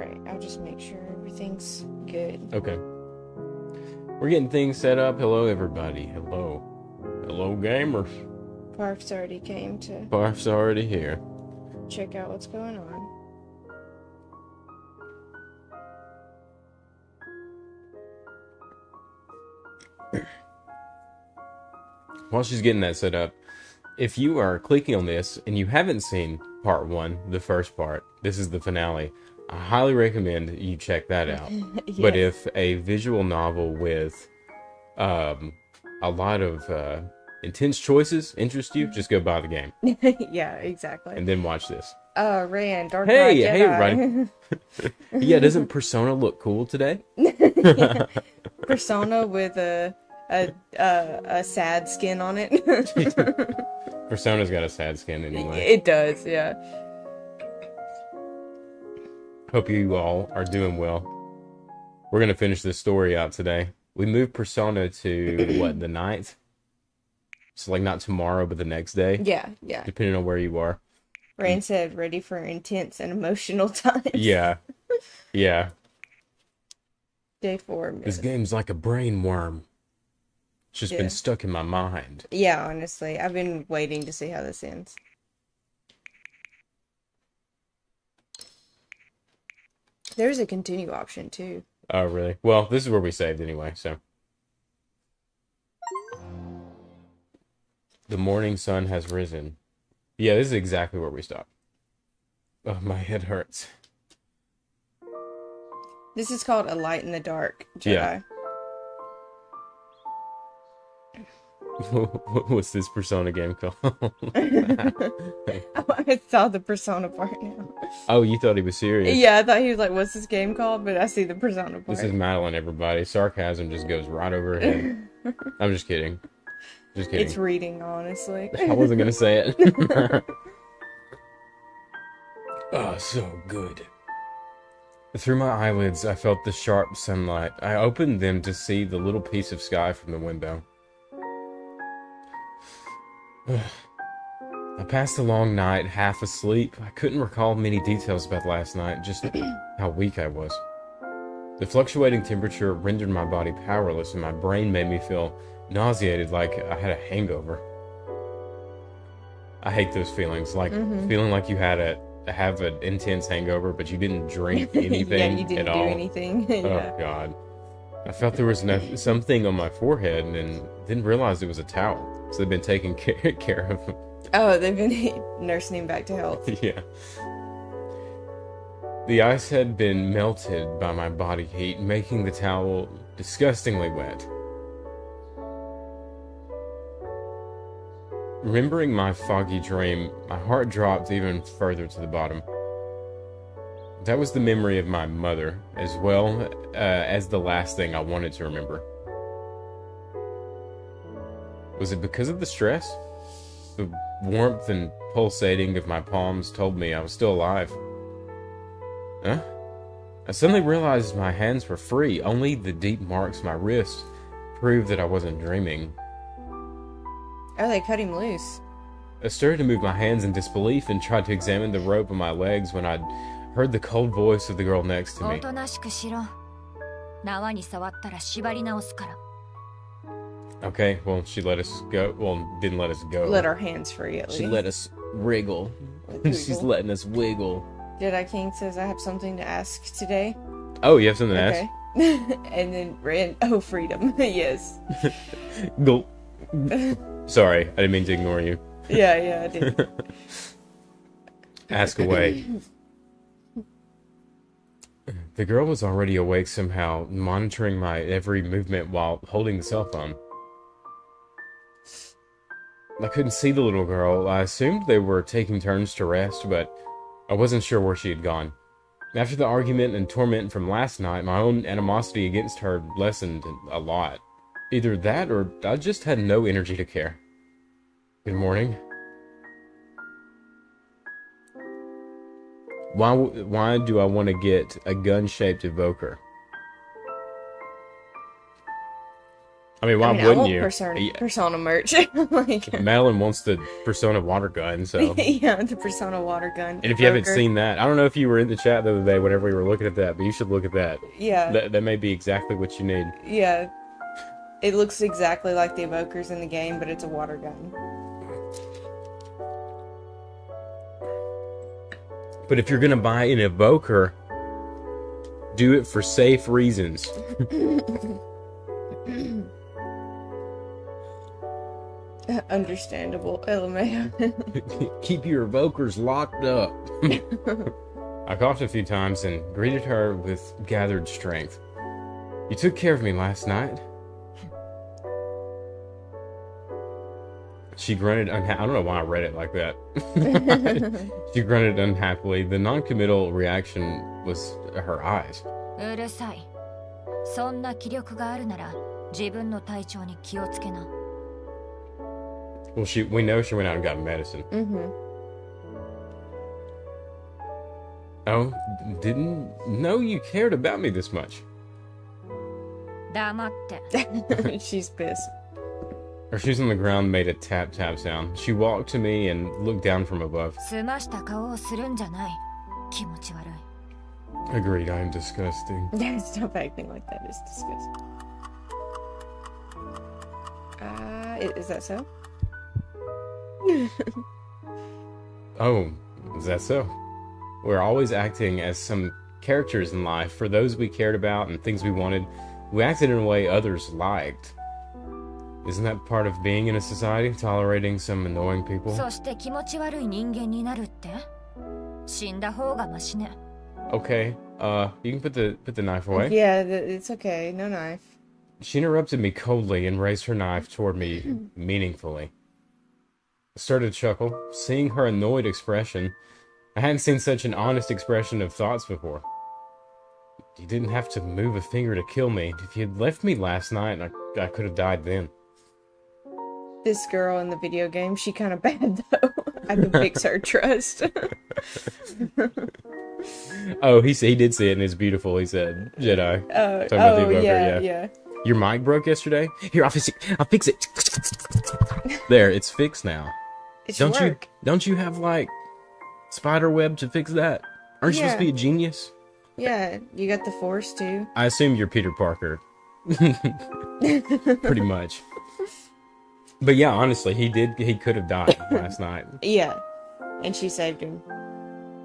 Alright, I'll just make sure everything's good. Okay. We're getting things set up. Hello, everybody. Hello. Hello, gamers. Parf's already came to Barf's already here. check out what's going on. While she's getting that set up, if you are clicking on this and you haven't seen part 1, the first part, this is the finale, I highly recommend you check that out. Yes. But if a visual novel with a lot of intense choices interest you, just go buy the game Yeah, exactly. and then watch this. Rand, Dark Hey, Knight hey, Jedi. everybody. Yeah, doesn't Persona look cool today? Yeah. Persona with a sad skin on it. Persona's got a sad skin anyway. It does, yeah. Hope you all are doing well. We're going to finish this story out today. We moved Persona to, what, the 9th? So, like, not tomorrow, but the next day? Yeah, yeah. Depending on where you are. Rand said, ready for intense and emotional times. Yeah. Yeah. Day 4. This game's like a brain worm. It's just been stuck in my mind. Yeah, honestly. I've been waiting to see how this ends. There's a continue option, too. Oh, really? Well, this is where we saved anyway, so. The morning sun has risen. Yeah, this is exactly where we stopped. Oh, my head hurts. This is called A Light in the Dark Jedi. Yeah. What's this Persona game called? I saw the Persona part now. Oh, you thought he was serious? Yeah, I thought he was like, what's this game called? But I see the Persona part. This is Madeline, everybody. Sarcasm just goes right over her head. I'm just kidding. Just kidding. It's reading, honestly. I wasn't going to say it. Oh, so good. Through my eyelids, I felt the sharp sunlight. I opened them to see the little piece of sky from the window. I passed a long night, half asleep. I couldn't recall many details about last night, just how weak I was. The fluctuating temperature rendered my body powerless, and my brain made me feel nauseated, like I had a hangover. I hate those feelings, like feeling like you have an intense hangover, but you didn't drink anything Yeah, you didn't at do all. anything. Yeah. Oh, God. I felt there was something on my forehead and didn't realize it was a towel. So they've been taking care of. Oh, they've been nursing him back to health. Yeah. The ice had been melted by my body heat, making the towel disgustingly wet. Remembering my foggy dream, my heart dropped even further to the bottom. That was the memory of my mother, as well as the last thing I wanted to remember. Was it because of the stress? The warmth and pulsating of my palms told me I was still alive. Huh? I suddenly realized my hands were free. Only the deep marks on my wrists proved that I wasn't dreaming. Oh, they cut him loose. I started to move my hands in disbelief and tried to examine the rope on my legs when I heard the cold voice of the girl next to me. おとなしくしろ。縄に触ったら縛り直すから。 Okay, well, she let us go. Well, didn't let us go. Let our hands free, at least. She let us wriggle. She's letting us wiggle. Jedi King says, I have something to ask today. Oh, you have something to Okay. And then Rand, oh, freedom. Yes. ask? Go. Sorry, I didn't mean to ignore you. Yeah, I did. Ask away. The girl was already awake somehow, monitoring my every movement while holding the cell phone. I couldn't see the little girl. I assumed they were taking turns to rest, but I wasn't sure where she had gone. After the argument and torment from last night, my own animosity against her lessened a lot. Either that, or I just had no energy to care. Good morning. Why do I want to get a gun-shaped evoker? I mean, why I wouldn't want you? Persona merch. Like, Madeline wants the Persona water gun, so. yeah, the Persona water gun. And if you haven't Evoker. seen that, I don't know if you were in the chat the other day whenever we were looking at that, but you should look at that. Yeah, That may be exactly what you need. yeah. It looks exactly like the evokers in the game, but it's a water gun. But if you're gonna buy an evoker, do it for safe reasons. Understandable, LMAO. Keep your evokers locked up. I coughed a few times and greeted her with gathered strength. You took care of me last night. She grunted I don't know why I read it like that. She grunted unhappily. The non-committal reaction was her eyes. うるさい。そんな気力があるなら自分の体調に気をつけな。 Well, we know she went out and got medicine. Mm-hmm. Oh, didn't know you cared about me this much. 黙って。 She's pissed. Her shoes on the ground made a tap tap sound. She walked to me and looked down from above. 澄ました顔をするんじゃない。気持ち悪い。 Agreed, I am disgusting. Stop acting like that. It's disgusting. Is that so? Oh, is that so? We're always acting as some characters in life. For those we cared about and things we wanted, we acted in a way others liked. Isn't that part of being in a society, tolerating some annoying people? そして気持ち悪い人間になるって。死んだ方がマシね。 Okay, you can put the knife away. Yeah, it's okay. No knife. She interrupted me coldly and raised her knife toward me meaningfully. I started to chuckle, seeing her annoyed expression. I hadn't seen such an honest expression of thoughts before. You didn't have to move a finger to kill me. If you had left me last night, I could have died then. This girl in the video game, she kind of bad though. I can fix her trust. Oh, he did see it and it's beautiful. He said, Jedi. Talking about the evoker, yeah. Your mic broke yesterday? Here, I'll fix it. There, it's fixed now. It should work. Don't you have like spider web to fix that? Aren't you supposed to be a genius? Yeah, you got the Force too. I assume you're Peter Parker. Pretty much. But yeah, honestly, he could have died last night. Yeah, and she saved him.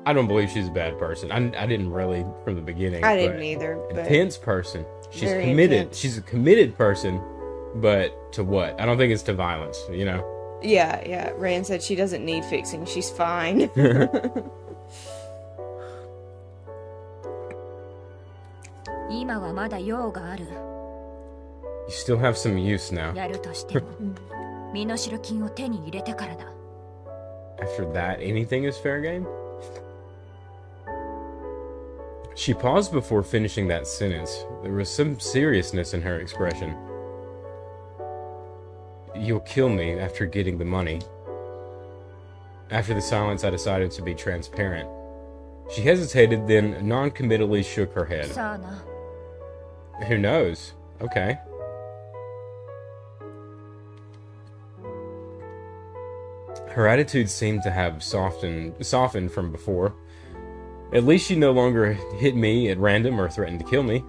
I don't believe she's a bad person. I didn't really from the beginning. I didn't either. But Intense person. She's very committed. intense. She's a committed person, but to what? I don't think it's to violence, you know? Yeah. Rand said she doesn't need fixing. She's fine.今はまだ用がある。 You still have some use now. やるとしても、身代金を手に入れてからだ。 After that, anything is fair game? She paused before finishing that sentence. There was some seriousness in her expression. You'll kill me after getting the money. After the silence, I decided to be transparent. She hesitated, then non-committally shook her head. さあな。 Who knows? Okay. Her attitude seemed to have softened from before. At least she no longer hit me at random or threatened to kill me.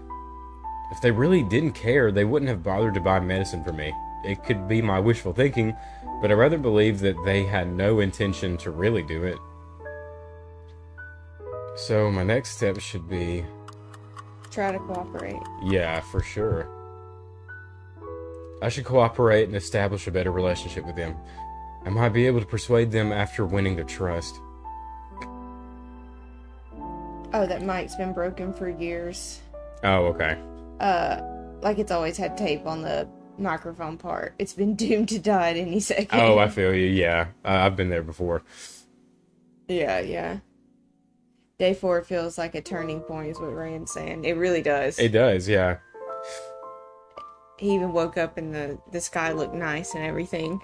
If they really didn't care, they wouldn't have bothered to buy medicine for me. It could be my wishful thinking, but I rather believe that they had no intention to really do it. So my next step should be... Try to cooperate. Yeah, for sure. I should cooperate and establish a better relationship with them. I might be able to persuade them after winning their trust. Oh, that mic's been broken for years. Oh, okay. Like it's always had tape on the microphone part. It's been doomed to die at any second. Oh, I feel you, yeah. I've been there before. Yeah. Day 4 feels like a turning point is what Rand's saying. It really does. It does, yeah. He even woke up and the sky looked nice and everything.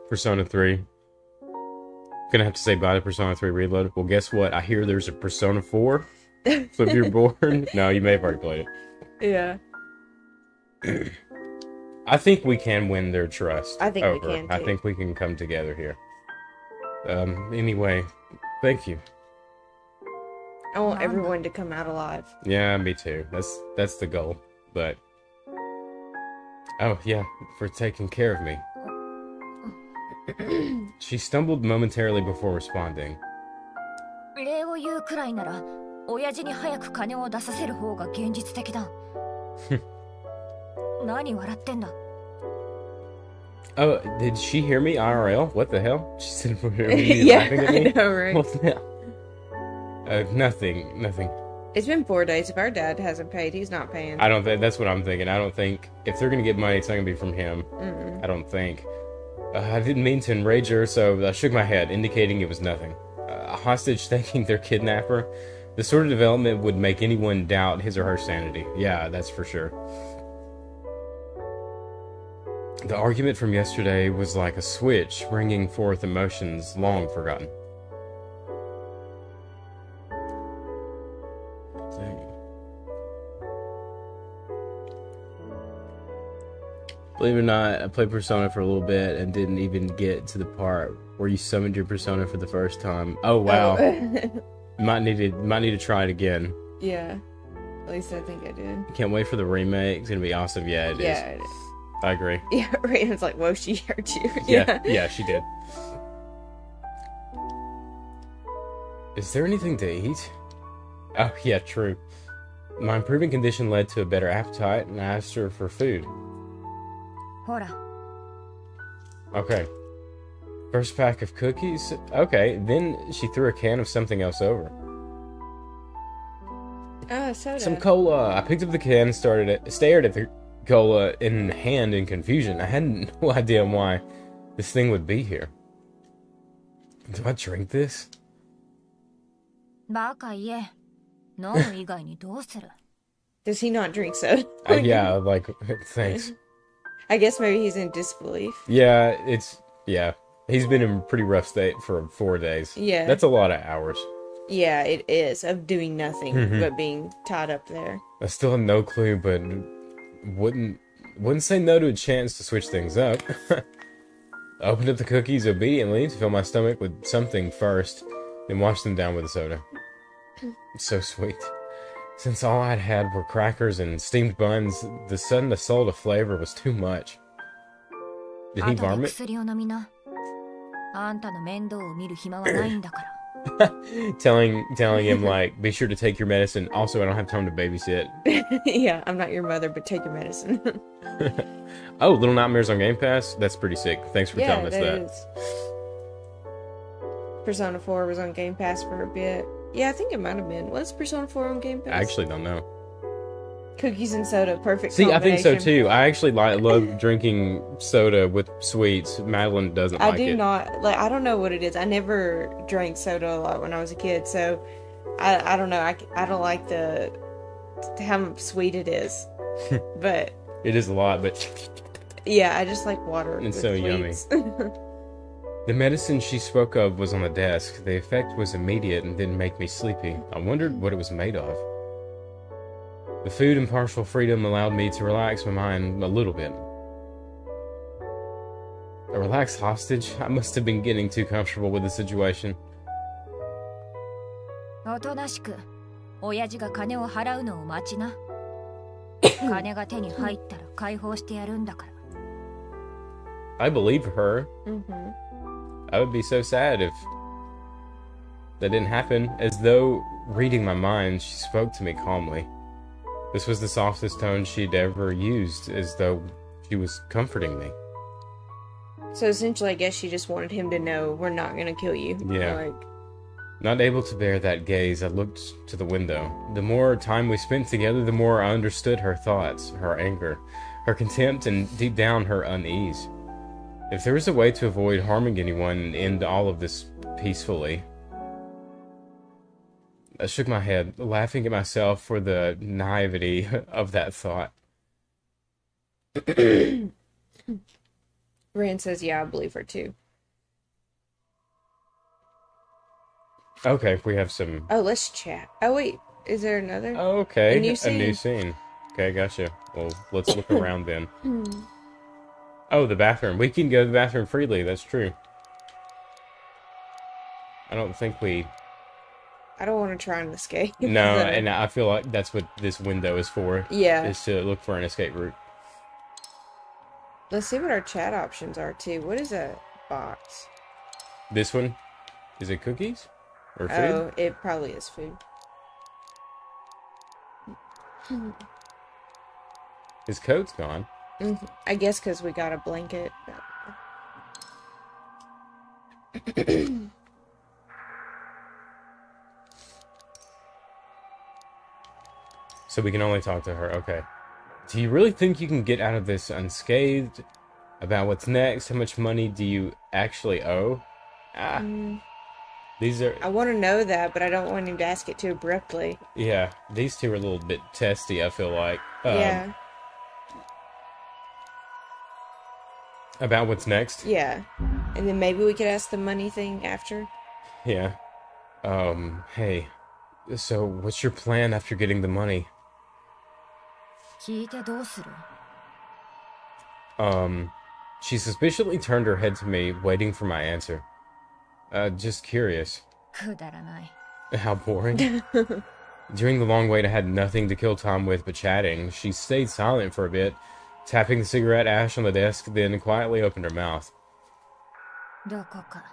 Persona 3. Gonna have to say bye to Persona 3 Reloaded. Well, guess what? I hear there's a Persona 4. So if you're bored... No, you may have already played it. Yeah. I think we can win their trust. I think we over. can, I too. think we can come together here. Anyway, thank you. I want everyone to come out alive. Yeah, me too. That's the goal. But oh yeah, for taking care of me. She stumbled momentarily before responding. 礼を言うくらいなら親父に早く金を出させる方が現実的だ。何笑ってんだ。 Oh, did she hear me IRL? What the hell? She said, Yeah, laughing at I me? know, right? What the hell? Nothing. It's been 4 days. If our dad hasn't paid, he's not paying. I don't think, that's what I'm thinking. I don't think, if they're gonna get money, it's not gonna be from him. Mm-mm. I don't think. I didn't mean to enrage her, so I shook my head, indicating it was nothing. A hostage thanking their kidnapper? The sort of development would make anyone doubt his or her sanity. Yeah, that's for sure. The argument from yesterday was like a switch, bringing forth emotions long forgotten. Believe it or not, I played Persona for a little bit and didn't even get to the part where you summoned your Persona for the first time. Oh wow. might need to try it again. Yeah. At least I think I did. Can't wait for the remake. It's gonna be awesome. Yeah, it is. Yeah, it is. I agree. Yeah, Ray's like, whoa, she hurt you. Yeah, she did. Is there anything to eat? Oh, yeah, true. My improving condition led to a better appetite, and I asked her for food. ほら。 Okay. First pack of cookies? Okay, then she threw a can of something else over. Oh, soda. Some cola. I picked up the can and stared at the cola in hand in confusion. I had no idea why this thing would be here. Do I drink this? バカ言え。飲む以外にどうする？ Does he not drink soda? Yeah, like, thanks. I guess maybe he's in disbelief. Yeah, he's been in a pretty rough state for 4 days. Yeah. That's a lot of hours. Yeah, it is, of doing nothing but being tied up there. I still have no clue, but wouldn't say no to a chance to switch things up. I opened up the cookies obediently to fill my stomach with something first, then washed them down with a soda. It's so sweet. Since all I'd had were crackers and steamed buns, the sudden assault of flavor was too much. Did he 後で vomit? 薬を飲みな。あんたの面倒を見る暇はないんだから。telling him, like, be sure to take your medicine. Also, I don't have time to babysit. Yeah, I'm not your mother, but take your medicine. Oh, Little Nightmares on Game Pass? That's pretty sick. Thanks for telling us that. Is. Persona 4 was on Game Pass for a bit. Yeah, I think it might have been. Was Persona 4 on Game Pass? I actually don't know. Cookies and soda, perfect See, I think so combination. too. I actually love drinking soda with sweets. Madeline doesn't like it. I do not, like, I don't know what it is. I never drank soda a lot when I was a kid, so I don't know. I don't like how sweet it is. But It is a lot, but yeah, I just like water. It's with so yummy. sweets. the medicine she spoke of was on the desk. The effect was immediate and didn't make me sleepy. I wondered what it was made of. The food and partial freedom allowed me to relax my mind a little bit. A relaxed hostage? I must have been getting too comfortable with the situation. おとなしく親父が金を払うのを待ちな。金が手に入ったら解放してやるんだから。 I believe her. Mm-hmm. I would be so sad if that didn't happen. As though reading my mind, she spoke to me calmly. This was the softest tone she'd ever used, as though she was comforting me. So essentially, I guess she just wanted him to know we're not gonna kill you. Yeah. Like, Not able to bear that gaze, I looked to the window. The more time we spent together, the more I understood her thoughts, her anger, her contempt, and deep down her unease. If there was a way to avoid harming anyone and end all of this peacefully... I shook my head, laughing at myself for the naivety of that thought. Rand says, yeah, I believe her too. Okay, we have some... Oh, let's chat. Oh, wait. Is there another? Okay, A new a new scene. Okay, gotcha. Well, let's look around then. Oh, the bathroom. We can go to the bathroom freely. That's true. I don't think we... I don't want to try and escape. No, and I feel like that's what this window is for. Yeah. Is to look for an escape route. Let's see what our chat options are, too. What is a box? This one? Is it cookies? Or food? Oh, it probably is food. His coat's gone. I guess because we got a blanket. So we can only talk to her. Okay. Do you really think you can get out of this unscathed? About what's next? How much money do you actually owe? These are... I want to know that, but I don't want him to ask it too abruptly. Yeah, these two are a little bit testy, I feel like. Yeah. About what's next? Yeah. And then maybe we could ask the money thing after. Yeah. Hey. So, what's your plan after getting the money? 聞いてどうする? She suspiciously turned her head to me, waiting for my answer. Just curious. くだらない. How boring. During the long wait, I had nothing to kill time with but chatting. She stayed silent for a bit, tapping the cigarette ash on the desk, then quietly opened her mouth. どこか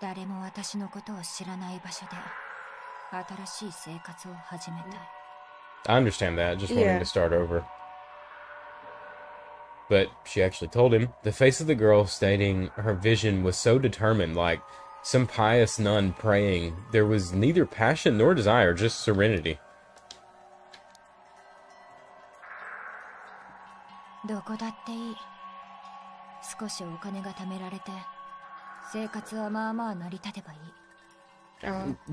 誰も私のことを知らない場所で新しい生活を始めたい. I understand that, just wanting to start over. But she actually told him. The face of the girl stating her vision was so determined, like some pious nun praying. There was neither passion nor desire, just serenity. どこだっていい。少しお金が貯められて、生活はまあまあ成り立てばいい。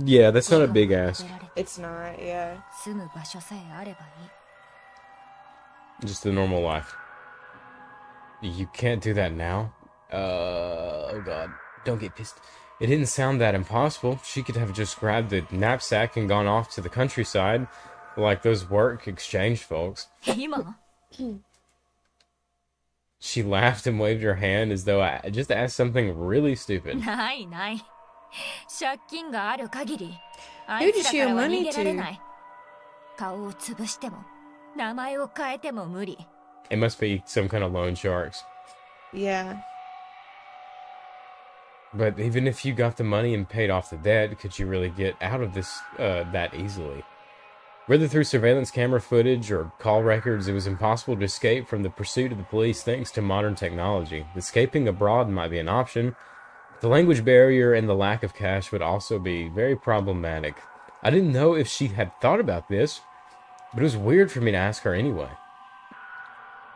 Yeah, that's not a big ask. It's not, yeah. 住む場所さえあればいい。 Just a normal life. You can't do that now? Oh god. Don't get pissed. It didn't sound that impossible. She could have just grabbed the knapsack and gone off to the countryside, like those work exchange folks. 今? She laughed and waved her hand as though I just asked something really stupid. ないない。借金がある限り、あ Who い did つ she らか owe らは money 逃げられ to? ない。顔を潰しても、名前を変えても無理。 It must be some kind of loan sharks. Yeah. But even if you got the money and paid off the debt, could you really get out of this that easily? Whether through surveillance camera footage or call records, it was impossible to escape from the pursuit of the police thanks to modern technology. Escaping abroad might be an option. The language barrier and the lack of cash would also be very problematic. I didn't know if she had thought about this, but it was weird for me to ask her anyway.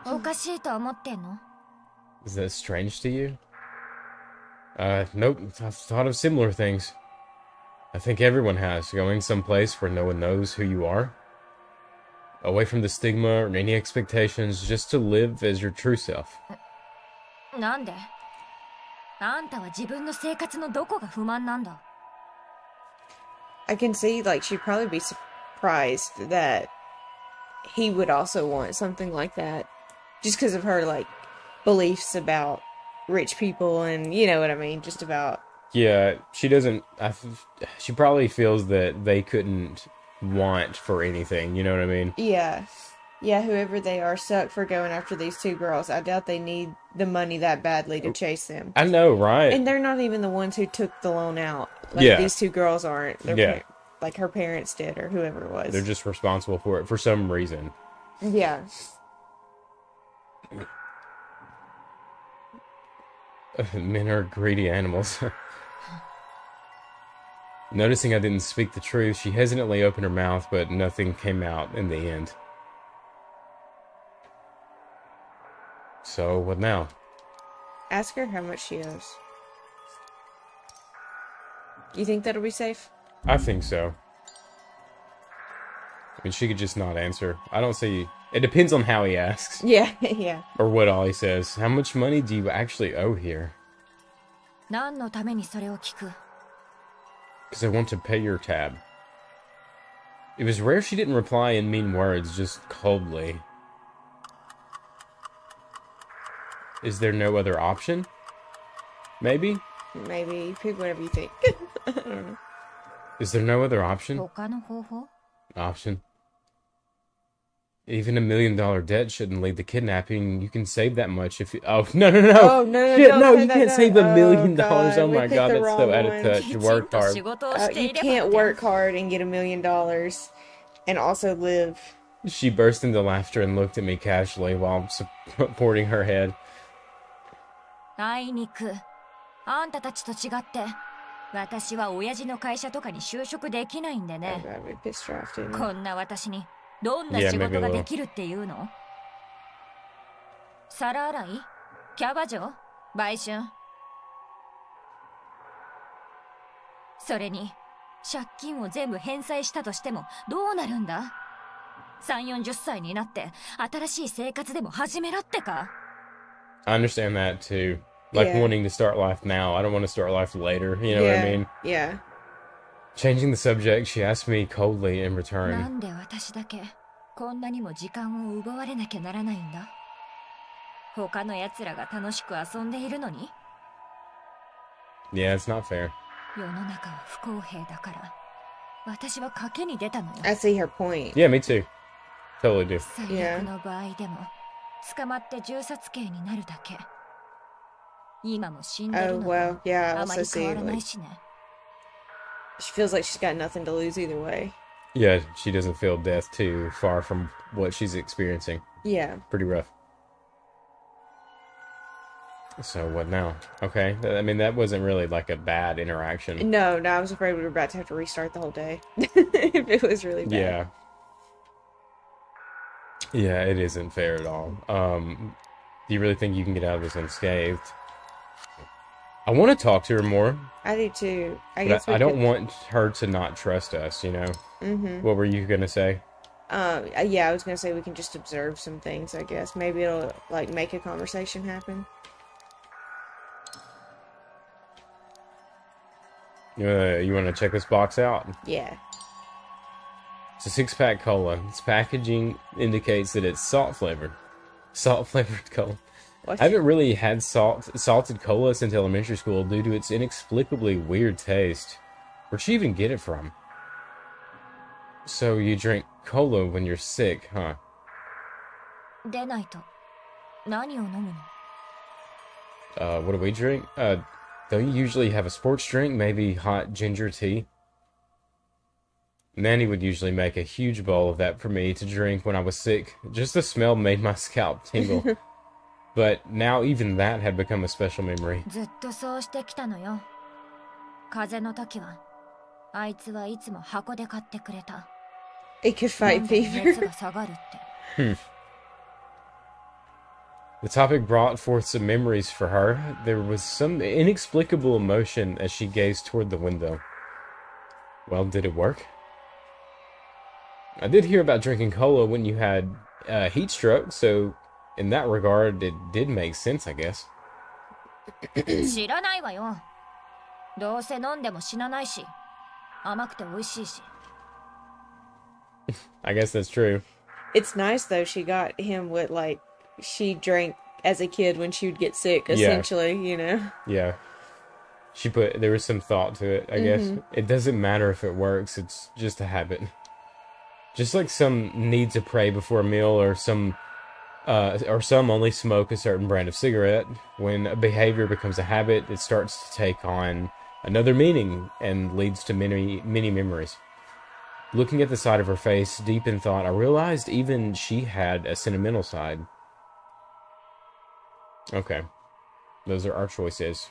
おかしいと思ってんの? Is that strange to you? Nope. I've thought of similar things. I think everyone has, going someplace where no one knows who you are. Away from the stigma or any expectations, just to live as your true self. なんで? あんたは自分の生活のどこが不満なんだ? I can see, like, she'd probably be surprised that he would also want something like that. Just because of her, like, beliefs about rich people and, you know what I mean, just about... Yeah, she doesn't... she probably feels that they couldn't want for anything, you know what I mean? Yeah. Yeah, whoever they are suck for going after these two girls. I doubt they need the money that badly to chase them. I know, right? And they're not even the ones who took the loan out. Like, these two girls aren't. They're like her parents did or whoever it was. They're just responsible for it for some reason. Yeah. Men are greedy animals. Noticing I didn't speak the truth, she hesitantly opened her mouth, but nothing came out in the end. So, what now? Ask her how much she owes. You think that'll be safe? I think so. I mean, she could just not answer. I don't see... It depends on how he asks. Yeah, yeah. Or what all he says. How much money do you actually owe here? 何のためにそれを聞く? Because I want to pay your tab. It was rare she didn't reply in mean words, just coldly. Is there no other option? Maybe? Maybe. Pick whatever you think. I don't know. Is there no other option? 他の方法 Option. Even $1 million debt shouldn't lead to kidnapping. You can save that much if you... Oh, no. Oh, no, Shit, don't no, say you that, can't no. save $1 million. God, Oh we my picked god, the that's so wrong out of one. touch. きちん Work と hard. 仕事をしてい You れば can't work hard and get $1 million and also live. She burst into laughter and looked at me casually while supporting her head. あいにくあんたたちと違って私は親父の会社とかに就職できないんで I ね gotta be pissed off, didn't こ I? んな私にどんな Yeah, 仕 maybe 事 a が little. できるっていうの皿洗いキャバ嬢売春それに借金を全部返済したとしてもどうなるんだ3、40歳になって新しい生活でも始めろってか I understand that too. Like Yeah. wanting to start life now. I don't want to start life later. You know what I mean? Yeah. Changing the subject, she asked me coldly in な return. んで私だけこんなにも時間を奪われなきゃならないんだ他の奴らが楽しく遊んでいるのに Yeah, it's not fair. 世の中は不公平だから私は賭けに出たのよ I see her point. Yeah, me too. Totally do. 最悪の場合でも捕まって銃殺刑になるだけ今も死んで Oh, るの well, と yeah, I あま also り see, 変わらない like, しね she feels like she's got nothing to lose either way. Yeah, she doesn't feel death too far from what she's experiencing. Yeah. Pretty rough. So what now? Okay, I mean that wasn't really like a bad interaction. No, I was afraid we were about to have to restart the whole day. If it was really bad. Yeah. Yeah, it isn't fair at all. Do you really think you can get out of this unscathed? I want to talk to her more, I do too. I but guess we I don't could- want her to not trust us, you know? Mhm. What were you gonna say? Yeah, I was gonna say we can just observe some things, I guess. Maybe it'll, like, make a conversation happen. You want to check this box out? Yeah. It's a 6-pack cola. Its packaging indicates that it's salt-flavored. Salt-flavored cola. What? I haven't really had salted cola since elementary school due to its inexplicably weird taste. Where'd she even get it from? So you drink cola when you're sick, huh? 出ないと何を飲むの What do we drink? Don't you usually have a sports drink? Maybe hot ginger tea? Nanny would usually make a huge bowl of that for me to drink when I was sick. Just the smell made my scalp tingle. But now even that had become a special memory. ずっとそうしてきたのよ風邪の時はあいつはいつも箱で買ってくれた It could 飲 fight んで熱 fever. が下がるって The topic brought forth some memories for her. There was some inexplicable emotion as she gazed toward the window. Well, did it work? I did hear about drinking cola when you had heat stroke, so in that regard, it did make sense, I guess. 知らないわよどうせ飲んでも死なないし甘くて美味しいし I guess that's true. It's nice, though, she got him what, like, she drank as a kid when she would get sick, essentially, you know? Yeah. There was some thought to it, I guess. It doesn't matter if it works, it's just a habit. Just like some need to pray before a meal, or some only smoke a certain brand of cigarette. When a behavior becomes a habit, it starts to take on another meaning and leads to many, many memories. Looking at the side of her face, deep in thought, I realized even she had a sentimental side. Okay. Those are our choices.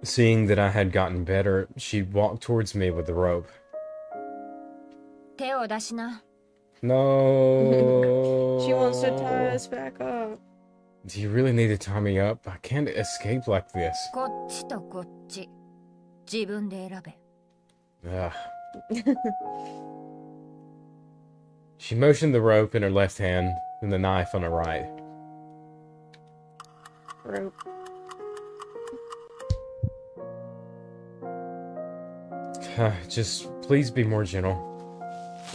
Seeing that I had gotten better, she walked towards me with the rope. 手を出しな No. She wants to tie us back up. Do you really need to tie me up? I can't escape like this. こっちとこっち自分で選べ Ugh. She motioned the rope in her left hand and the knife on her right. rope. Just please be more gentle.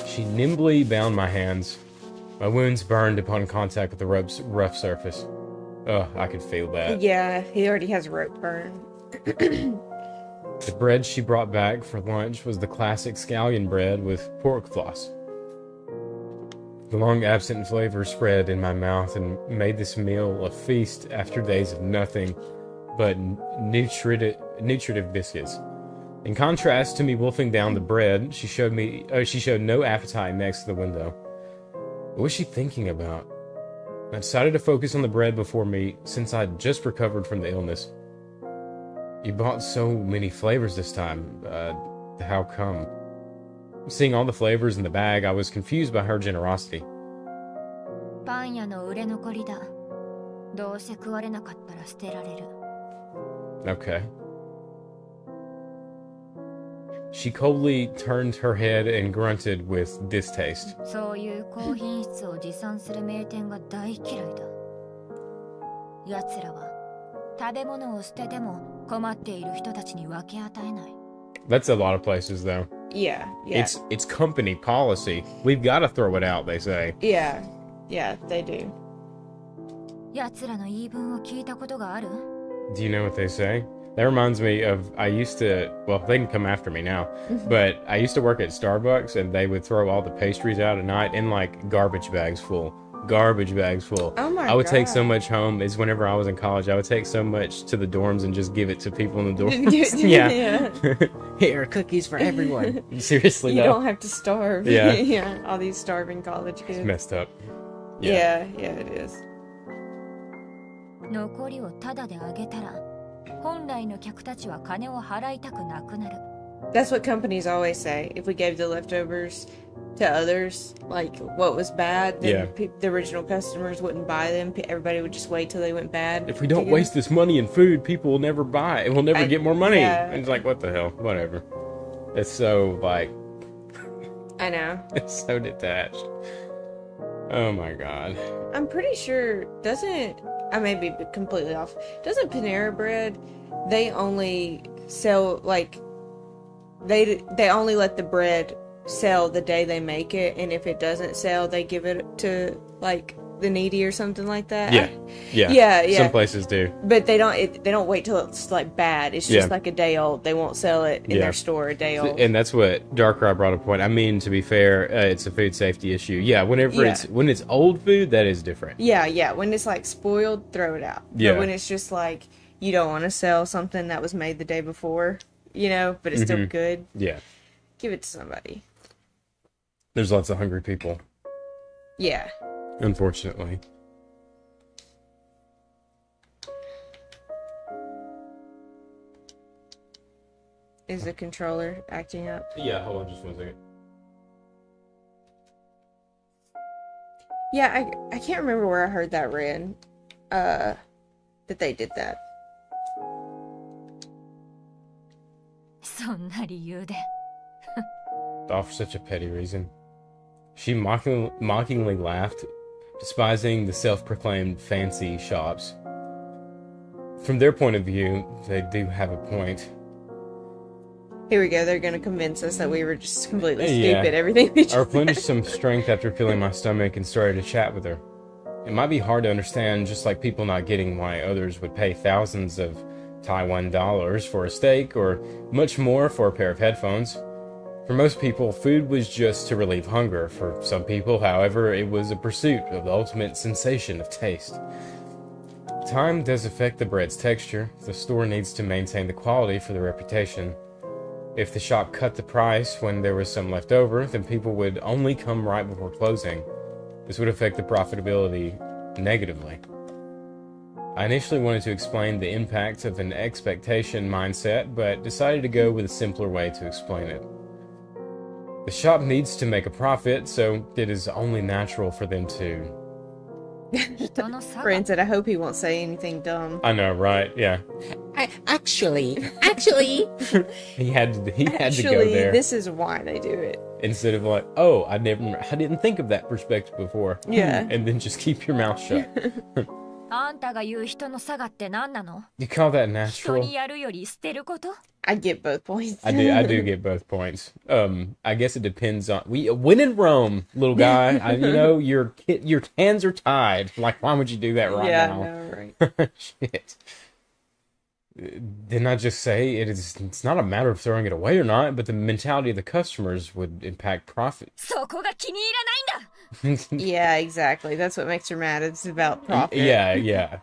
She nimbly bound my hands. My wounds burned upon contact with the rope's rough surface. Ugh, I could feel that. Yeah, he already has rope burn. The bread she brought back for lunch was the classic scallion bread with pork floss. The long-absent flavor spread in my mouth and made this meal a feast after days of nothing but nutritive biscuits. In contrast to me wolfing down the bread, she showed no appetite next to the window. What was she thinking about? I decided to focus on the bread before me, since I'd just recovered from the illness. You bought so many flavors this time. How come? Seeing all the flavors in the bag, I was confused by her generosity. パン屋の売れ残りだ。どうせ食われなかったら捨てられる。 Okay. She coldly turned her head and grunted with distaste. そういう高品質を持参する名店が大嫌いだ。奴らは食べ物を捨てても困っている人たちに分け与えない。 That's a lot of places, though. Yeah, yeah. It's company policy. We've got to throw it out, they say. Yeah, yeah, they do. 奴らの言い分を聞いたことがある？ Do you know what they say? That reminds me of, I used to, well, they can come after me now, but I used to work at Starbucks, and they would throw all the pastries out at night in, like, garbage bags full. Garbage bags full. Oh my I would take God. so much home. It's whenever I was in college, I would take so much to the dorms and just give it to people in the dorms. Yeah. Here, cookies for everyone. Seriously, You though. don't have to starve. Yeah. Yeah, all these starving college kids. It's messed up. Yeah, yeah, it is. 残りをタダであげたら、本来の客たちは金を払いたくなくなる。 That's what companies always say. If we gave the leftovers to others, like what was bad, then Yeah. the original customers wouldn't buy them. Everybody would just wait till they went bad. If we don't to get waste this money in food, people will never buy it. We'll never get more money. Yeah. And it's like, what the hell? Whatever. It's so, like, them. I know. it's so detached. Oh my god. I'm pretty sure, I may be completely off. Doesn't Panera Bread, they only sell, like, they only let the bread sell the day they make it, and if it doesn't sell, they give it to, like, the needy or something like that. Yeah. Yeah. Some places do. But they don't wait till it's, like, bad. It's just, Yeah. like, a day old. They won't sell it in Yeah. their store a day old. And that's what Darkrai brought up a point. I mean, to be fair, it's a food safety issue. Yeah, when it's old food, that is different. Yeah. When it's, like, spoiled, throw it out. Yeah. But when it's just, like, you don't want to sell something that was made the day before, you know, but it's still good, Yeah. give it to somebody. There's lots of hungry people, Yeah. unfortunately. Is the controller acting up? Yeah, hold on just 1 second. Yeah, I can't remember where I heard that read, that they did that. そんな理由で。 All for such a petty reason. She mockingly laughed, despising the self-proclaimed fancy shops. From their point of view, they do have a point. Here we go, they're gonna convince us that we were just completely Yeah. stupid, everything we just I replenished some strength after filling my stomach and started to chat with her. It might be hard to understand, just like people not getting why others would pay thousands of Taiwan dollars for a steak or much more for a pair of headphones. For most people, food was just to relieve hunger. For some people, however, it was a pursuit of the ultimate sensation of taste. Time does affect the bread's texture. The store needs to maintain the quality for the reputation. If the shop cut the price when there was some left over, then people would only come right before closing. This would affect the profitability negatively. I initially wanted to explain the impact of an expectation mindset, but decided to go with a simpler way to explain it. The shop needs to make a profit, so it is only natural for them to... 人の差が Brand said, I hope he won't say anything dumb. I know, right? Yeah. Actually, He had to go Actually, there this is why they do it. instead of like, oh, I didn't think of that perspective before. Yeah. And then just keep your mouth shut. あんたが言う人の差がって何なの？ You call that 人 natural? にやるより捨てること？ I get both points. I do get both points. I guess it depends on when in Rome, little guy. Your hands are tied. Like, why would you do that right Yeah, now? I know, right? Shit. Didn't I just say it's not a matter of throwing it away or not, but the mentality of the customers would impact profit. そこが気に入らないんだ。 Yeah, exactly. That's what makes her mad. It's about profit. Yeah.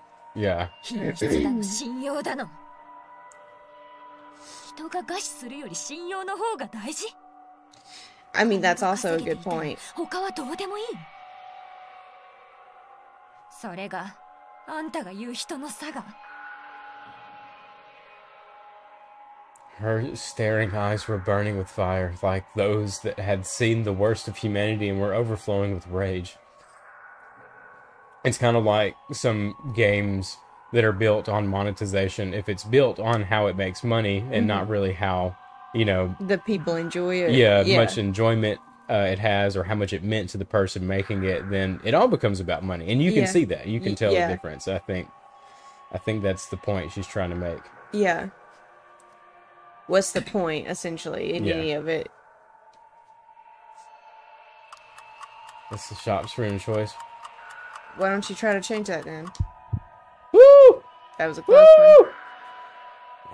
品質だの信用だの。人が餓死するより信用の方が大事。 I mean, that's also a good point. 他はどうでもいい。それがあんたが言う人の差が。 Her staring eyes were burning with fire, like those that had seen the worst of humanity and were overflowing with rage. It's kind of like some games that are built on monetization. If it's built on how it makes money and not really how, The people enjoy it. yeah, much enjoyment it has or how much it meant to the person making it, then it all becomes about money. And you can see that. You can tell the difference. I think that's the point she's trying to make. Yeah. What's the point, essentially, in any of it? That's the shop's room choice. Why don't you try to change that then? Woo! That was a close one.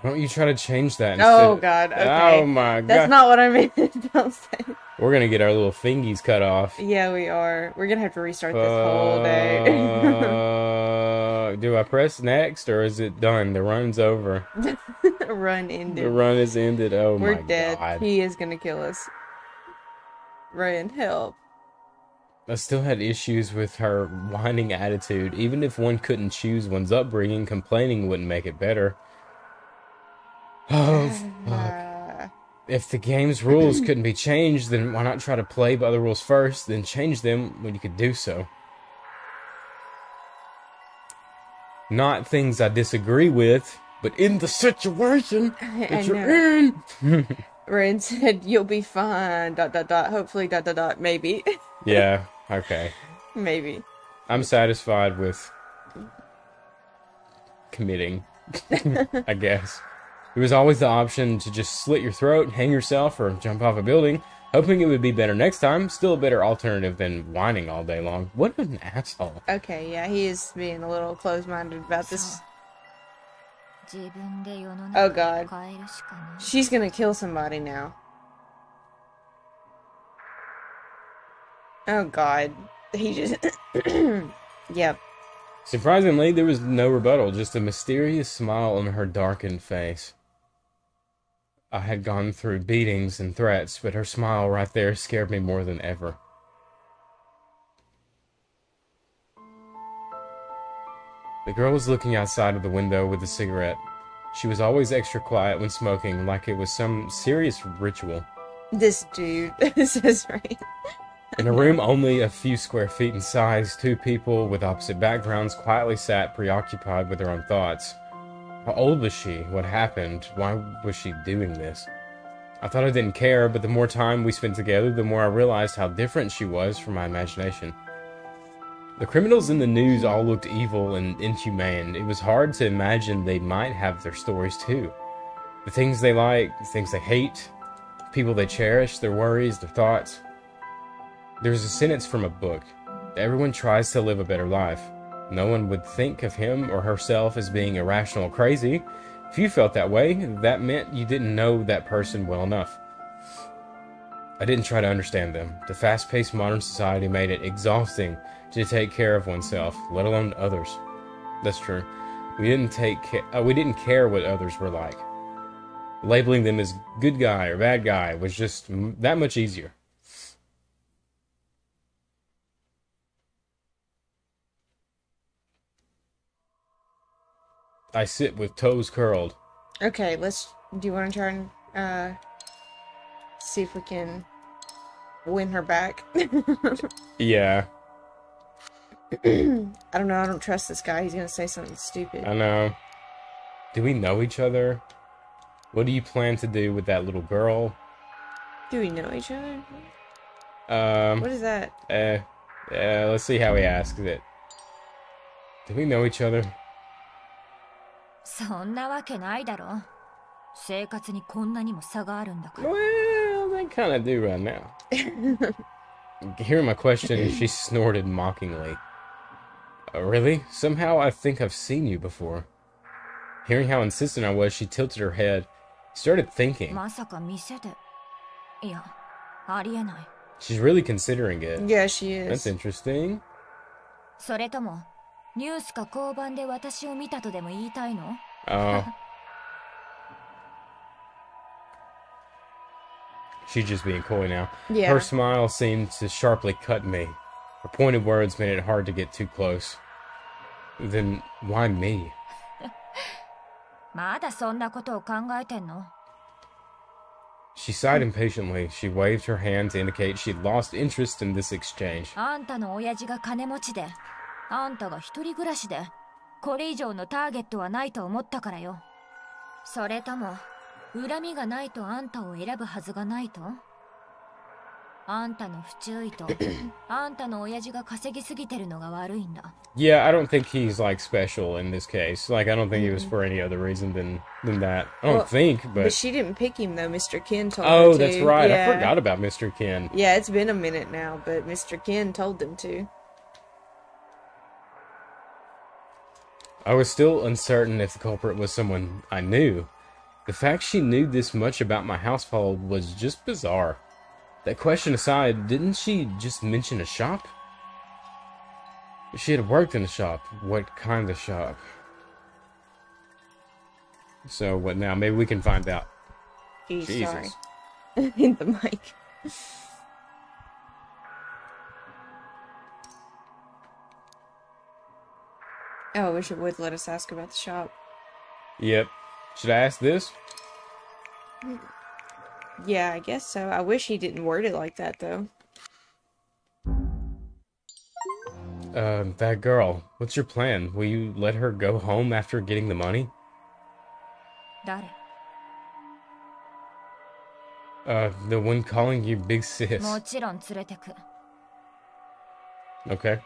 Why don't you try to change that instead? Oh, God. Okay. Oh, my God. That's not what I meant. Don't say. We're going to get our little fingies cut off. Yeah, we are. We're going to have to restart this whole day. Do I press next or is it done? The run's over. Run ended. The run is ended. Oh, We're my dead. God. He is going to kill us. Ryan, help. I still had issues with her whining attitude. Even if one couldn't choose one's upbringing, complaining wouldn't make it better. Oh, fuck. If the game's rules couldn't be changed, then why not try to play by the rules first, then change them when you could do so? Not things I disagree with, but in the situation that you're in. Ryan said, you'll be fine, ... hopefully, ... maybe. Yeah, okay. Maybe. I'm satisfied with committing, I guess. There was always the option to just slit your throat, hang yourself, or jump off a building, hoping it would be better next time. Still a better alternative than whining all day long. What an asshole. Okay, yeah, he is being a little close-minded about this. Oh, God. She's gonna kill somebody now. Oh, God. He just... Yep. Surprisingly, there was no rebuttal, just a mysterious smile on her darkened face. I had gone through beatings and threats, but her smile right there scared me more than ever. The girl was looking outside of the window with a cigarette. She was always extra quiet when smoking, like it was some serious ritual. This dude. This is right. In a room only a few square feet in size, two people with opposite backgrounds quietly sat preoccupied with their own thoughts. How old was she? What happened? Why was she doing this? I thought I didn't care, but the more time we spent together, the more I realized how different she was from my imagination. The criminals in the news all looked evil and inhumane. It was hard to imagine they might have their stories too. The things they like, the things they hate, people they cherish, their worries, their thoughts. There's a sentence from a book. Everyone tries to live a better life. No one would think of him or herself as being irrational or crazy. If you felt that way, that meant you didn't know that person well enough. I didn't try to understand them. The fast-paced modern society made it exhausting to take care of oneself, let alone others. That's true. We didn't care what others were like. Labeling them as good guy or bad guy was just that much easier. I sit with toes curled. Okay, do you want to try and, see if we can win her back? Yeah. I don't know, I don't trust this guy. He's gonna say something stupid. I know. Do we know each other? What do you plan to do with that little girl? Do we know each other? What is that? Let's see how he asks it. Do we know each other? そんなわけないだろ。生活にこんなにも差があるんだから。Well, they kind of do right now. Hearing my question, she snorted mockingly. Really? Somehow I think I've seen you before. Hearing how insistent I was, she tilted her head, started thinking. まさか店で。いや、ありえない。 She's really considering it. Yeah, she That's is. interesting. それとも、ニュースか交番で私を見たとでも言いたいの？ Oh. She's just being coy now. Yeah. Her smile seemed to sharply cut me. Her pointed words made it hard to get too close. Then why me? まだそんなことを考えてんの？ She sighed impatiently. She waved her hand to indicate she'd lost interest in this exchange. あんたの親父が金持ちで、あんたが一人暮らしで、これ以上のターゲットはないと思ったからよ。それとも、恨みがないとあんたを選ぶはずがないと？あんたの不注意と、あんたの親父が稼ぎすぎてるのが悪いんだ。 Yeah, I don't think he's like special in this case. Like, I don't think he was for any other reason than that. I don't think, But she didn't pick him though. Mr. Ken told her Oh, to. that's right. Yeah. I forgot about Mr. Ken. Yeah, it's been a minute now, but Mr. Ken told them to. I was still uncertain if the culprit was someone I knew. The fact she knew this much about my household was just bizarre. That question aside, didn't she just mention a shop? She had worked in a shop. What kind of shop? So, what now? Maybe we can find out. Geez, Jesus. sorry. Hit the mic. Oh, I wish it would let us ask about the shop. Yep. Should I ask this? Yeah, I guess so. I wish he didn't word it like that, though. That girl. What's your plan? Will you let her go home after getting the money? 誰？ The one calling you Big Sis. もちろん連れてく。 Okay.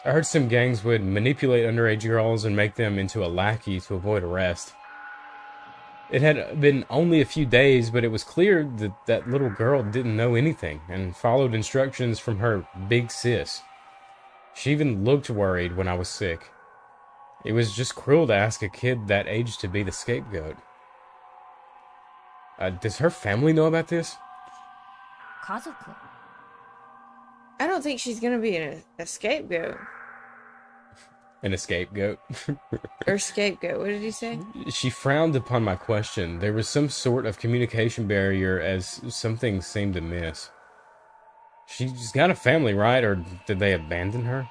I heard some gangs would manipulate underage girls and make them into a lackey to avoid arrest. It had been only a few days, but it was clear that that little girl didn't know anything and followed instructions from her big sis. She even looked worried when I was sick. It was just cruel to ask a kid that age to be the scapegoat. Does her family know about this? 家族？ I don't think she's gonna be a scapegoat. An scapegoat. Or scapegoat, what did he say? She frowned upon my question. There was some sort of communication barrier as something seemed to miss. She's got a family, right? Or did they abandon her?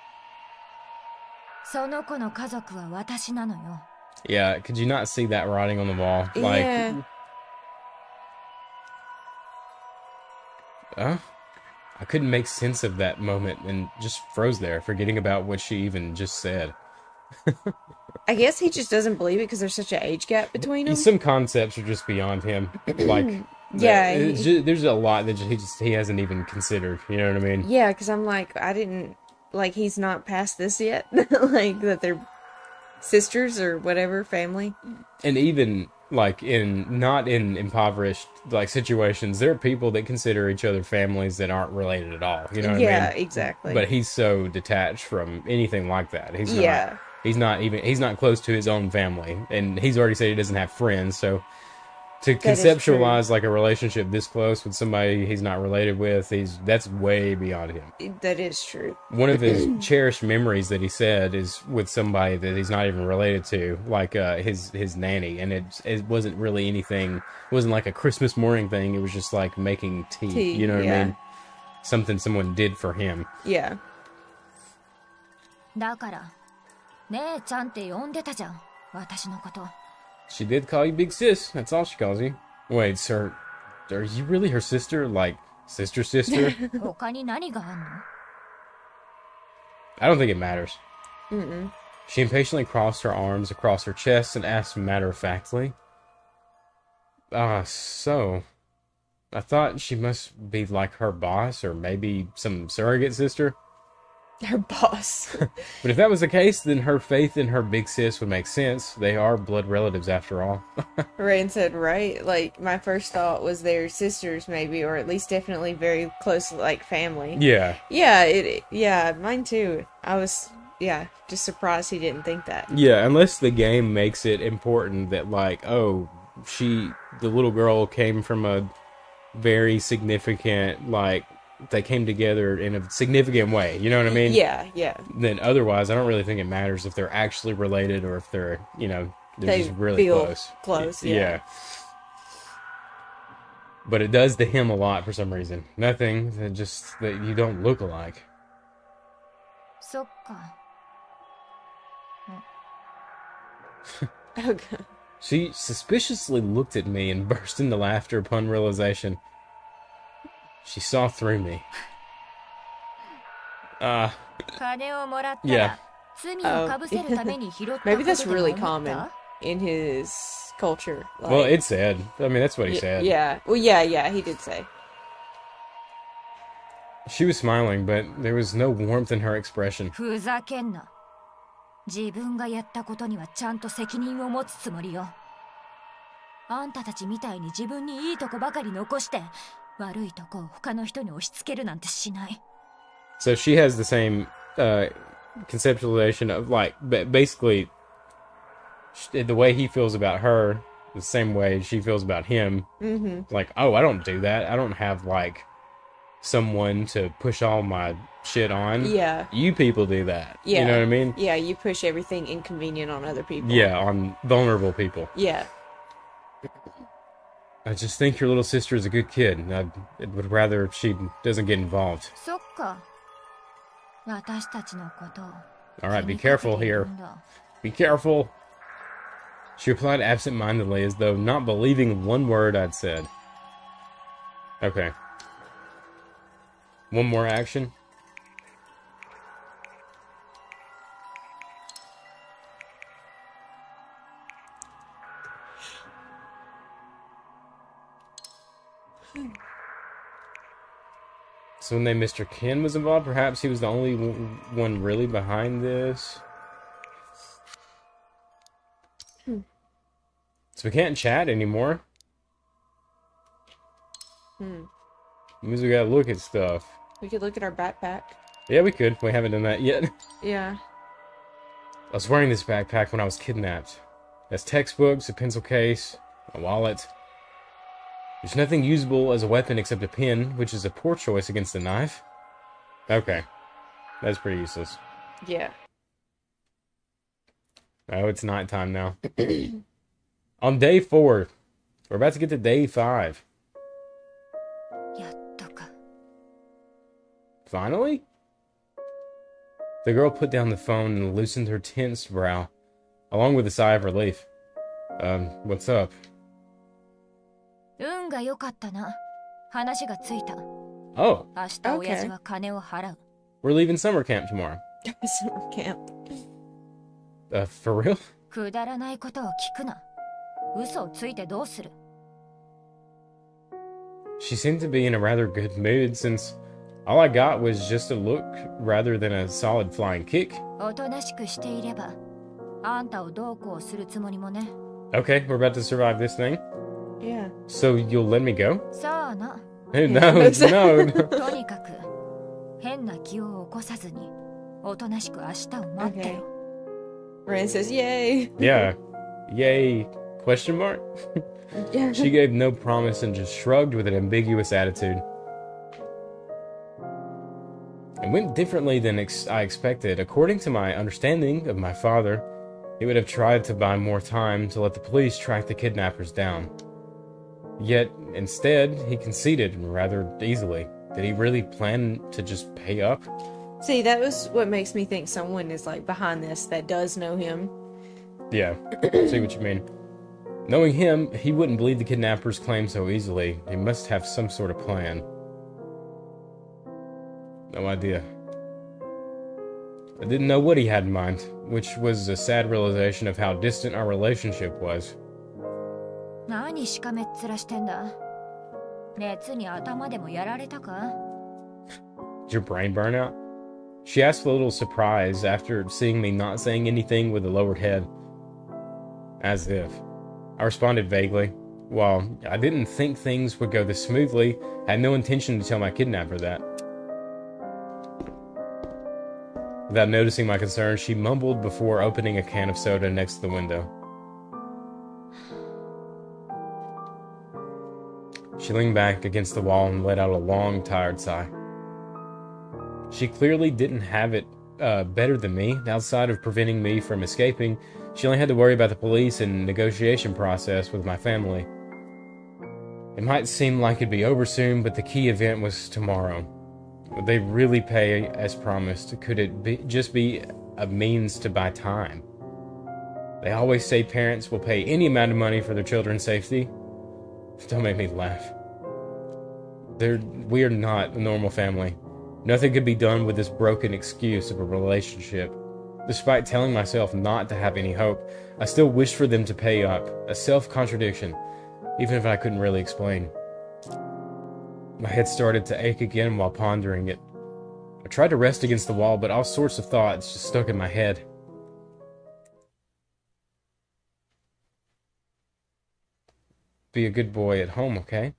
その子の家族は私なのよ。 Yeah, could you not see that writing on the wall? Like, Yeah. I couldn't make sense of that moment and just froze there, forgetting about what she even just said. I guess he just doesn't believe it because there's such an age gap between them. Some concepts are just beyond him. Like, Yeah, it's there's a lot that he hasn't even considered. You know what I mean? Yeah, because I'm like, he's not past this yet. Like, that they're sisters or whatever, family. And even like not in impoverished like situations, there are people that consider each other families that aren't related at all. You know what I mean? Yeah, exactly. But he's so detached from anything like that. He's not. Yeah. He's not close to his own family, and he's already said he doesn't have friends. So to That is conceptualize like a relationship this close with somebody he's not related with, that's way beyond him. That is true. One of his cherished memories that he said is with somebody that he's not even related to, like his nanny, and it wasn't really anything. It wasn't like a Christmas morning thing. It was just like making tea. You know what I mean? Something someone did for him. Yeah. だから、姉ちゃんって呼んでたじゃん、私のこと。 She did call you Big Sis. That's all she calls you. Wait, sir, are you really her sister? Like, sister? 他に何があんの？ I don't think it matters. Mm-mm. She impatiently crossed her arms across her chest and asked matter-of-factly. So... I thought she must be like her boss, or maybe some surrogate sister. Her boss. But if that was the case, then her faith in her big sis would make sense. They are blood relatives after all. Rand said, right? Like, my first thought was they're sisters, maybe, or at least definitely very close, like, family. Yeah. Yeah, mine too. I was, just surprised he didn't think that. Yeah, unless the game makes it important that, like, oh, the little girl came from a very significant, like, they came together in a significant way. You know what I mean? Yeah. Then otherwise, I don't really think it matters if they're actually related or if they're, they're They just really feel close. yeah. But it does to him a lot for some reason. Nothing, just that you don't look alike. そっか。 Okay. She suspiciously looked at me and burst into laughter upon realization. She saw through me. 金をもらった Yeah. ら罪をかぶせるために拾ったこと Maybe that's でも really 思っ common た in his culture. Like, Well, it said. I mean, that's what he said. Yeah. Well, yeah, he did say. She was smiling, but there was no warmth in her expression. ふざけんな。自分がやったことにはちゃんと責任を持つつもりよ。あんたたちみたいに自分にいいとこばかり残して悪いとこを他の人に押し付けるなんてしない。 So she has the same conceptualization of, like, basically, the way he feels about her, the same way she feels about him. Mm-hmm. Like, oh, I don't do that. I don't have, like, someone to push all my shit on. Yeah. You people do that. Yeah. You know what I mean? Yeah, you push everything inconvenient on other people. Yeah, on vulnerable people. Yeah. I just think your little sister is a good kid. I would rather if she doesn't get involved. そっか。私たちのことを。 Alright, be careful here. Be careful. She replied absent-mindedly as though not believing one word I'd said. Okay. One more action. So when Mr. Ken was involved, perhaps he was the only one really behind this. So we can't chat anymore. Means we gotta look at stuff. We could look at our backpack. Yeah, we could. We haven't done that yet. Yeah. I was wearing this backpack when I was kidnapped. It has textbooks, a pencil case, a wallet. There's nothing usable as a weapon except a pen, which is a poor choice against a knife. Okay. That's pretty useless. Yeah. Oh, it's nighttime now. On day 4. We're about to get to day 5. やっとか。 Finally? The girl put down the phone and loosened her tensed brow, along with a sigh of relief. What's up? 運が良かったな。話がついた。 Oh, 明日親父は金を払う。 we're leaving summer camp tomorrow. Summer camp. For real? くだらないことを聞くな。嘘をついてどうする？ She seemed to be in a rather good mood since all I got was just a look rather than a solid flying kick. おとなしくしていれば、あんたをどうこうするつもりもね。 Okay, we're about to survive this thing. Yeah. So you'll let me go? さあな。 No, no. とにかく変な気を起こさずに、おとなしく明日を待ってろ。 Rand says, yay. Yeah. Yay. Question mark? Yeah. She gave no promise and just shrugged with an ambiguous attitude. It went differently than I expected. According to my understanding of my father, he would have tried to buy more time to let the police track the kidnappers down. Yet, instead, he conceded rather easily. Did he really plan to just pay up? See, that was what makes me think someone is like behind this that does know him. Yeah, see what you mean. Knowing him, he wouldn't believe the kidnappers' claim so easily. He must have some sort of plan. No idea. I didn't know what he had in mind, which was a sad realization of how distant our relationship was. 何しかめっ面してんだ。熱に頭でもやられたか？ Did your brain burn out? She asked a little surprised after seeing me not saying anything with a lowered head. As if. I responded vaguely. While I didn't think things would go this smoothly, I had no intention to tell my kidnapper that. Without noticing my concern, she mumbled before opening a can of soda next to the window. She leaned back against the wall and let out a long, tired sigh. She clearly didn't have it better than me. Outside of preventing me from escaping, she only had to worry about the police and negotiation process with my family. It might seem like it'd be over soon, but the key event was tomorrow. Would they really pay as promised? Could it just be a means to buy time? They always say parents will pay any amount of money for their children's safety. Don't make me laugh. We are not a normal family. Nothing could be done with this broken excuse of a relationship. Despite telling myself not to have any hope, I still wished for them to pay up. A self-contradiction, even if I couldn't really explain. My head started to ache again while pondering it. I tried to rest against the wall, but all sorts of thoughts just stuck in my head. Be a good boy at home, okay?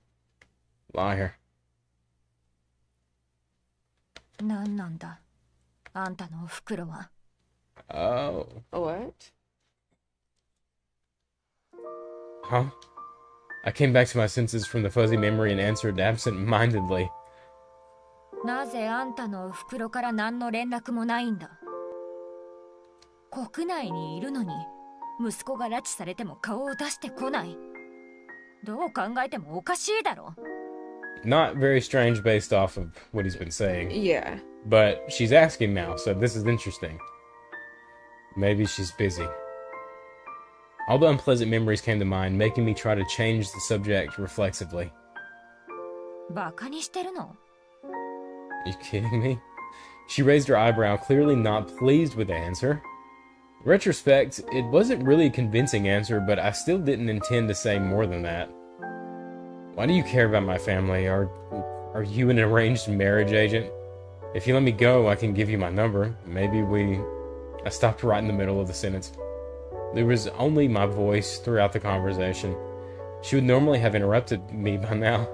Liar. なんなんだあんたのお袋は。 Oh. What? Huh? I came back to my senses from the fuzzy memory and answered absent-mindedly. なぜあんたのお袋から何の連絡もないんだ。国内にいるのに息子が拉致されても顔を出してこない。どう考えてもおかしいだろ。 Not very strange based off of what he's been saying. Yeah. But she's asking now, so this is interesting. Maybe she's busy. All the unpleasant memories came to mind, making me try to change the subject reflexively. バカにしてるの？ You kidding me? She raised her eyebrow, clearly not pleased with the answer. In retrospect, it wasn't really a convincing answer, but I still didn't intend to say more than that. Why do you care about my family? Are you an arranged marriage agent? If you let me go, I can give you my number. I stopped right in the middle of the sentence. There was only my voice throughout the conversation. She would normally have interrupted me by now.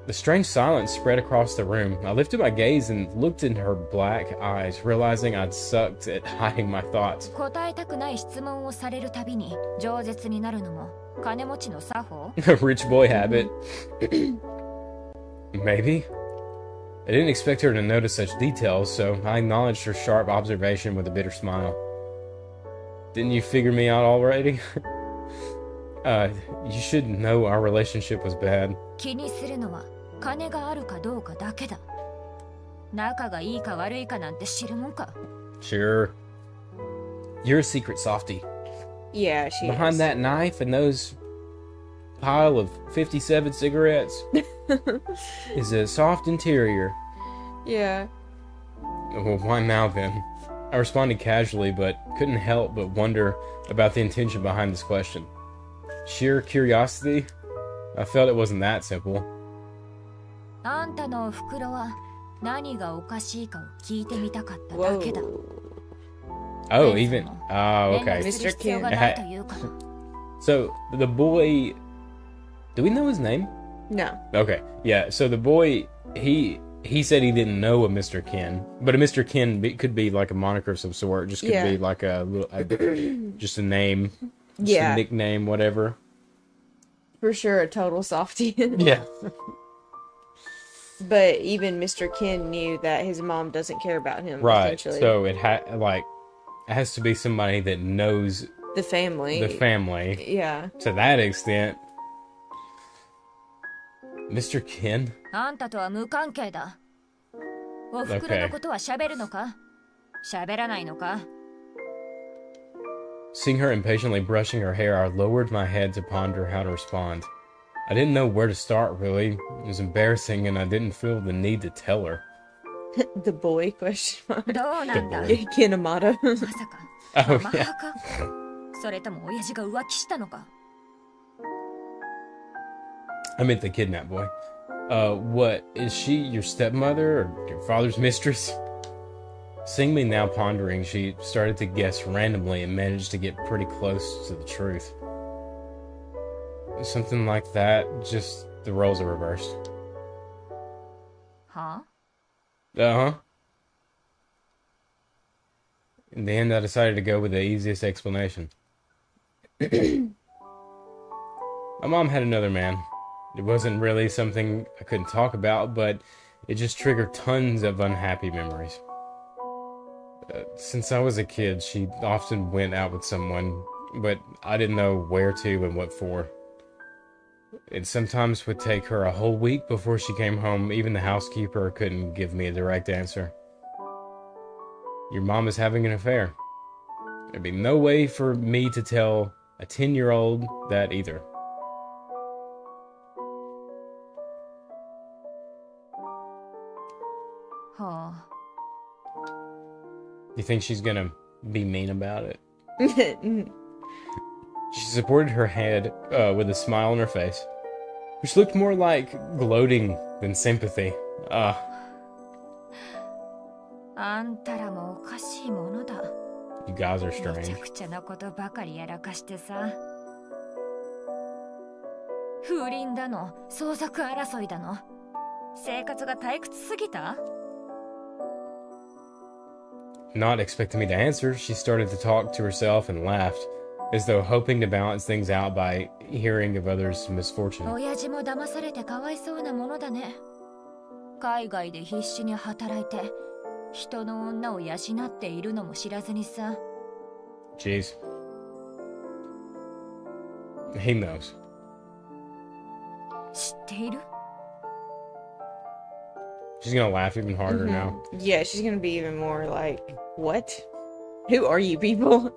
The strange silence spread across the room. I lifted my gaze and looked in her black eyes, realizing I'd sucked at hiding my thoughts. 答えたくない質問をされるたびに饒舌になるのも金持ちの作法？ A rich boy habit. Maybe. I didn't expect her to notice such details, so I acknowledged her sharp observation with a bitter smile. Didn't you figure me out already? You should know our relationship was bad. 気にするのは金があるかどうかだけだ。仲がいいか悪いかなんて知るもんか。 Sure. You're a secret softie. Yeah, she Behind is. that knife and those pile of 57 cigarettes is a soft interior. Yeah. Well, why now then? I responded casually, but couldn't help but wonder about the intention behind this question. Sheer curiosity? I felt it wasn't that simple. あんたのお袋は何がおかしいかを聞いてみたかっただけだ。 Oh, even... Oh, okay. 連絡する必要がないというか。 So, the boy... Do we know his name? No. Okay, yeah, so the boy, he said he didn't know a Mr. Ken, but a Mr. Ken could be like a moniker of some sort, just could be like a little, just a name, just a nickname, whatever. For sure, a total softie. Yeah. But even Mr. Ken knew that his mom doesn't care about him. Right, so it has to be somebody that knows the family. Yeah. To that extent. Mr. Ken? あんたとは無関係だ。お袋のことは喋るのか？喋らないのか？ Seeing her impatiently brushing her hair, I lowered my head to ponder how to respond. I didn't know where to start, really. It was embarrassing, and I didn't feel the need to tell her. The boy question mark. どうなんだ？ Kinemata. まさか、 Oh, ママ yeah. 派か？それとも親父が浮気したのか？ I meant the kidnap boy. What, is she your stepmother or your father's mistress? Seeing me now pondering, she started to guess randomly and managed to get pretty close to the truth. Something like that, just the roles are reversed. Huh? Uh-huh. In the end, I decided to go with the easiest explanation. My mom had another man. It wasn't really something I couldn't talk about, but it just triggered tons of unhappy memories. Since I was a kid, she often went out with someone, but I didn't know where to and what for. It sometimes would take her a whole week before she came home. Even the housekeeper couldn't give me a direct answer. Your mom is having an affair. There'd be no way for me to tell a 10-year-old that either. Huh. You think she's gonna be mean about it? She supported her head with a smile on her face, which looked more like gloating than sympathy. あんたらもおかしいものだ。 You guys are めちゃ strange. くちゃなことばかりやらかしてさ。風鈴だの、相続争いだの。生活が退屈すぎた？ Not expecting me to answer, she started to talk to herself and laughed, as though hoping to balance things out by hearing of others' misfortune. 親父も騙されてかわいそうなものだね。海外で必死に働いて、人の女を養っているのも知らずにさ。Jeez. He knows. 知っている？ She's gonna laugh even harder now. Yeah, she's gonna be even more like, what? Who are you people?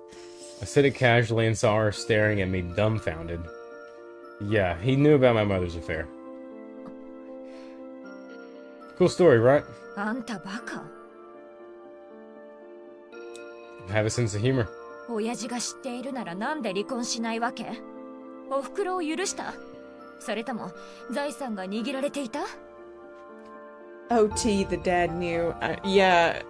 I said it casually and saw her staring at me dumbfounded. Yeah, he knew about my mother's affair. Cool story, right? あんたバカ。 Have a sense of humor. 親父が知っているならなんで離婚しないわけ？お袋を許した？それとも財産が握られていた？ OT, the dad knew. Yeah.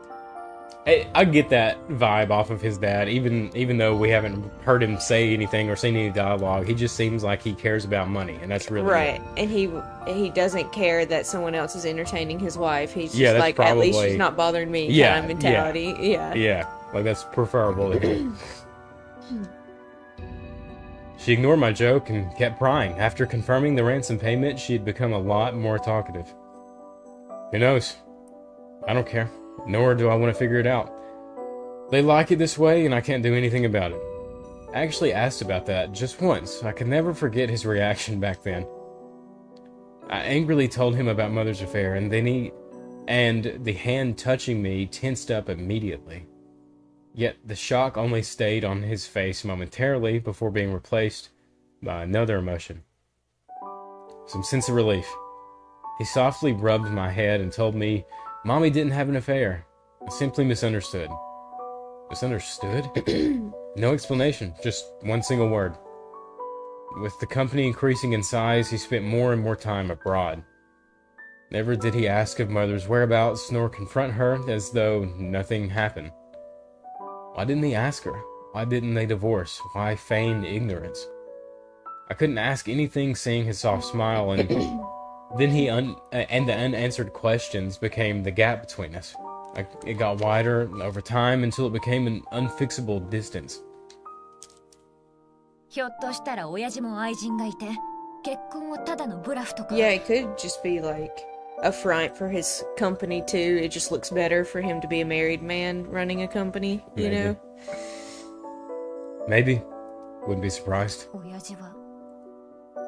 I get that vibe off of his dad, even though we haven't heard him say anything or seen any dialogue. He just seems like he cares about money, and that's really Right. good. And he doesn't care that someone else is entertaining his wife. He's just that's like, at least probably- she's not bothering me Yeah, kind of mentality. Yeah. Yeah, like that's preferable to him. She ignored my joke and kept prying. After confirming the ransom payment, she had become a lot more talkative. Who knows? I don't care. Nor do I want to figure it out. They like it this way, and I can't do anything about it. I actually asked about that just once. I could never forget his reaction back then. I angrily told him about Mother's affair, and then the hand touching me tensed up immediately. Yet the shock only stayed on his face momentarily before being replaced by another emotion. Some sense of relief. He softly rubbed my head and told me Mommy didn't have an affair. I simply misunderstood. Misunderstood? No explanation, just one single word. With the company increasing in size, he spent more and more time abroad. Never did he ask of Mother's whereabouts nor confront her as though nothing happened. Why didn't he ask her? Why didn't they divorce? Why feign ignorance? I couldn't ask anything seeing his soft smile, and then the unanswered questions became the gap between us. It got wider over time until it became an unfixable distance. ひょっとしたら親父も愛人がいて、結婚をただのブラフとか。 Yeah, it could just be like a front for his company too. It just looks better for him to be a married man running a company, you Maybe. know? Maybe. Wouldn't be surprised. 親父は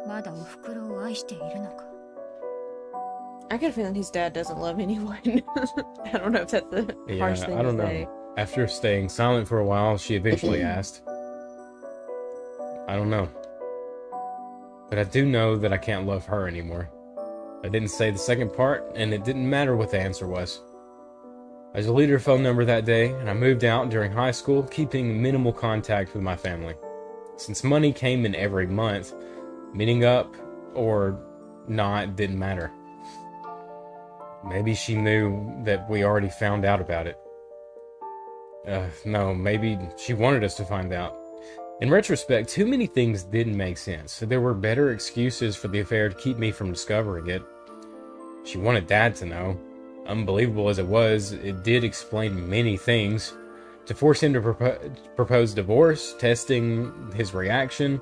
まだお袋を愛しているのか。 I get a feeling his dad doesn't love anyone. I don't know if that's a Yeah, harsh thing I don't to know. say. After staying silent for a while, she eventually asked. I don't know. But I do know that I can't love her anymore. I didn't say the second part, and it didn't matter what the answer was. I deleted her phone number that day, and I moved out during high school, keeping minimal contact with my family. Since money came in every month, meeting up or not didn't matter. Maybe she knew that we already found out about it. No, maybe she wanted us to find out. In retrospect, too many things didn't make sense. There were better excuses for the affair to keep me from discovering it. She wanted Dad to know. Unbelievable as it was, it did explain many things. To force him to propose divorce, testing his reaction.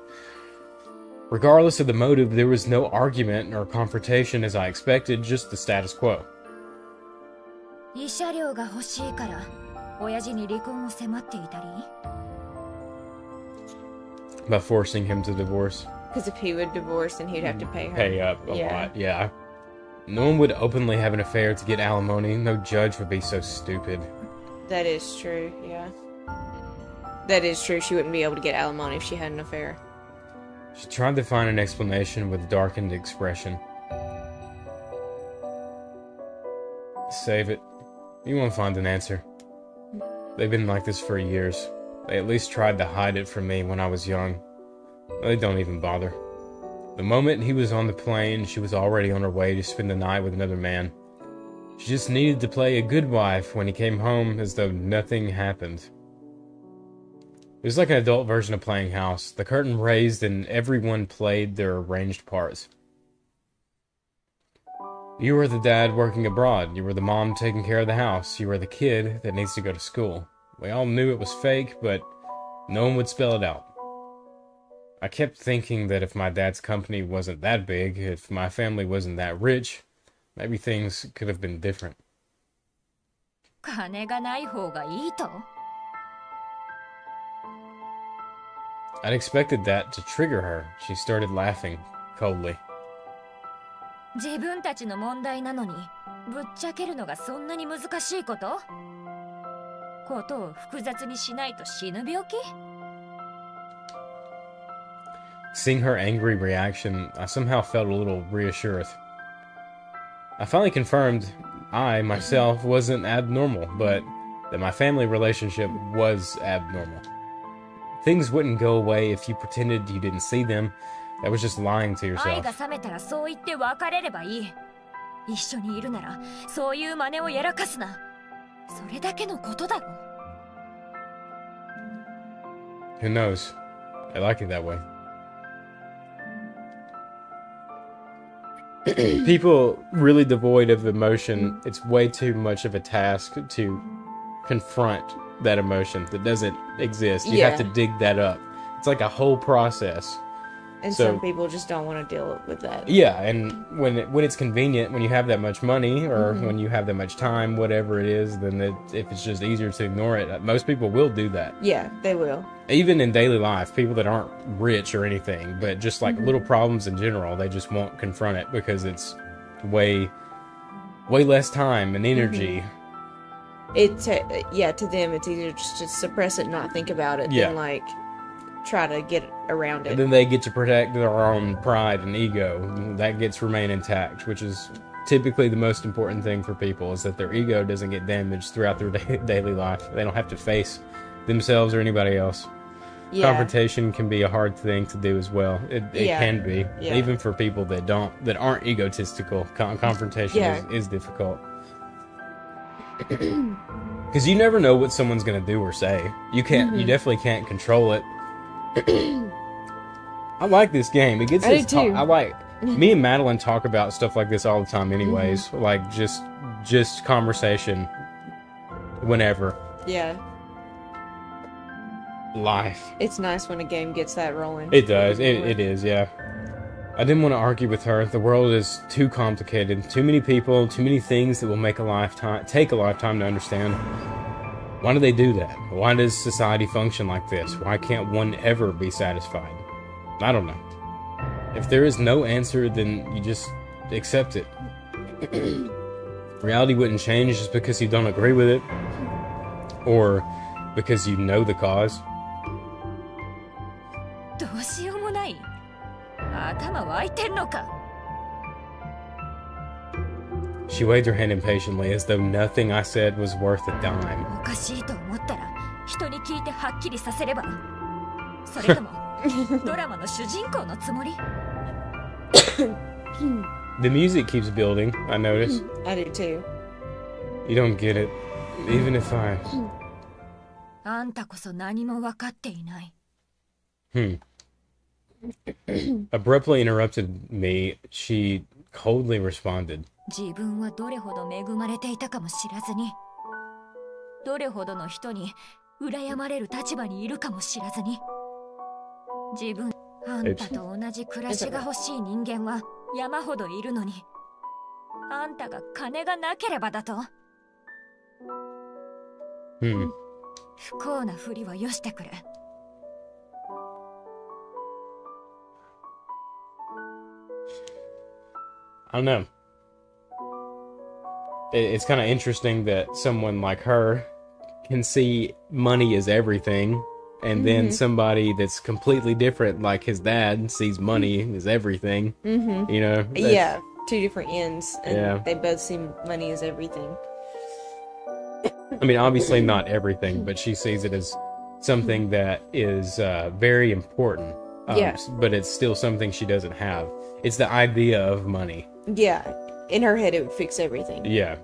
Regardless of the motive, there was no argument or confrontation as I expected, just the status quo. 慰謝料が欲しいから親父に離婚を迫っていたり By forcing him to divorce. Because if he would divorce, then he'd have to pay her. Pay up a lot, yeah. No one would openly have an affair to get alimony. No judge would be so stupid. That is true, yeah. That is true. She wouldn't be able to get alimony if she had an affair. She tried to find an explanation with darkened expression. Save it. You won't find an answer. They've been like this for years. They at least tried to hide it from me when I was young. They don't even bother. The moment he was on the plane, she was already on her way to spend the night with another man. She just needed to play a good wife when he came home as though nothing happened. It was like an adult version of playing house. The curtain raised and everyone played their arranged parts. You were the dad working abroad. You were the mom taking care of the house. You were the kid that needs to go to school. We all knew it was fake, but no one would spell it out. I kept thinking that if my dad's company wasn't that big, if my family wasn't that rich, maybe things could have been different. 金がない方がいいと I'd expected that to trigger her. She started laughing coldly. 自分たちの問題なのにぶっちゃけるのがそんなに難しいことを複雑にしないと死ぬ病気 Seeing her angry reaction, I somehow felt a little reassured. I finally confirmed I, myself, wasn't abnormal, but that my family relationship was abnormal. Things wouldn't go away if you pretended you didn't see them. That was just lying to 愛 yourself. が冷めたらそう言って別れればいい一緒にいるならそういう真似をやらかすなそれだけのことだろ Who knows? I like it that way. People really devoid of emotion, it's way too much of a task to confront that emotion that doesn't exist. You have to dig that up. It's like a whole process. And some people just don't want to deal with that. Yeah, and when it's convenient, when you have that much money, or when you have that much time, whatever it is, then if it's just easier to ignore it, most people will do that. Yeah, they will. Even in daily life, people that aren't rich or anything, but just like little problems in general, they just won't confront it because it's way less time and energy. To them, it's easier just to suppress it and not think about it than like try to get around it. And then they get to protect their own pride and ego. That gets remain intact, which is typically the most important thing for people, is that their ego doesn't get damaged throughout their daily life. They don't have to face themselves or anybody else. Yeah. Confrontation can be a hard thing to do as well. It can be, even for people that aren't egotistical. Confrontation is difficult because you never know what someone's going to do or say. You can't. You definitely can't control it. I like this game. It gets us talk. I like me and Madeline talk about stuff like this all the time. Anyways, like just conversation. Whenever. Yeah. Life. It's nice when a game gets that rolling. It does. It is, yeah. I didn't want to argue with her. The world is too complicated. Too many people, too many things that will take a lifetime to understand. Why do they do that? Why does society function like this? Why can't one ever be satisfied? I don't know. If there is no answer, then you just accept it. Reality wouldn't change just because you don't agree with it. Or because you know the cause. どうしようもない頭湧いてんのか She waved her hand impatiently as though nothing I said was worth a dime. おかしいと思ったら人に聞いてはっきりさせればそれともドラマの主人公のつもり The music keeps building, I notice. I do too. You don't get it. Even if I... あんたこそ何も分かっていない。Abruptly interrupted me, she coldly responded. 自分はどれほど恵まれていたかも知らずに、どれほどの人に羨まれる立場にいるかも知らずに、自分、あんたと同じ暮らしが欲しい人間は山ほどいるのに、あんたが金がなければだと。不幸なふりはよしてくれ。I don't know. It's kind of interesting that someone like her can see money as everything, and then somebody that's completely different, like his dad, sees money as everything. You know? Yeah, two different ends, and Yeah. they both see money as everything. I mean, obviously not everything, but she sees it as something that is very important. Yeah. But it's still something she doesn't have. It's the idea of money. Yeah, in her head it would fix everything. Yeah.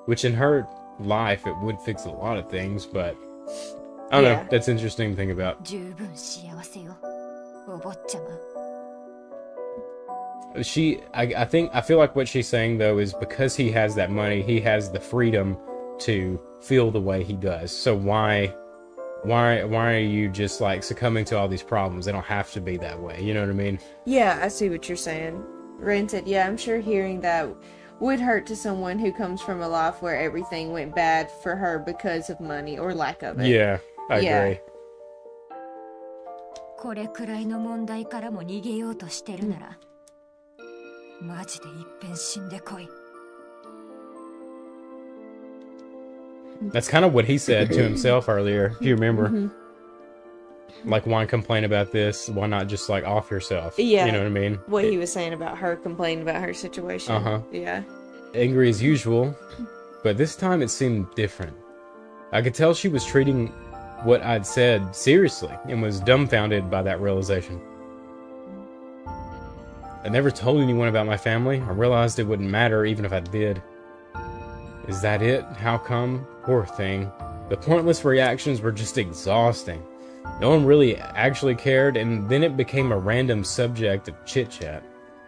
Which in her life, it would fix a lot of things, but I don't know. Yeah. That's an interesting thing about. 十分幸せよ、お坊ちゃま。I feel like what she's saying though is because he has that money, he has the freedom to feel the way he does. So why are you just like succumbing to all these problems? They don't have to be that way. You know what I mean? Yeah, I see what you're saying. Ren said, yeah, I'm sure hearing that would hurt to someone who comes from a life where everything went bad for her because of money or lack of it. Yeah, I Yeah. agree. これくらいの問題からも逃げようとしてるなら、マジでいっぺん死んでこい。That's kind of what he said to himself earlier. Do you remember? Like, why complain about this? Why not just like off yourself? Yeah. You know what I mean? What he was saying about her complaining about her situation. Yeah. Angry as usual, but this time it seemed different. I could tell she was treating what I'd said seriously and was dumbfounded by that realization. I never told anyone about my family. I realized it wouldn't matter even if I did. Is that it? How come? Poor thing. The pointless reactions were just exhausting. No one really actually cared, and then it became a random subject of chit-chat.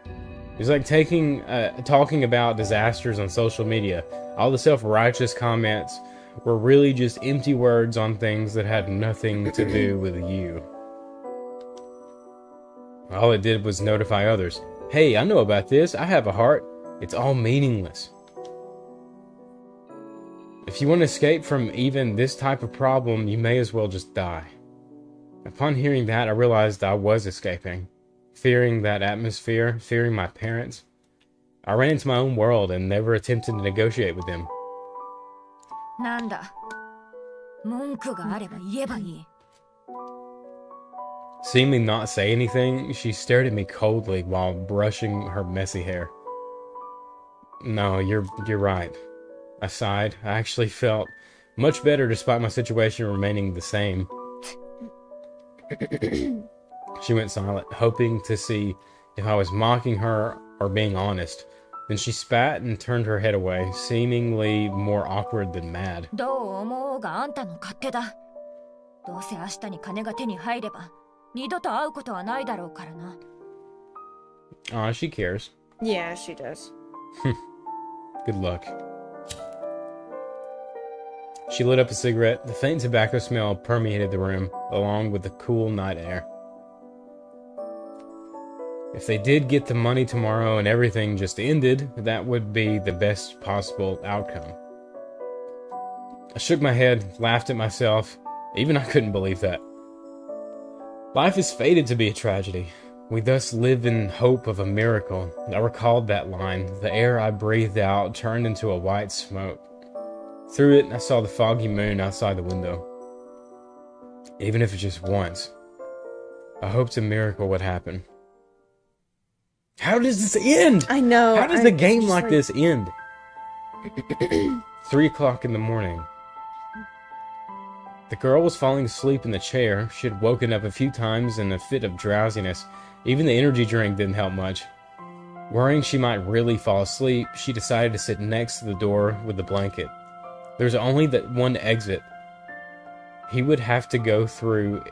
It was like talking about disasters on social media. All the self-righteous comments were really just empty words on things that had nothing to do with you. All it did was notify others. Hey, I know about this. I have a heart. It's all meaningless. If you want to escape from even this type of problem, you may as well just die. Upon hearing that, I realized I was escaping. Fearing that atmosphere, fearing my parents. I ran into my own world and never attempted to negotiate with them. なんだ、文句があれば言えばいい。Seeing me not say anything, she stared at me coldly while brushing her messy hair. No, you're right. I sighed. I actually felt much better despite my situation remaining the same. She went silent, hoping to see if I was mocking her or being honest. Then she spat and turned her head away, seemingly more awkward than mad. どう思おうがあんたの勝手だ。どうせ明日に金が手に入れば、二度と会うことはないだろうからな。Aw, she cares. Yeah, she does. Good luck. She lit up a cigarette. The faint tobacco smell permeated the room, along with the cool night air. If they did get the money tomorrow and everything just ended, that would be the best possible outcome. I shook my head, laughed at myself. Even I couldn't believe that. Life is fated to be a tragedy. We thus live in hope of a miracle. I recalled that line. The air I breathed out turned into a white smoke. Through it, I saw the foggy moon outside the window. Even if it's just once, I hoped a miracle would happen. How does this end? I know. How does a game like this end? 3 o'clock in the morning. The girl was falling asleep in the chair. She had woken up a few times in a fit of drowsiness. Even the energy drink didn't help much. Worrying she might really fall asleep, she decided to sit next to the door with the blanket. There's only that one exit. He would have to go through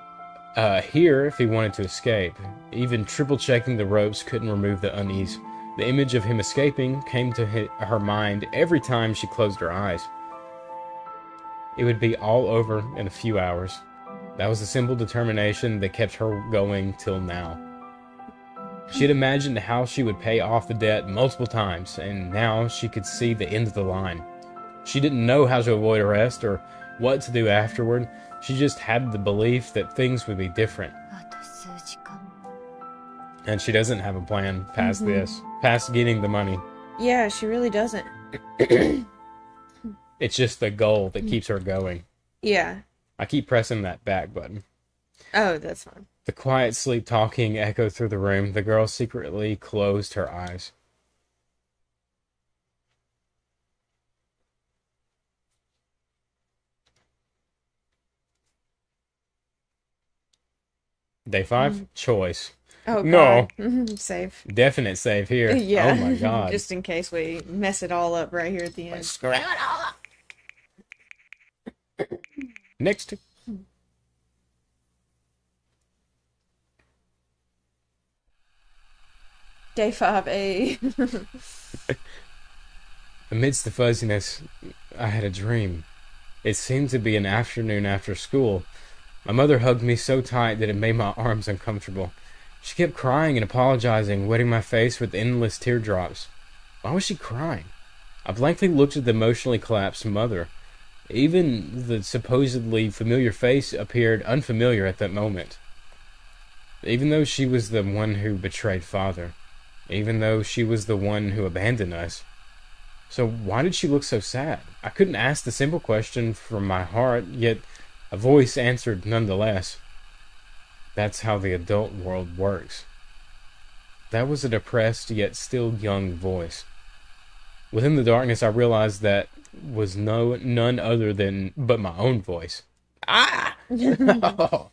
here if he wanted to escape. Even triple-checking the ropes couldn't remove the unease. The image of him escaping came to her mind every time she closed her eyes. It would be all over in a few hours. That was the simple determination that kept her going till now. She had imagined how she would pay off the debt multiple times, and now she could see the end of the line. She didn't know how to avoid arrest or what to do afterward. She just had the belief that things would be different. And she doesn't have a plan past this, past getting the money. Yeah, she really doesn't. It's just the goal that keeps her going. Yeah. I keep pressing that back button. Oh, that's fine. The quiet sleep talking echoed through the room. The girl secretly closed her eyes. Day 5? Choice. Oh, No. God. Save. Definite save here. Yeah. Oh my god. Just in case we mess it all up right here at the end. Screw it all up. Next. Day 5A. Amidst the fuzziness, I had a dream. It seemed to be an afternoon after school. My mother hugged me so tight that it made my arms uncomfortable. She kept crying and apologizing, wetting my face with endless teardrops. Why was she crying? I blankly looked at the emotionally collapsed mother. Even the supposedly familiar face appeared unfamiliar at that moment. Even though she was the one who betrayed father. Even though she was the one who abandoned us. So why did she look so sad? I couldn't ask the simple question from my heart, yet a voice answered nonetheless. That's how the adult world works. That was a depressed yet still young voice. Within the darkness I realized that was none other than but my own voice. Ah! Oh.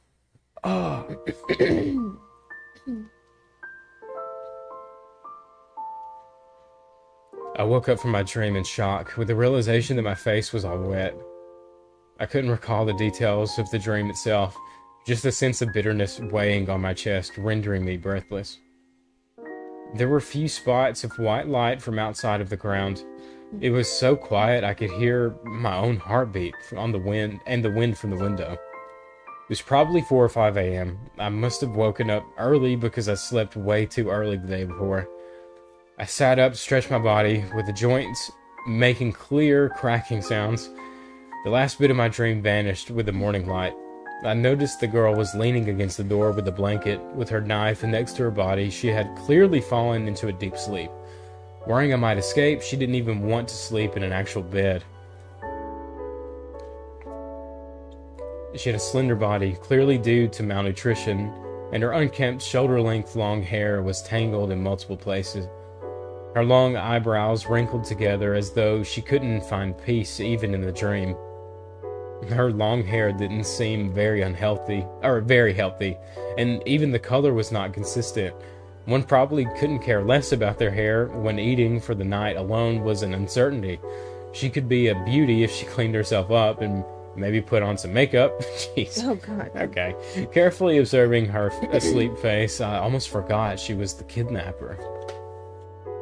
Oh. I woke up from my dream in shock, with the realization that my face was all wet. I couldn't recall the details of the dream itself, just a sense of bitterness weighing on my chest, rendering me breathless. There were few spots of white light from outside of the ground. It was so quiet I could hear my own heartbeat on the wind and the wind from the window. It was probably 4 or 5 a.m. I must have woken up early because I slept way too early the day before. I sat up, stretched my body, with the joints making clear cracking sounds. The last bit of my dream vanished with the morning light. I noticed the girl was leaning against the door with a blanket, with her knife next to her body. She had clearly fallen into a deep sleep. Worrying I might escape, she didn't even want to sleep in an actual bed. She had a slender body, clearly due to malnutrition, and her unkempt, shoulder-length long hair was tangled in multiple places. Her long eyebrows wrinkled together as though she couldn't find peace even in the dream. Her long hair didn't seem very healthy, and even the color was not consistent. One probably couldn't care less about their hair when eating for the night alone was an uncertainty. She could be a beauty if she cleaned herself up and maybe put on some makeup. Jeez. Oh, God. Okay. Carefully observing her asleep face, I almost forgot she was the kidnapper.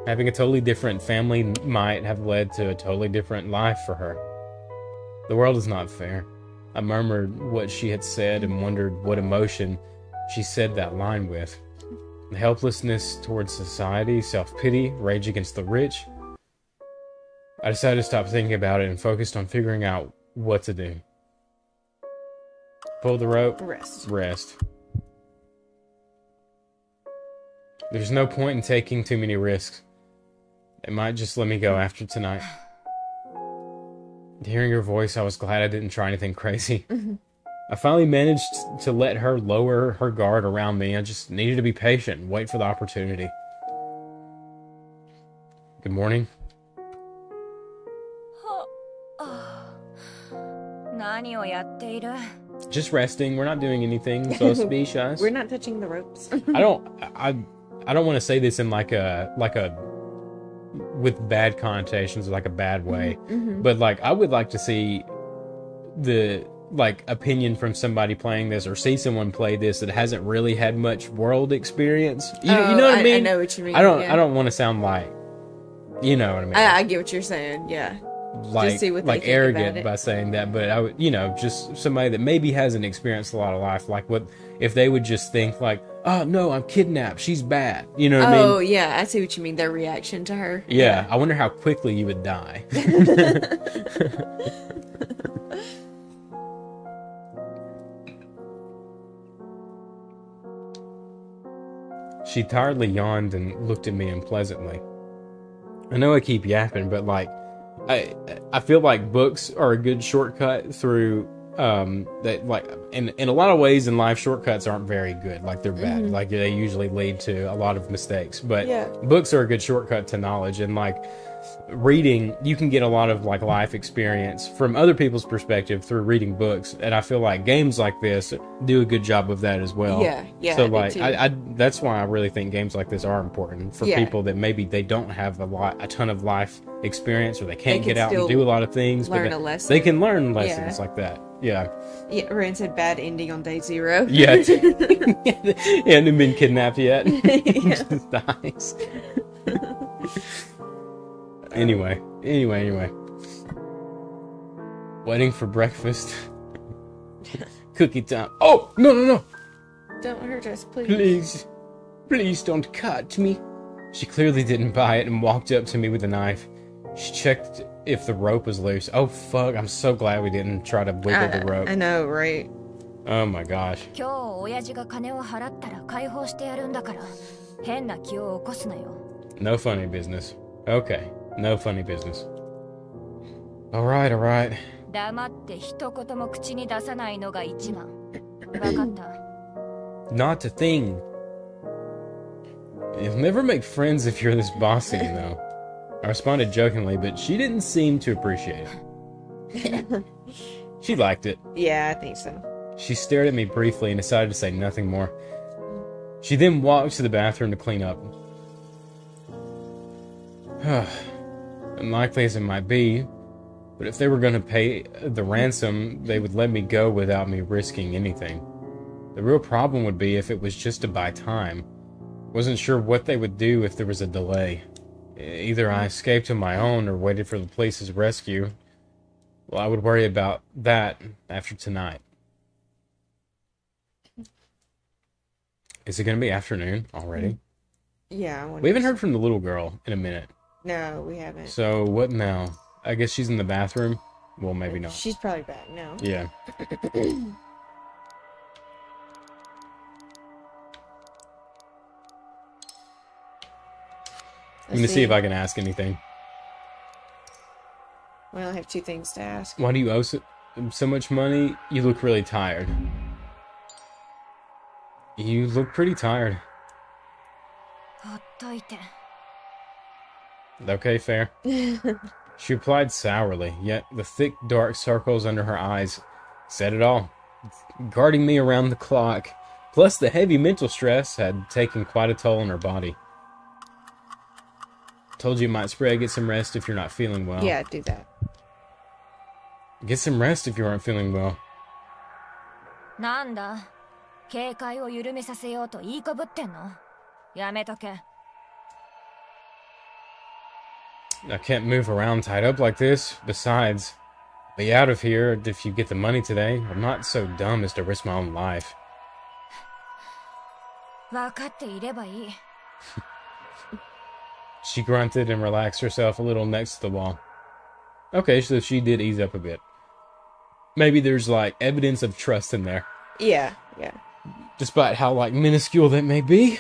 Having a totally different family might have led to a totally different life for her. The world is not fair. I murmured what she had said and wondered what emotion she said that line with. The helplessness towards society, self-pity, rage against the rich. I decided to stop thinking about it and focused on figuring out what to do. Pull the rope. Rest. There's no point in taking too many risks. It might just let me go after tonight. Hearing her voice, I was glad I didn't try anything crazy. I finally managed to let her lower her guard around me. I just needed to be patient and wait for the opportunity. Good morning. Just resting. We're not doing anything suspicious. We're not touching the ropes. I I don't want to say this in like a with bad connotations, like a bad way, but like I would like to see the like opinion from somebody playing this, or see someone play this that hasn't really had much world experience. You know what I mean? I know what you mean. I don't want to sound like, you know what I mean? I get what you're saying. Yeah. Like, just see what they like think arrogant about it. by saying that, but I would, just somebody that maybe hasn't experienced a lot of life, like what if they would just think like, oh no, I'm kidnapped, she's bad, you know what I mean? Oh yeah, I see what you mean. Their reaction to her. Yeah, I wonder how quickly you would die. She tiredly yawned and looked at me unpleasantly. I know I keep yapping, but like, I feel like books are a good shortcut through that, like in a lot of ways in life, shortcuts aren't very good. Like they're bad. Like they usually lead to a lot of mistakes. But books are a good shortcut to knowledge, and like reading, you can get a lot of like life experience from other people's perspective through reading books. And I feel like games like this do a good job of that as well. Yeah. So like I that's why I really think games like this are important for people that maybe they don't have a ton of life experience, or they can't get out and do a lot of things, but they can learn lessons like that. Yeah. Yeah, Rand said bad ending on day 0. Yeah. He hadn't been kidnapped yet. He just dies. Anyway. Waiting for breakfast. Cookie time. Oh, no. Don't hurt us, please. Please don't cut me. She clearly didn't buy it and walked up to me with a knife. She checked if the rope was loose. Oh, fuck. I'm so glad we didn't try to wiggle the rope. I know, right? Oh, my gosh. 今日親父が金を払ったら解放してやるんだから変な気を起こすなよ No funny business. Okay. No funny business. Alright. 黙って一言も口に出さないのが一番分かった Not a thing. You'll never make friends if you're this bossy, though. I responded jokingly, but she didn't seem to appreciate it. She liked it. Yeah, I think so. She stared at me briefly and decided to say nothing more. She then walked to the bathroom to clean up. Unlikely as it might be, but if they were going to pay the ransom, they would let me go without me risking anything. The real problem would be if it was just to buy time. Wasn't sure what they would do if there was a delay. Either I escaped on my own or waited for the police's rescue. Well, I would worry about that after tonight. Is it going to be afternoon already? Yeah. We haven't heard from the little girl in a minute. No, we haven't. So, what now? I guess she's in the bathroom? Well, maybe not. She's probably back now. Yeah. Let me see if I can ask anything. We only have 2 things to ask. Why do you owe so much money? You look really tired. You look pretty tired. ほっといて Okay, fair. She replied sourly, yet the thick, dark circles under her eyes said it all. Guarding me around the clock, plus the heavy mental stress had taken quite a toll on her body. Told you it might spray, get some rest if you're not feeling well. Yeah, do that. Get some rest if you aren't feeling well. なんだ警戒を緩めさせようと言いこぶってんのやめとけ I can't move around tied up like this. Besides, be out of here if you get the money today. I'm not so dumb as to risk my own life. 分かっていればいい She grunted and relaxed herself a little next to the wall. Okay, so she did ease up a bit. Maybe there's, like, evidence of trust in there. Yeah. Despite how, like, minuscule that may be.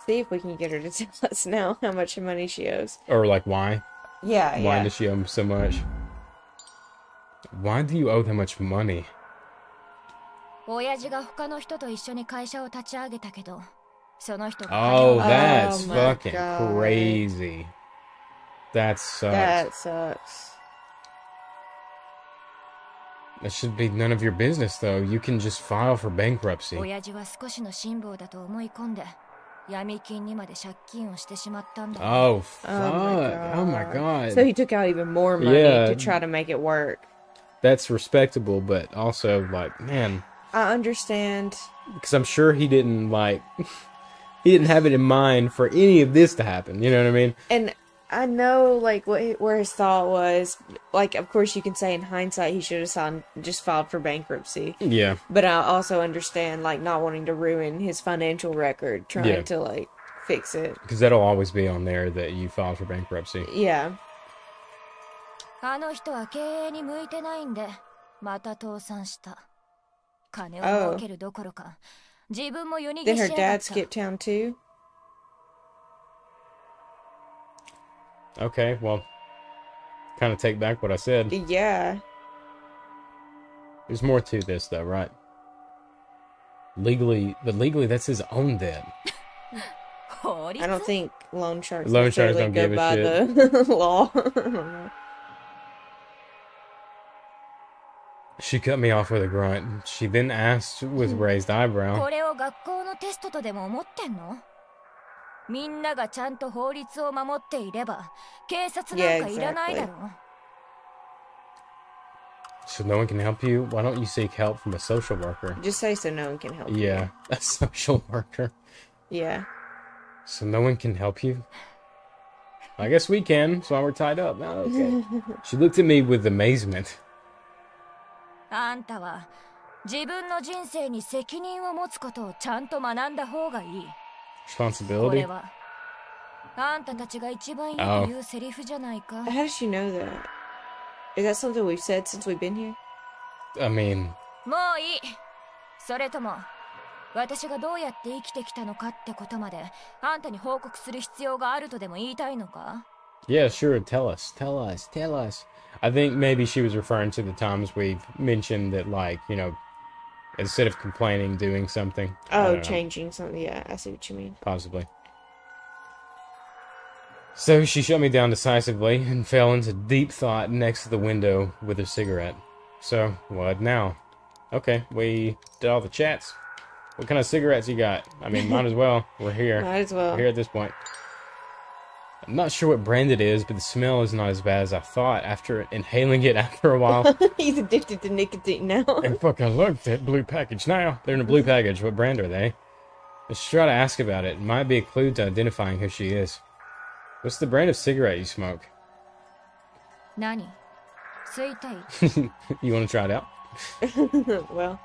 See if we can get her to tell us now how much money she owes. Or, like, why? Yeah, Why does she owe so much? Why do you owe that much money? 親父が他の人と一緒に会社を立ち上げたけどその人が Oh, that's Oh my fucking God. crazy. That sucks. That sucks. That should be none of your business, though. You can just file for bankruptcy. 親父は少しの辛抱だと思い込んで闇金にまで借金をしてしまったんだ。 Oh, fuck. Oh my god. So he took out even more money Yeah. to try to make it work. That's respectable, but also, like, man. I understand. Because I'm sure he didn't, like... he didn't have it in mind for any of this to happen. You know what I mean? And I know, like, where his thought was. Like, of course, you can say in hindsight he should have just filed for bankruptcy. Yeah. But I also understand, like, not wanting to ruin his financial record, trying to, like, fix it. Because that'll always be on there that you filed for bankruptcy. Yeah. あの人は経営に向いてないんで、また倒産した。金を儲けるどころか、自分も夜逃げ Then し her やがっ dad た。 skipped town too? Okay, well, kind of take back what I said. Yeah. There's more to this, though, right? Legally, that's his own debt. I I don't think loan sharks Loan sharks necessarily don't go give a by shit. the law. I don't know. She cut me off with a grunt. She then asked with raised eyebrow. これを学校のテストとでも思ってんの？みんながちゃんと法律を守っていれば、警察なんかいらないだろ。 So no one can help you? Why don't you seek help from a social worker? Just say so no one can help you. Yeah, a social worker. Yeah. So no one can help you? I guess we can. That's why we're tied up. Oh, okay. She looked at me with amazement. あんたは自分の人生に責任を持つことをちゃんと学んだ方がいい。こ Responsibility? れはあんたたちが一番よく言うセリフじゃないか。 How does she know that? Is that something we've said since we've been here? I mean... もういい。それとも私がどうやって生きてきたのかってことまであんたに報告する必要があるとでも言いたいのか？ Yeah, sure. Tell us. Tell us. Tell us. I think maybe she was referring to the times we've mentioned that, like, you know, instead of complaining, doing something. Oh, changing something. Yeah, I see what you mean. Possibly. So she shut me down decisively and fell into deep thought next to the window with her cigarette. So, what now? Okay, we did all the chats. What kind of cigarettes you got? I mean, might as well. We're here. Might as well. We're here at this point. I'm not sure what brand it is, but the smell is not as bad as I thought after inhaling it after a while. He's addicted to nicotine now. And fucking look, that blue package now. They're in a blue package. What brand are they? Let's try to ask about it. It might be a clue to identifying who she is. What's the brand of cigarette you smoke? 何？吸いたい？ You want to try it out? Well.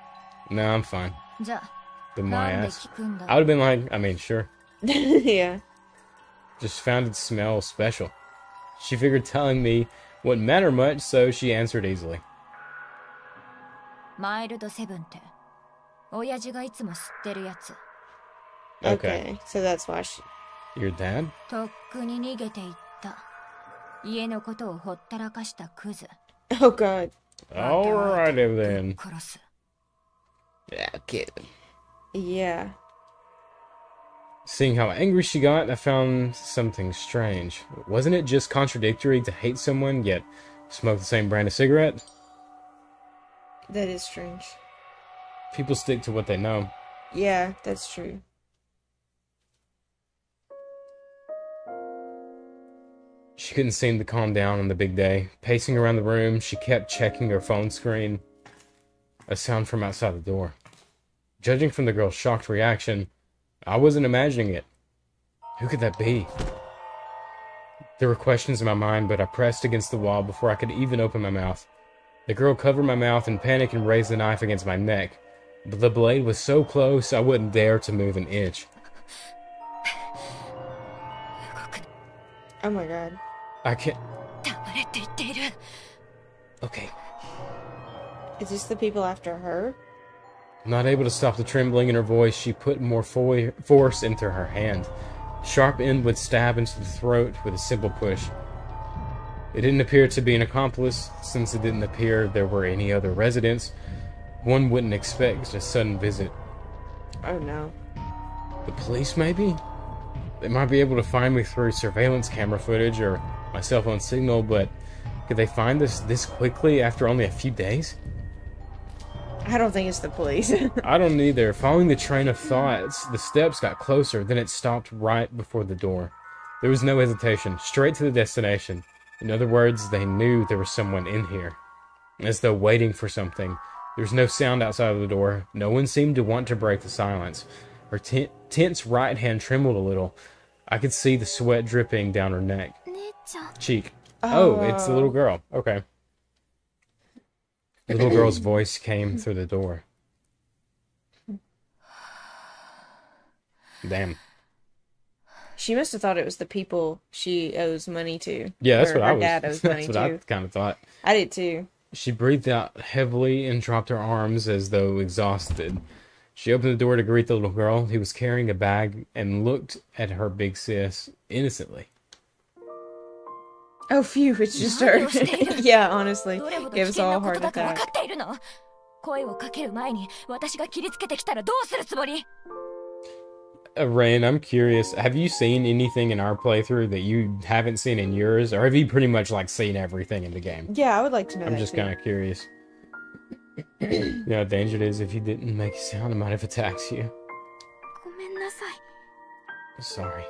No, I'm fine. じゃあ Then my なんで ass. 聞くんだ？ I would have been like, I mean, sure. Yeah. Just found it smell special. She figured telling me wouldn't matter much, so she answered easily. マイルドセブンって親父がいつも吸ってるやつ。 Okay. So that's why she... Your dad? とっくに逃げていった。家のことをほったらかしたクズ。 Oh, God. Alright then. 殺す。 Yeah, kid. Yeah. Seeing how angry she got, I found something strange. Wasn't it just contradictory to hate someone, yet smoke the same brand of cigarette? That is strange. People stick to what they know. Yeah, that's true. She couldn't seem to calm down on the big day. Pacing around the room, she kept checking her phone screen. A sound from outside the door. Judging from the girl's shocked reaction, I wasn't imagining it. Who could that be? There were questions in my mind, but I pressed against the wall before I could even open my mouth. The girl covered my mouth in panic and raised the knife against my neck. But the blade was so close, I wouldn't dare to move an inch. Oh my God. I can't... 黙れって言っている。 Okay. Is this the people after her? Not able to stop the trembling in her voice, she put more force into her hand. Sharp end would stab into the throat with a simple push. It didn't appear to be an accomplice, since it didn't appear there were any other residents. One wouldn't expect a sudden visit. Oh no. The police, maybe? They might be able to find me through surveillance camera footage or my cell phone signal, but could they find us this quickly after only a few days? I don't think it's the police. I don't either. Following the train of thoughts, the steps got closer, then it stopped right before the door. There was no hesitation, straight to the destination. In other words, they knew there was someone in here. As though waiting for something. There was no sound outside of the door. No one seemed to want to break the silence. Her tense right hand trembled a little. I could see the sweat dripping down her neck. Cheek. Oh, it's the little girl. Okay. The little girl's voice came through the door. Damn. She must have thought it was the people she owes money to. Yeah, that's or what I her was. dad owes money That's what to. I kind of thought. I did too. She breathed out heavily and dropped her arms as though exhausted. She opened the door to greet the little girl, who was carrying a bag, and looked at her big sis innocently. Oh, phew, it's just her. Yeah, honestly. Gave us all a heart attack. 声をかける前に私が切りつけてきたらどうするつもり Rain, I'm curious. Have you seen anything in our playthrough that you haven't seen in yours? Or have you pretty much, like, seen everything in the game? Yeah, I would like to know I'm that just too. kind of curious. You know how dangerous it is if you didn't make a sound, it might have attacked you. ごめんなさい Sorry.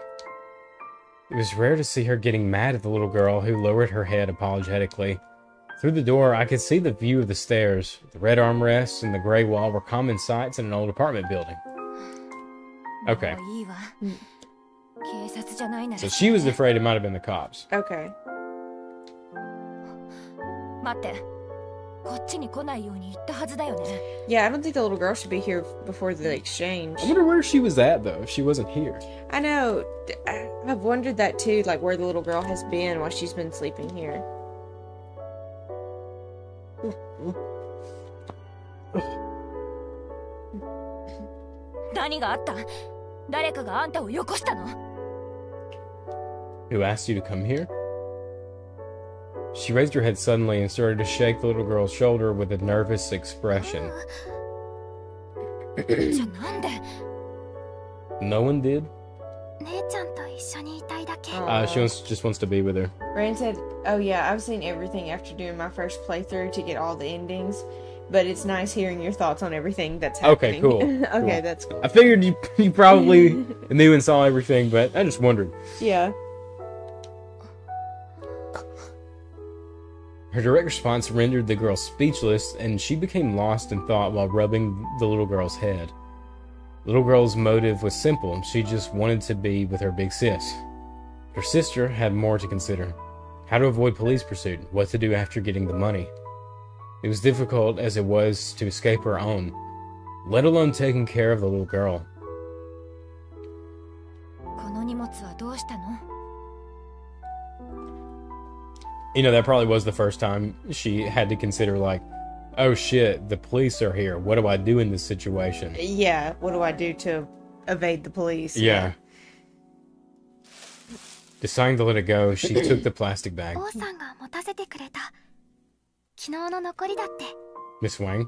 It was rare to see her getting mad at the little girl, who lowered her head apologetically. Through the door, I could see the view of the stairs. The red armrests and the gray wall were common sights in an old apartment building. Okay. もういいわ警察じゃないなら So she was afraid it might have been the cops. Okay. 待ってこっちに来ないように言ったはずだよね Yeah, I don't think the little girl should be here before the exchange. I wonder where she was at, though, if she wasn't here. I know. I've wondered that too, like where the little girl has been while she's been sleeping here. 何があった誰かがあんたをよこしたの Who asked you to come here? She raised her head suddenly and started to shake the little girl's shoulder with a nervous expression. じゃなんで No one did? 姉ちゃんと一緒にいたいだけ She just wants to be with her. Rand said, "Oh yeah, I've seen everything after doing my first playthrough to get all the endings, but it's nice hearing your thoughts on everything that's Okay, happening." cool. Okay, Cool. that's cool. I figured you probably knew and saw everything, but I just wondered. Yeah. Her direct response rendered the girl speechless, and she became lost in thought while rubbing the little girl's head. The little girl's motive was simple. She just wanted to be with her big sis. Her sister had more to consider. How to avoid police pursuit, what to do after getting the money. It was difficult as it was to escape her own, let alone taking care of the little girl. この荷物はどうしたの You know, that probably was the first time she had to consider, like, oh shit, the police are here. What do I do in this situation? Yeah, what do I do to evade the police? Yeah. Deciding to let it go, she took the plastic bag. 王さんが持たせてくれた昨日の残りだって Miss Wang?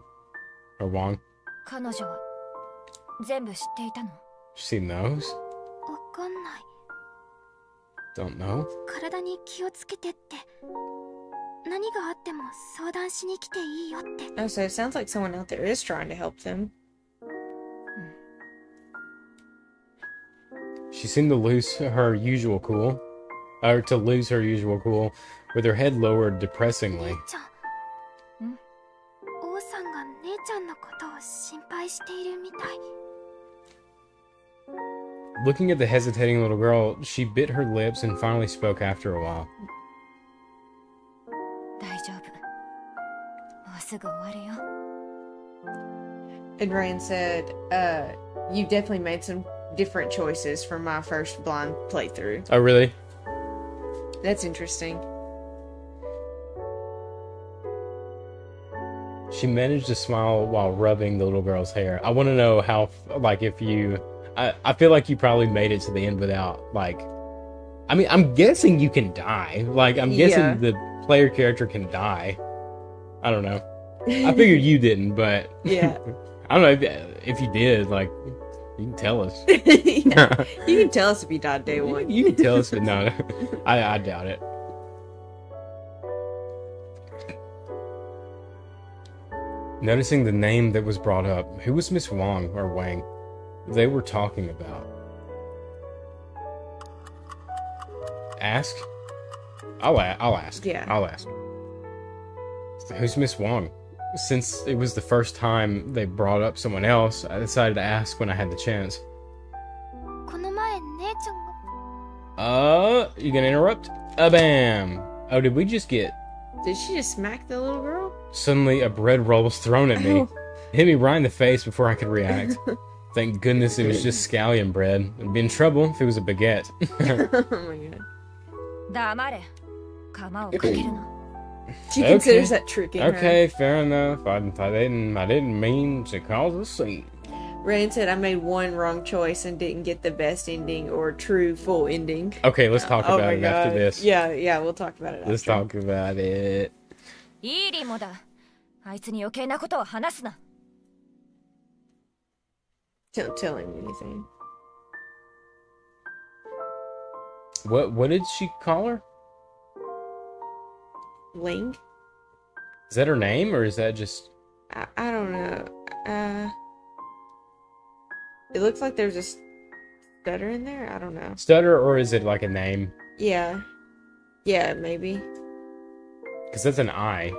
Or Wang? 彼女は全部知っていたの She knows? わかんない Don't know? 体に気をつけてって何があっても相談しに来ていいよって Oh, so it sounds like someone out there is trying to help them. She seemed to lose her usual cool. Or to lose her usual cool, with her head lowered depressingly. 姉ちゃん王さんが姉ちゃんのことを心配しているみたい Looking at the hesitating little girl, she bit her lips and finally spoke after a while. 大丈夫もうすぐ終わるよ And Rand said, you definitely made some different choices from my first blind playthrough. Oh, really? That's interesting. She managed to smile while rubbing the little girl's hair. I want to know how, like, if you... I feel like you probably made it to the end without, like... I mean, I'm guessing you can die. Like, I'm guessing Yeah. the player character can die. I don't know. I figured you didn't, but... Yeah. I don't know if you did, like... You can tell us. Yeah. You can tell us if you died day one. You can tell us, but no, I doubt it. Noticing the name that was brought up, who was Miss Wang or Wang they were talking about? Ask? I'll ask. Yeah. I'll ask. Who's Miss Wang? Since it was the first time they brought up someone else, I decided to ask when I had the chance. この前姉ちゃんが You gonna interrupt? Bam! Oh, did we just get... Did she just smack the little girl? Suddenly, a bread roll was thrown at me. It hit me right in the face before I could react. Thank goodness it was just scallion bread. I'd be in trouble if it was a baguette. Oh my god. 黙れ釜をかけるの She Okay. considers that tricking her. Okay, fair enough. I didn't mean to cause a scene. Rand said I made one wrong choice and didn't get the best ending or true full ending. Okay, let's talk Oh about my it after god. this. Yeah, we'll talk about it Let's after. talk about it. いいリモだあいつに余計なことを話すな Don't tell him anything. What did she call her? Ling? Is that her name, or is that just... I don't know. It looks like there's a stutter in there. I don't know. Stutter, or is it like a name? Yeah, maybe. Because that's an I.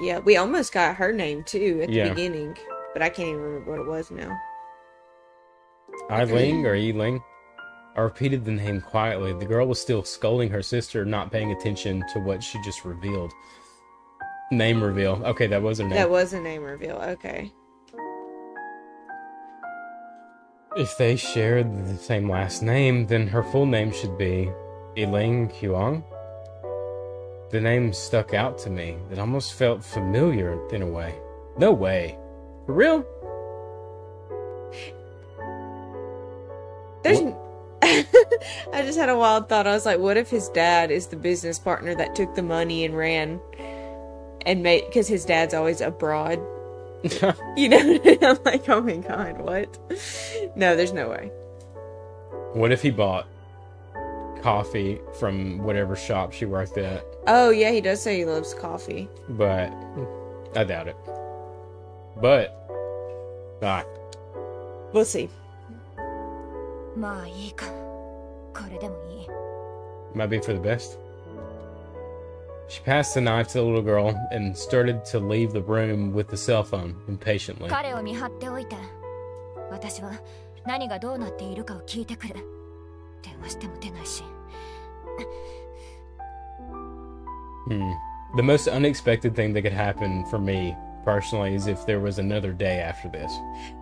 Yeah, we almost got her name too at the Yeah. beginning, but I can't even remember what it was now. I-Ling or E-Ling? I repeated the name quietly. The girl was still scolding her sister, not paying attention to what she just revealed. Name reveal. Okay, that was her name. That was a name reveal. Okay. If they shared the same last name, then her full name should be E-Ling Huang. The name stuck out to me. It almost felt familiar in a way. No way. For real? There's. I just had a wild thought. I was like, what if his dad is the business partner that took the money and ran and made, because his dad's always abroad. You know, I'm like, oh my god, what? No, there's no way. What if he bought coffee from whatever shop she worked at? Oh yeah, he does say he loves coffee. But I doubt it. But We'll see. まあいいかこれでもいい might be for the best. She passed the knife to the little girl and started to leave the room with the cell phone impatiently. 彼を見張っておいて私は何がどうなっているかを聞いてくる電話しても出ないし The most unexpected thing that could happen for me personally is if there was another day after this.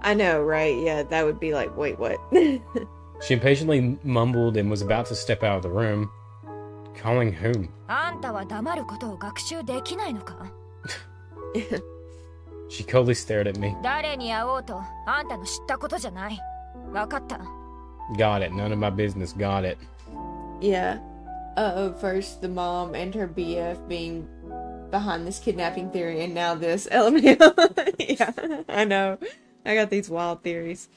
I know, right? Yeah, that would be like, wait, what? She impatiently mumbled and was about to step out of the room. Calling whom? あんたは黙ることを学習できないのか She coldly stared at me. 誰に会おうとあんたの知ったことじゃないわかった Got it. None of my business. Got it. Yeah. First the mom and her BF being behind this kidnapping theory, and now this LMAO. Yeah, I know. I got these wild theories.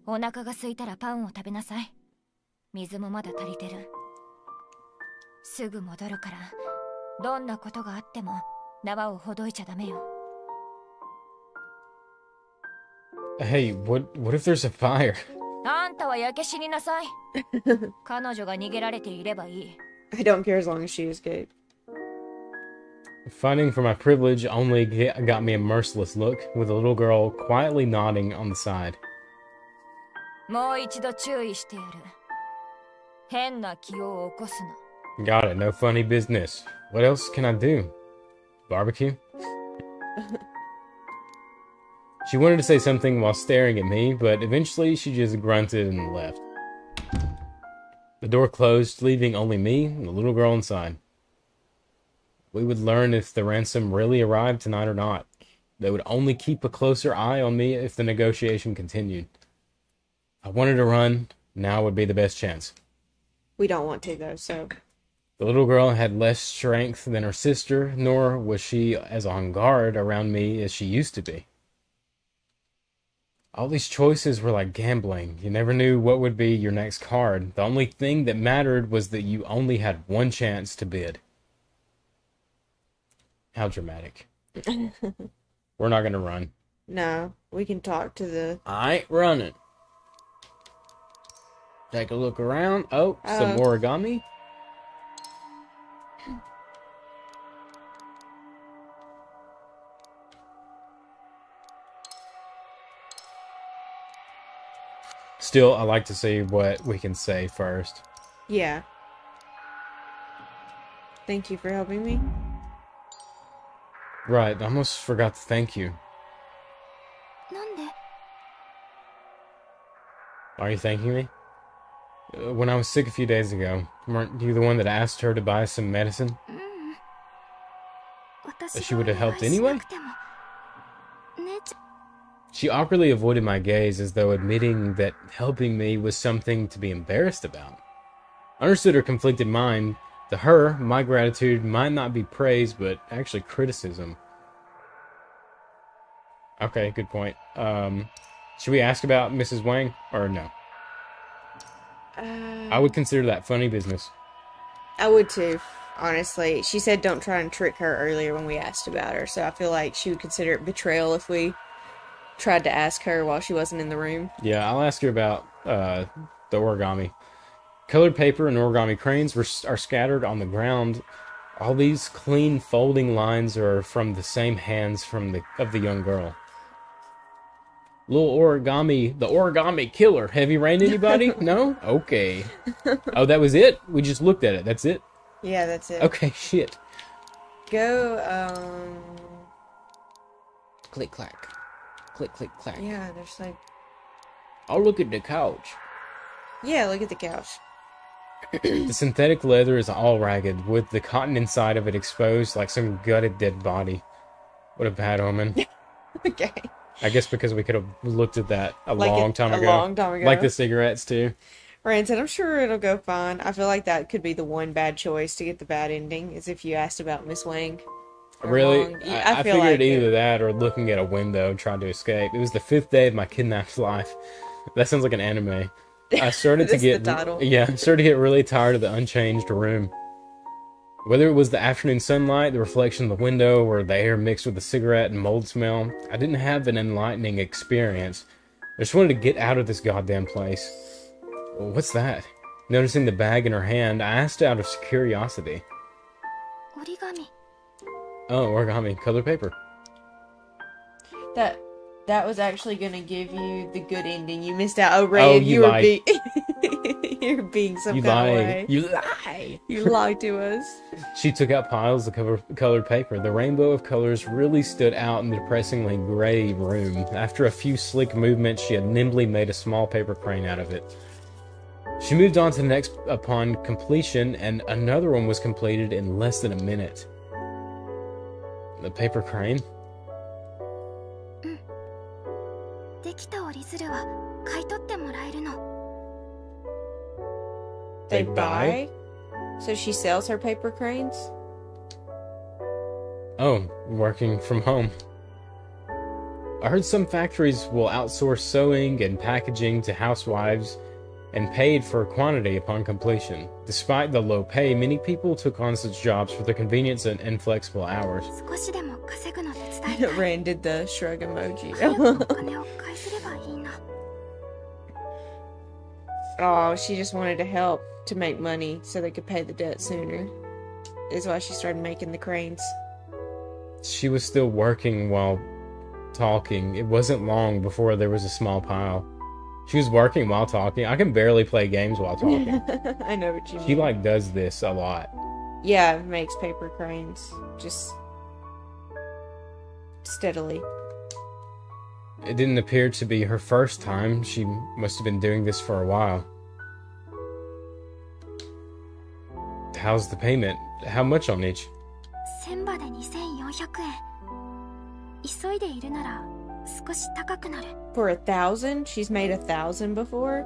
お腹が空いたらパンを食べなさい水もまだ足りてるすぐ戻るからどんなことがあっても縄をほどいちゃダメよ Hey, what if there's a fire? あんたは焼け死になさい彼女が逃げられていればいい I don't care as long as she escaped. Fighting for my privilege only got me a merciless look, with a little girl quietly nodding on the side. もう一度注意してやる変な気を起こすな Got it, no funny business. What else can I do? Barbecue? She wanted to say something while staring at me, but eventually she just grunted and left. The door closed, leaving only me and the little girl inside. We would learn if the ransom really arrived tonight or not. They would only keep a closer eye on me if the negotiation continued. I wanted to run, now would be the best chance. We don't want to though, so The little girl had less strength than her sister, nor was she as on guard around me as she used to be. All these choices were like gambling. You never knew what would be your next card. The only thing that mattered was that you only had one chance to bid. How dramatic. We're not gonna run. No, we can talk to the... I ain't running. Take a look around. Oh, some origami. Still, I like to see what we can say first. Yeah. Thank you for helping me. Right, I almost forgot to thank you. なんで Are you thanking me? When I was sick a few days ago, weren't you the one that asked her to buy some medicine? 私 She が would have お願 helped いしな anyway? くても姉ちゃん She awkwardly avoided my gaze as though admitting that helping me was something to be embarrassed about. I understood her conflicted mind. To her, my gratitude might not be praise, but actually criticism. Okay, good point. Should we ask about Mrs. Wang, or no? I would consider that funny business. I would too, honestly. She said don't try and trick her earlier when we asked about her, so I feel like she would consider it betrayal if we tried to ask her while she wasn't in the room. Yeah, I'll ask you about the origami. Colored paper and origami cranes are scattered on the ground. All these clean folding lines are from the same hands of the young girl. Little origami, the origami killer. Have you ran anybody? No? Okay. Oh, that was it? We just looked at it. That's it? Yeah, that's it. Okay, shit. Go, Click clack. Click click clack. yeah, there's like... I'll look at the couch. Yeah, look at the couch. The synthetic leather is all ragged, with the cotton inside of it exposed like some gutted dead body. What a bad omen. Okay. I guess because we could have looked at that a Like long time ago. A long time ago. Like the cigarettes, too. Rand said, I'm sure it'll go fine. I feel like that could be the one bad choice to get the bad ending, is if you asked about Miss Wang. Really? I I feel figured like either that or looking at a window trying to escape. It was the 5th day of my kidnapped life. That sounds like an anime. I started to That's get... the title. Yeah, I started to get really tired of the unchanged room. Whether it was the afternoon sunlight, the reflection of the window, or the air mixed with the cigarette and mold smell, I didn't have an enlightening experience. I just wanted to get out of this goddamn place. What's that? Noticing the bag in her hand, I asked out of curiosity. 折り紙 Oh, origami, colored paper. That was actually gonna give you the good ending. You missed out. Oh, Rand, Oh, you were lied. you're being some You kind of lie. way. You lie. You lied to us. She took out piles of colored paper. The rainbow of colors really stood out in the depressingly gray room. After a few slick movements, she had nimbly made a small paper crane out of it. She moved on to the next upon completion, and another one was completed in less than a minute. The paper crane? できた折り鶴は買い取ってもらえるの They They buy? So she sells her paper cranes? Oh, working from home. I heard some factories will outsource sewing and packaging to housewives and paid for quantity upon completion. Despite the low pay, many people took on such jobs for their convenience and inflexible hours. 少しでも稼ぐの手伝いたい Rand did the shrug 早 emoji. くお金を返せればいいな Oh, she just wanted to help to make money so they could pay the debt sooner. Is why she started making the cranes. She was still working while talking. It wasn't long before there was a small pile. She was working while talking. I can barely play games while talking. I know what you mean. She, like, does this a lot. Yeah, makes paper cranes. Just steadily. It didn't appear to be her first time. She must have been doing this for a while. How's the payment? How much on each? 1000羽で2400円急いでいるなら少し高くなる For 1,000? She's made 1,000 before?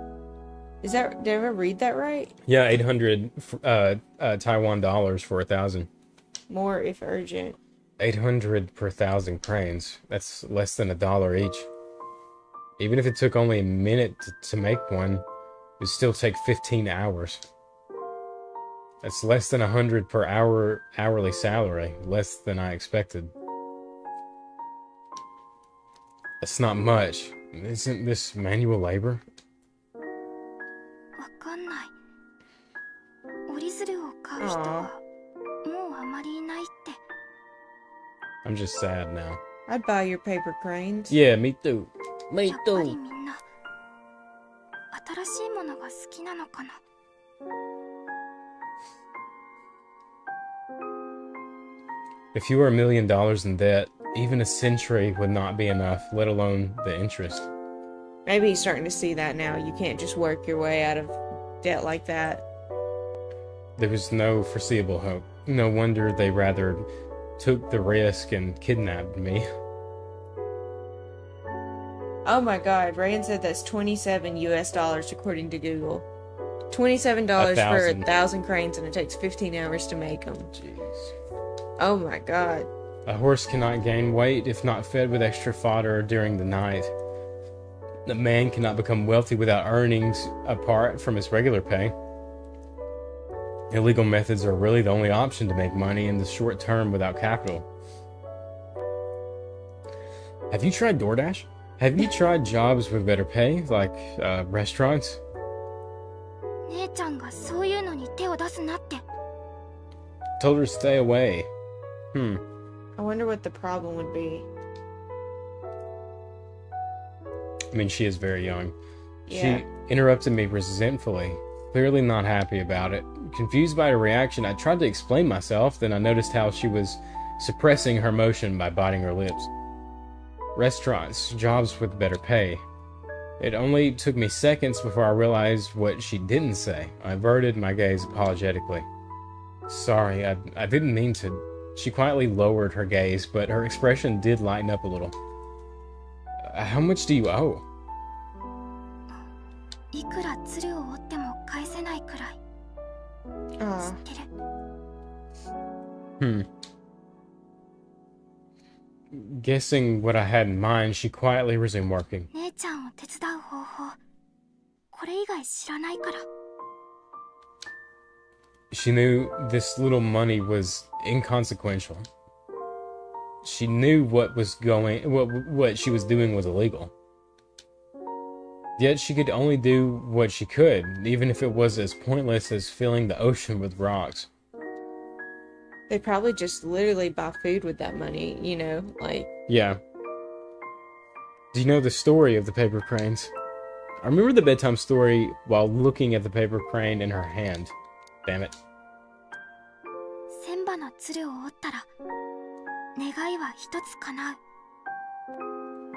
Is that, did I ever read that right? Yeah, 800 Taiwan dollars for 1,000. More if urgent. 800 per 1,000 cranes. That's less than $1 each. Even if it took only a minute to make one, it would still take 15 hours. That's less than 100 per hour hourly salary. Less than I expected. That's not much. Isn't this manual labor? わかんない。折り鶴を買う人はもうあまりいないって。 I'm just sad now. I'd buy your paper cranes. Yeah, me too. Me やっぱり too. みんな新しいものが好きなのかな。 If you were $1 million in debt, even a century would not be enough, let alone the interest. Maybe he's starting to see that now. You can't just work your way out of debt like that. There was no foreseeable hope. No wonder they rather took the risk and kidnapped me. Oh my god, Rand said that's 27 US dollars according to Google. $27 for 1,000 cranes, and it takes 15 hours to make them. Jeez. Oh my god. A horse cannot gain weight if not fed with extra fodder during the night. A man cannot become wealthy without earnings apart from his regular pay. Illegal methods are really the only option to make money in the short term without capital. Have you tried DoorDash? Have you tried jobs with better pay, like restaurants? 姉ちゃんがそういうのに手を出すなって。 Told her to stay away. I wonder what the problem would be. I mean, she is very young. Yeah. She interrupted me resentfully, clearly not happy about it. Confused by her reaction, I tried to explain myself, then I noticed how she was suppressing her emotion by biting her lips. Restaurants, jobs with better pay. It only took me seconds before I realized what she didn't say. I averted my gaze apologetically. Sorry, I didn't mean to. She quietly lowered her gaze, but her expression did lighten up a little. How much do you owe? いくら鶴を折っても返せないくらい。 Aw. 知ってる。 Guessing what I had in mind, she quietly resumed working. 姉ちゃんを手伝う方法、これ以外知らないから。 She knew this little money was inconsequential. She knew what she was doing was illegal. Yet she could only do what she could, even if it was as pointless as filling the ocean with rocks. They probably just literally buy food with that money, you know, like... Yeah. Do you know the story of the paper cranes? I remember the bedtime story while looking at the paper crane in her hand. Damn it. 千羽の鶴を折ったら、願いは一つ叶う。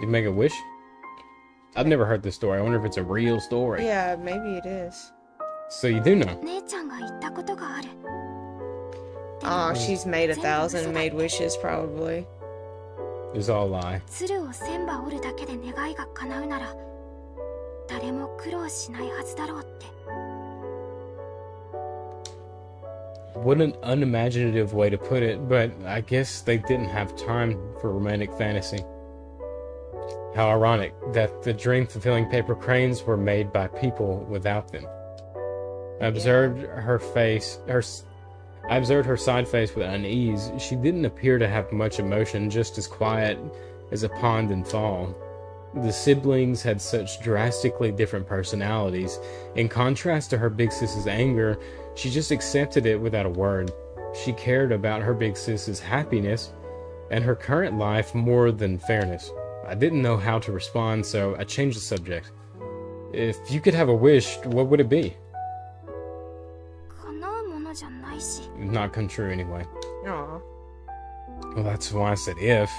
You make a wish? I've never heard this story. I wonder if it's a real story. Yeah, maybe it is. So you do know. 姉ちゃんが言ったことがある。 Aw, she's made 1,000 made wishes, probably. It's all a lie. 鶴を千羽折るだけで願いが叶うなら、誰も苦労しないはずだろうって。 What an unimaginative way to put it, but I guess they didn't have time for romantic fantasy. How ironic that the dream-fulfilling paper cranes were made by people without them. I observed her side face with unease. She didn't appear to have much emotion, just as quiet as a pond in fall. The siblings had such drastically different personalities. In contrast to her big sis's anger, she just accepted it without a word. She cared about her big sis's happiness and her current life more than fairness. I didn't know how to respond, so I changed the subject. If you could have a wish, what would it be? 叶うものじゃないし。 Not come true anyway. Aw. Well, that's why I said if.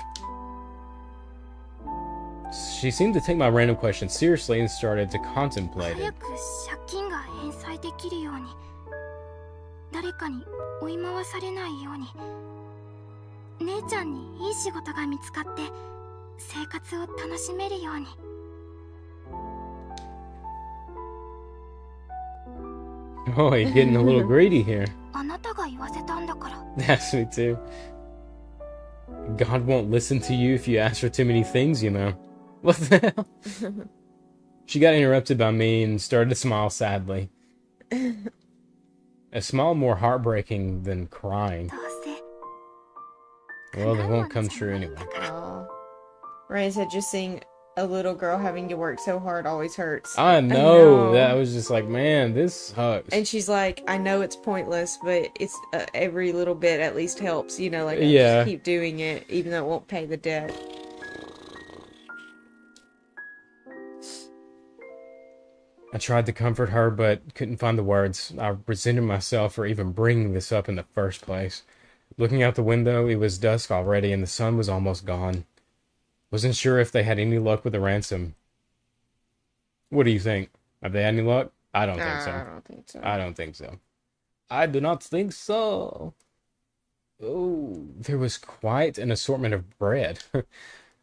She seemed to take my random question seriously and started to contemplate 早 it. く借金が返済できるように、誰かに追い回されないように、姉ちゃんにいい仕事が見つかって生活を楽しめるように。 Oh, you're getting a little greedy here. あなたが言わせたんだから。 That's me too. God won't listen to you if you ask for too many things, you know. What the hell? She got interrupted by me and started to smile sadly. A smile more heartbreaking than crying. どうせ Well, they won't come true anyway. Aw. Rand said just seeing a little girl having to work so hard always hurts. I know. That was just like, man, this sucks. And she's like, I know it's pointless, but it's every little bit at least helps, you know, like I Yeah. just keep doing it, even though it won't pay the debt. I tried to comfort her, but couldn't find the words. I resented myself for even bringing this up in the first place. Looking out the window, it was dusk already, and the sun was almost gone. Wasn't sure if they had any luck with the ransom. What do you think? Have they had any luck? I don't think so. I don't think so. I don't think so. I do not think so. Oh, there was quite an assortment of bread.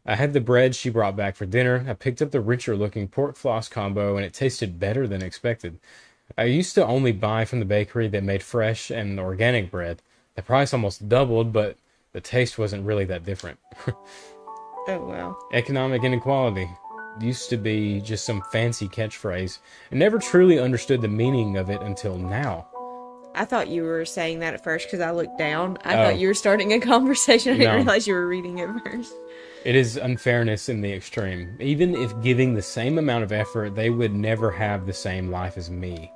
I had the bread she brought back for dinner. I picked up the richer-looking pork floss combo, and it tasted better than expected. I used to only buy from the bakery that made fresh and organic bread. The price almost doubled, but the taste wasn't really that different. Oh, wow. Economic inequality used to be just some fancy catchphrase. I never truly understood the meaning of it until now. I thought you were saying that at first because I looked down. I Oh. thought you were starting a conversation. I didn't No. realize you were reading it first. It is unfairness in the extreme. Even if giving the same amount of effort, they would never have the same life as me.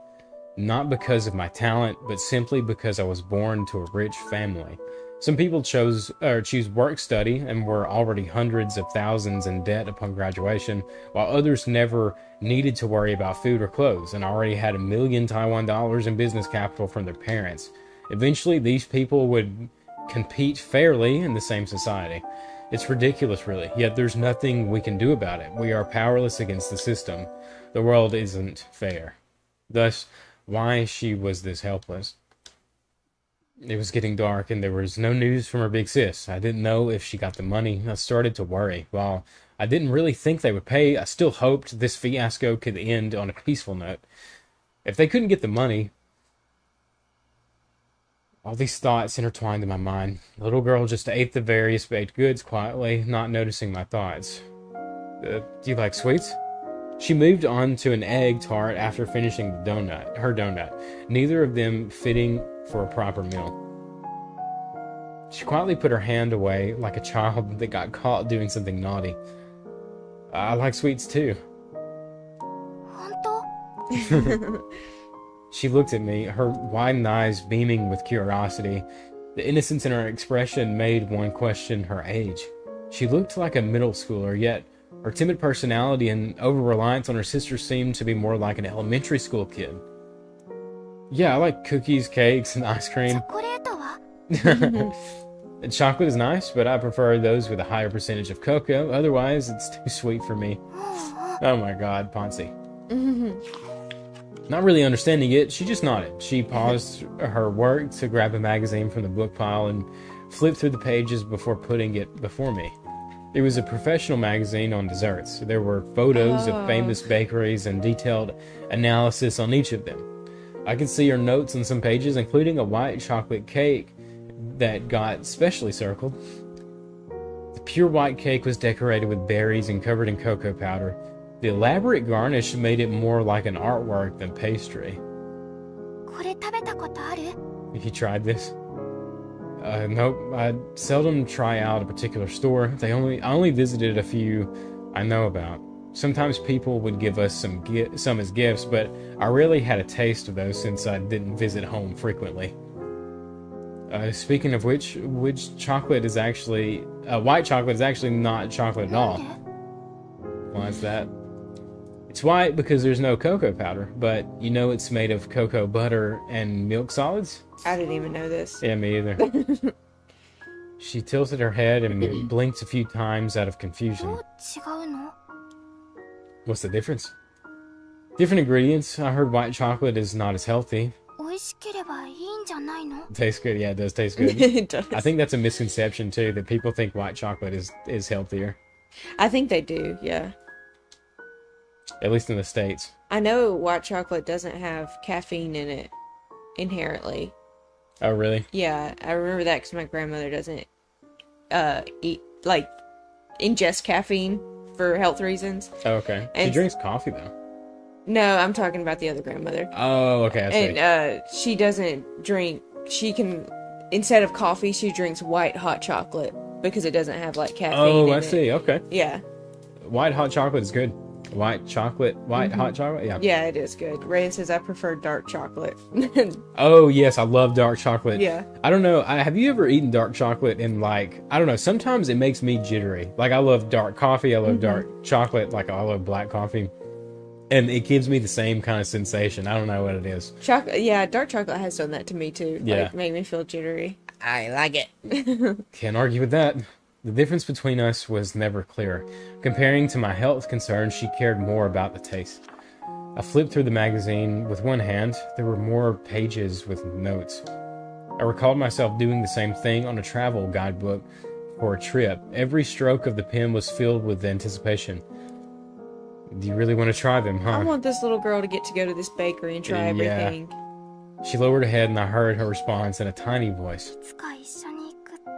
Not because of my talent, but simply because I was born to a rich family. Some people choose work study and were already hundreds of thousands in debt upon graduation, while others never needed to worry about food or clothes and already had $1 million Taiwan dollars in business capital from their parents. Eventually, these people would compete fairly in the same society. It's ridiculous, really, yet there's nothing we can do about it. We are powerless against the system. The world isn't fair. Thus, why she was this helpless. It was getting dark, and there was no news from her big sis. I didn't know if she got the money. I started to worry. While I didn't really think they would pay, I still hoped this fiasco could end on a peaceful note. If they couldn't get the money... All these thoughts intertwined in my mind. The little girl just ate the various baked goods quietly, not noticing my thoughts. Do you like sweets? She moved on to an egg tart after finishing her donut, neither of them fitting for a proper meal. She quietly put her hand away like a child that got caught doing something naughty. I like sweets too. 本当？ She looked at me, her widened eyes beaming with curiosity. The innocence in her expression made one question her age. She looked like a middle schooler, yet her timid personality and over-reliance on her sister seemed to be more like an elementary school kid. Yeah, I like cookies, cakes, and ice チ cream. ョコレートは？ And chocolate is nice, but I prefer those with a higher percentage of cocoa. Otherwise, it's too sweet for me. Oh my god, Ponzi. Not really understanding it, she just nodded. She paused her work to grab a magazine from the book pile and flipped through the pages before putting it before me. It was a professional magazine on desserts. There were photos of famous bakeries and detailed analysis on each of them. I could see her notes on some pages, including a white chocolate cake that got specially circled. The pure white cake was decorated with berries and covered in cocoa powder. The elaborate garnish made it more like an artwork than pastry. これ食べたことある？ Have you tried this? Nope. I seldom try out a particular store. I only visited a few I know about. Sometimes people would give us some as gifts, but I rarely had a taste of those since I didn't visit home frequently. Speaking of which chocolate is actually... white chocolate is actually not chocolate at all. Why is that? It's white because there's no cocoa powder, but you know it's made of cocoa butter and milk solids? I didn't even know this. Yeah, me either. She tilted her head and blinked a few times out of confusion. どう違うの？ What's the difference? Different ingredients. I heard white chocolate is not as healthy. 美味しければいいんじゃないの？ Tastes good. Yeah, it does taste good. It does. I think that's a misconception too, that people think white chocolate is healthier. I think they do, yeah. At least in the States. I know white chocolate doesn't have caffeine in it inherently. Oh, really? Yeah, I remember that because my grandmother doesn't ingest caffeine for health reasons. Oh, okay. She And- drinks coffee though. No, I'm talking about the other grandmother. Oh, okay. I see. And she doesn't drink. She can, instead of coffee, she drinks white hot chocolate because it doesn't have like caffeine. Oh, in I it. see. Okay. Yeah. white hot chocolate is good. White chocolate, hot chocolate, yeah. Yeah, it is good. Rayan says, I prefer dark chocolate. Oh, yes, I love dark chocolate. Yeah. I don't know, have you ever eaten dark chocolate and, like, I don't know, sometimes it makes me jittery. Like, I love dark coffee, I love dark chocolate, like, I love black coffee. And it gives me the same kind of sensation. I don't know what it is. Yeah, dark chocolate has done that to me, too. Yeah. Like, made me feel jittery. I like it. Can't argue with that. The difference between us was never clear. Comparing to my health concerns, she cared more about the taste. I flipped through the magazine with one hand. There were more pages with notes. I recalled myself doing the same thing on a travel guidebook for a trip. Every stroke of the pen was filled with anticipation. Do you really want to try them, huh? I want this little girl to get to go to this bakery and try Yeah. everything. She lowered her head and I heard her response in a tiny voice. いつか一緒に行くって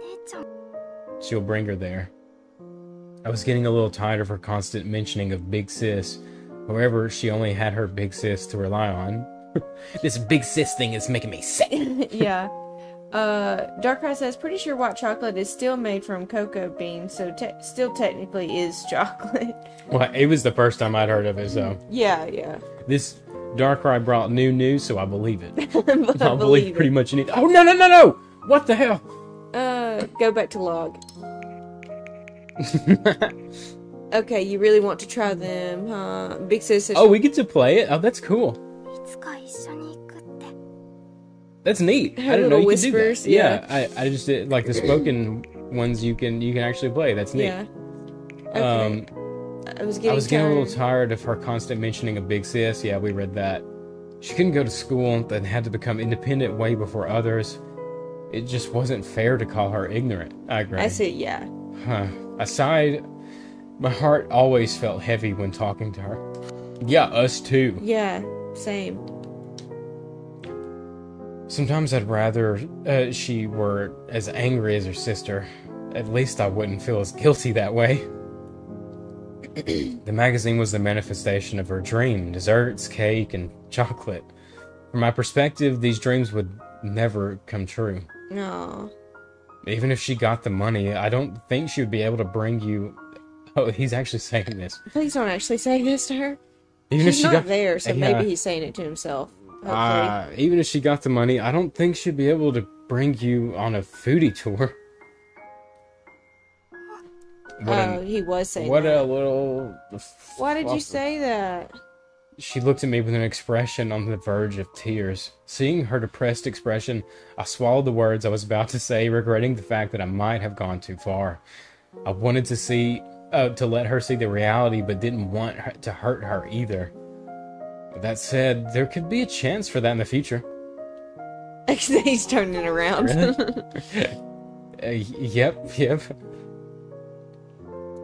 姉ちゃん She'll bring her there. I was getting a little tired of her constant mentioning of Big Sis. However, she only had her Big Sis to rely on. This big sis thing is making me sick. Yeah. Darkrai says, pretty sure white chocolate is still made from cocoa beans, so still technically is chocolate. Well, it was the first time I'd heard of it, so... Yeah. This Darkrai brought new news, so I believe it. But I'll believe pretty much anything. Oh, no! What the hell? Go back to log. Okay, you really want to try them, huh? Big Sis says, Oh, we get to play it? Oh, that's cool. いつか一緒に行くって That's neat. Her I didn't know little you could do that. whispers, yeah. I just did, like, the spoken ones you can actually play. That's neat. yeah. Okay. I was getting a little tired. tired of her constant mentioning of Big Sis. Yeah, we read that. She couldn't go to school, then had to become independent way before others. It just wasn't fair to call her ignorant. I agree. I said, yeah. Huh. I sighed. My heart always felt heavy when talking to her. Yeah, us too. Yeah, same. Sometimes I'd rather she were as angry as her sister. At least I wouldn't feel as guilty that way. The magazine was the manifestation of her dream. Desserts, cake, and chocolate. From my perspective, these dreams would never come true. No. Even if she got the money, I don't think she would be able to bring you... Oh, he's actually saying this. Please don't actually say this to her. Even She's if she not got there, so Yeah. maybe he's saying it to himself. Hopefully. Even if she got the money, I don't think she'd be able to bring you on a foodie tour. He was saying What that. a little... Why did you say that? She looked at me with an expression on the verge of tears. Seeing her depressed expression, I swallowed the words I was about to say, regretting the fact that I might have gone too far. I wanted to let her see the reality, but didn't want her to hurt her either. With that said, there could be a chance for that in the future. He's turning around. Really? Yep.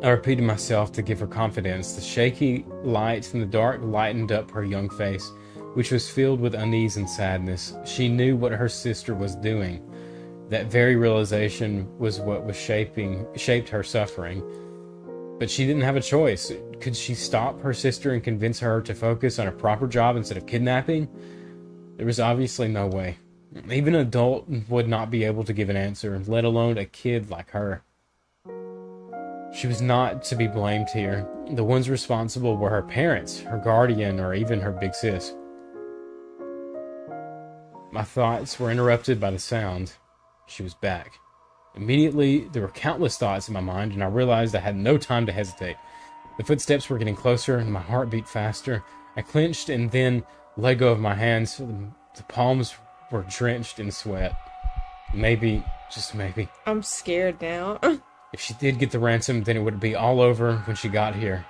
I repeated myself to give her confidence. The shaky light from the dark lightened up her young face, which was filled with unease and sadness. She knew what her sister was doing. That very realization was what was shaped her suffering. But she didn't have a choice. Could she stop her sister and convince her to focus on a proper job instead of kidnapping? There was obviously no way. Even an adult would not be able to give an answer, let alone a kid like her. She was not to be blamed here. The ones responsible were her parents, her guardian, or even her big sis. My thoughts were interrupted by the sound. She was back. Immediately, there were countless thoughts in my mind, and I realized I had no time to hesitate. The footsteps were getting closer, and my heart beat faster. I clenched and then let go of my hands. The palms were drenched in sweat. Maybe, just maybe, I'm scared now. if she did get the ransom, then it would be all over when she got here.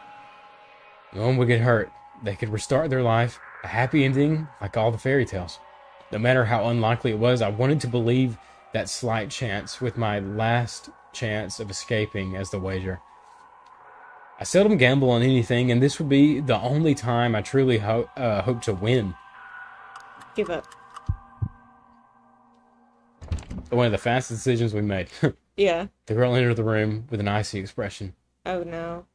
No one would get hurt. They could restart their life, a happy ending like all the fairy tales. No matter how unlikely it was, I wanted to believe that slight chance with my last chance of escaping as the wager. I seldom gamble on anything, and this would be the only time I truly hope to win. Give up. One of the fastest decisions we made. Yeah. The girl entered the room with an icy expression. Oh no.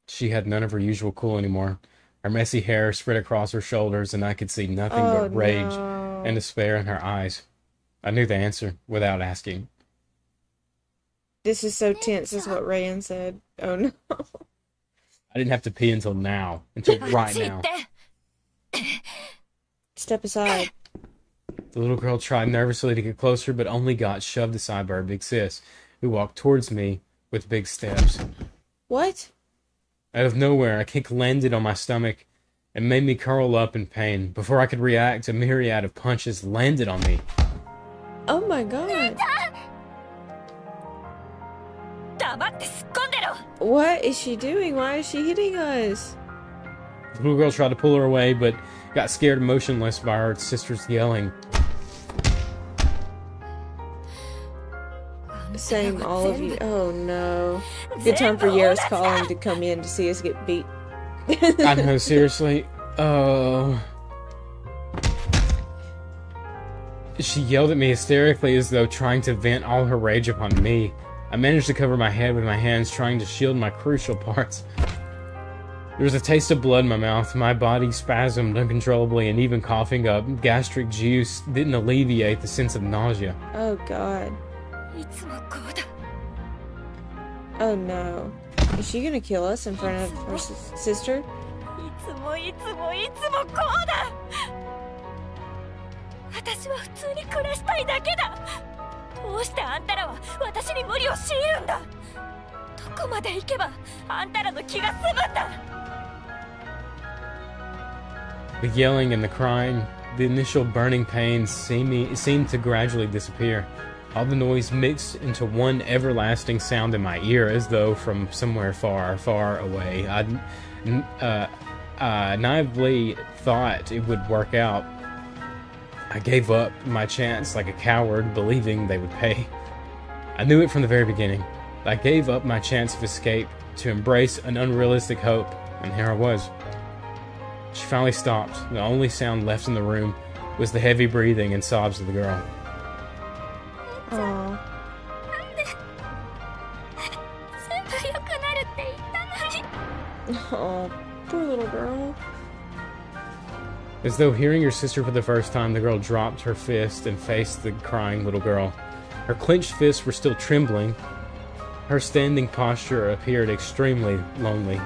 She had none of her usual cool anymore. Her messy hair spread across her shoulders, and I could see nothing but rage no. and despair in her eyes. I knew the answer without asking. This is so tense, is what Rayan said. Oh no. I didn't have to pee until now. Until right now. Step aside. The little girl tried nervously to get closer, but only got shoved aside by her big sis, who walked towards me with big steps. What? Out of nowhere, a kick landed on my stomach and made me curl up in pain. Before I could react, a myriad of punches landed on me. Oh my god. What is she doing? Why is she hitting us? The little girl tried to pull her away, but got scared and motionless by her sister's yelling. Same, all of you. Oh no. Good time for Yara's calling to come in to see us get beat. I know, seriously. Oh. She yelled at me hysterically as though trying to vent all her rage upon me. I managed to cover my head with my hands, trying to shield my crucial parts. There was a taste of blood in my mouth. My body spasmed uncontrollably, and even coughing up gastric juice didn't alleviate the sense of nausea. Oh god. Oh no. Is she gonna kill us in front of her sister? The yelling and the crying, the initial burning pains seemed to gradually disappear. All the noise mixed into one everlasting sound in my ear, as though from somewhere far, far away. I naively thought it would work out. I gave up my chance like a coward, believing they would pay. I knew it from the very beginning. I gave up my chance of escape to embrace an unrealistic hope, and here I was. She finally stopped. The only sound left in the room was the heavy breathing and sobs of the girl. Aww. Oh, poor little girl. As though hearing her sister for the first time, the girl dropped her fist and faced the crying little girl. Her clenched fists were still trembling. Her standing posture appeared extremely lonely.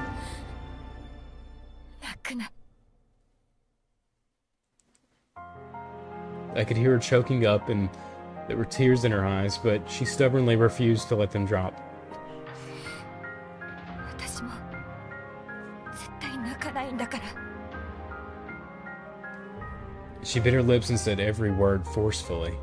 I could hear her choking up, and there were tears in her eyes, but she stubbornly refused to let them drop. She bit her lips and said every word forcefully.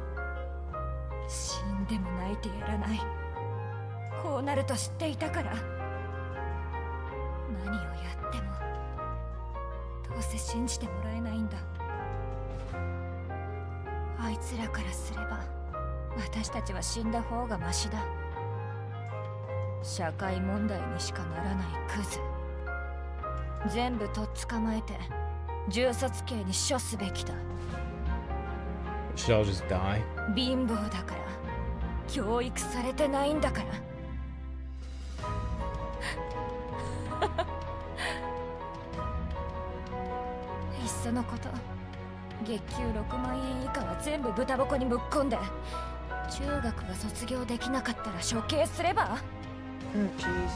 Should all just die? Oh jeez.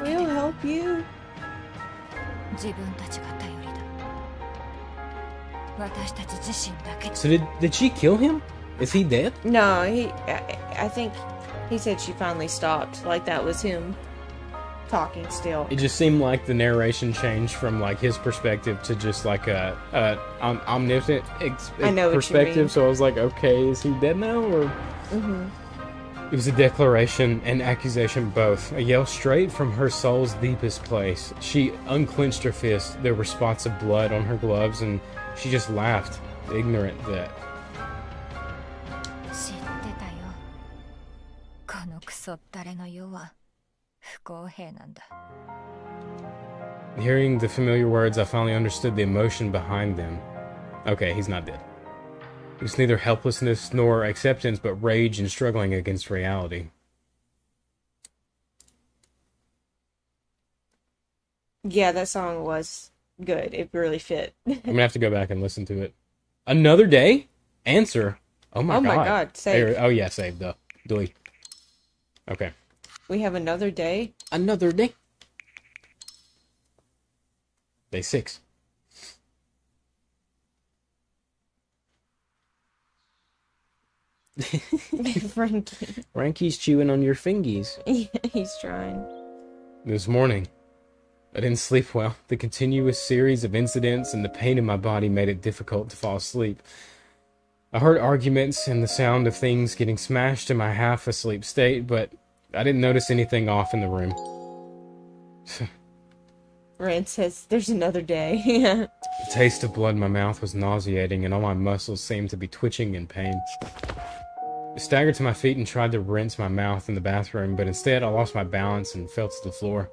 We'll help you. So did she kill him? Is he dead? No, I think he said she finally stopped. Like that was him talking still. It just seemed like the narration changed from like his perspective to just like a omniscient perspective. So I was like, okay, is he dead now? Or It was a declaration and accusation both. A yell straight from her soul's deepest place. She unclenched her fist. There were spots of blood on her gloves, and she just laughed, ignorant that. Hearing the familiar words, I finally understood the emotion behind them. Okay, he's not dead. It was neither helplessness nor acceptance, but rage and struggling against reality. Yeah, that song was good. It really fit. I'm gonna have to go back and listen to it. Another day? Answer. Oh my god. Save. Oh yeah, save though. Delete. Okay. We have another day. Another day. Day 6. Frankie. Frankie's chewing on your fingies. He's trying. This morning, I didn't sleep well. The continuous series of incidents and the pain in my body made it difficult to fall asleep. I heard arguments and the sound of things getting smashed in my half-asleep state, but I didn't notice anything off in the room. Rand says, there's another day. The taste of blood in my mouth was nauseating, and all my muscles seemed to be twitching in pain. I staggered to my feet and tried to rinse my mouth in the bathroom, but instead I lost my balance and fell to the floor.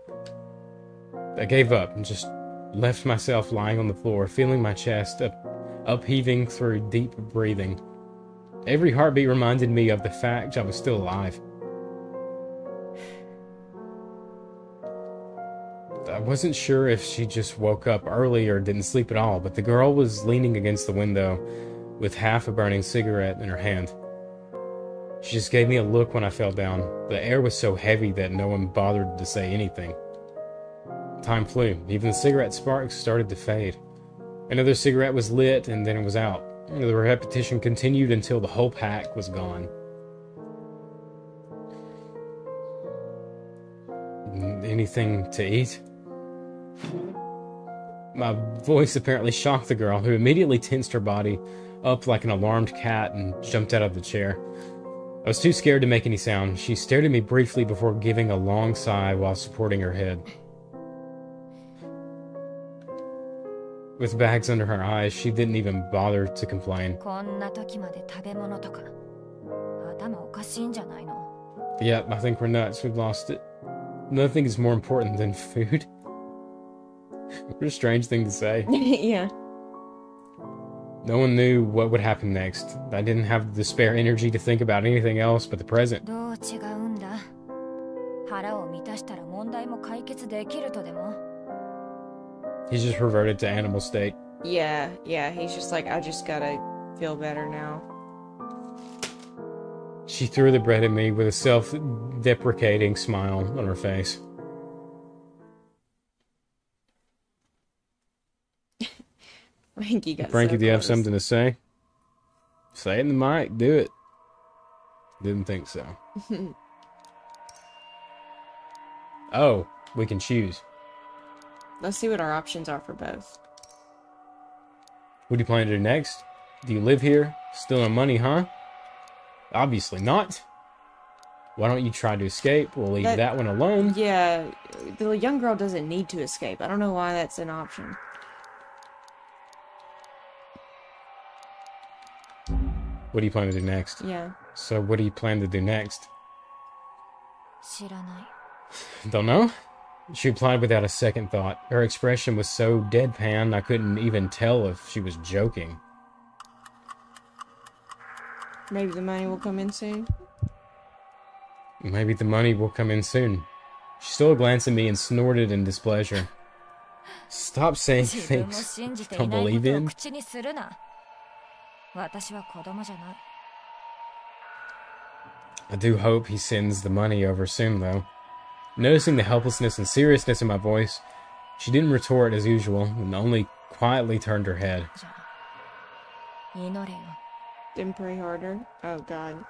I gave up and just left myself lying on the floor, feeling my chest upheaving through deep breathing. Every heartbeat reminded me of the fact I was still alive. I wasn't sure if she just woke up early or didn't sleep at all, but the girl was leaning against the window with half a burning cigarette in her hand. She just gave me a look when I fell down. The air was so heavy that no one bothered to say anything. Time flew. Even the cigarette sparks started to fade. Another cigarette was lit, and then it was out. The repetition continued until the whole pack was gone. Anything to eat? My voice apparently shocked the girl, who immediately tensed her body up like an alarmed cat and jumped out of the chair. I was too scared to make any sound. She stared at me briefly before giving a long sigh while supporting her head. With bags under her eyes, she didn't even bother to complain. Yep, I think we're nuts. We've lost it. Nothing is more important than food. What a strange thing to say. Yeah. No one knew what would happen next. I didn't have the spare energy to think about anything else but the present. He just reverted to animal state. Yeah, he's just like, I just gotta feel better now. She threw the bread at me with a self-deprecating smile on her face. Frankie, do you have something to say? Say it in the mic. Do it. Didn't think so. Oh, we can choose. Let's see what our options are for both. What do you plan to do next? Do you live here? Still no money, huh? Obviously not. Why don't you try to escape? We'll leave that one alone. Yeah, the young girl doesn't need to escape. I don't know why that's an option. What do you plan to do next? Yeah. So what do you plan to do next? Don't know? She replied without a second thought. Her expression was so deadpan I couldn't even tell if she was joking. Maybe the money will come in soon. Maybe the money will come in soon. She stole a glance at me and snorted in displeasure. Stop saying things you don't believe in. I do hope he sends the money over soon, though. Noticing the helplessness and seriousness in my voice, she didn't retort as usual and only quietly turned her head. Then pray harder. Oh, God.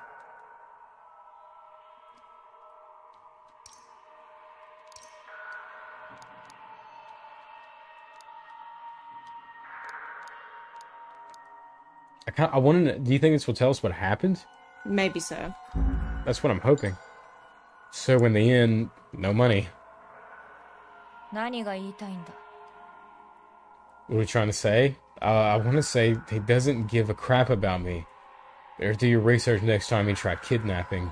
I want to. Do you think this will tell us what happened? Maybe so. That's what I'm hoping. So in the end, no money. What are we trying to say? I want to say he doesn't give a crap about me. Better do your research next time you try kidnapping.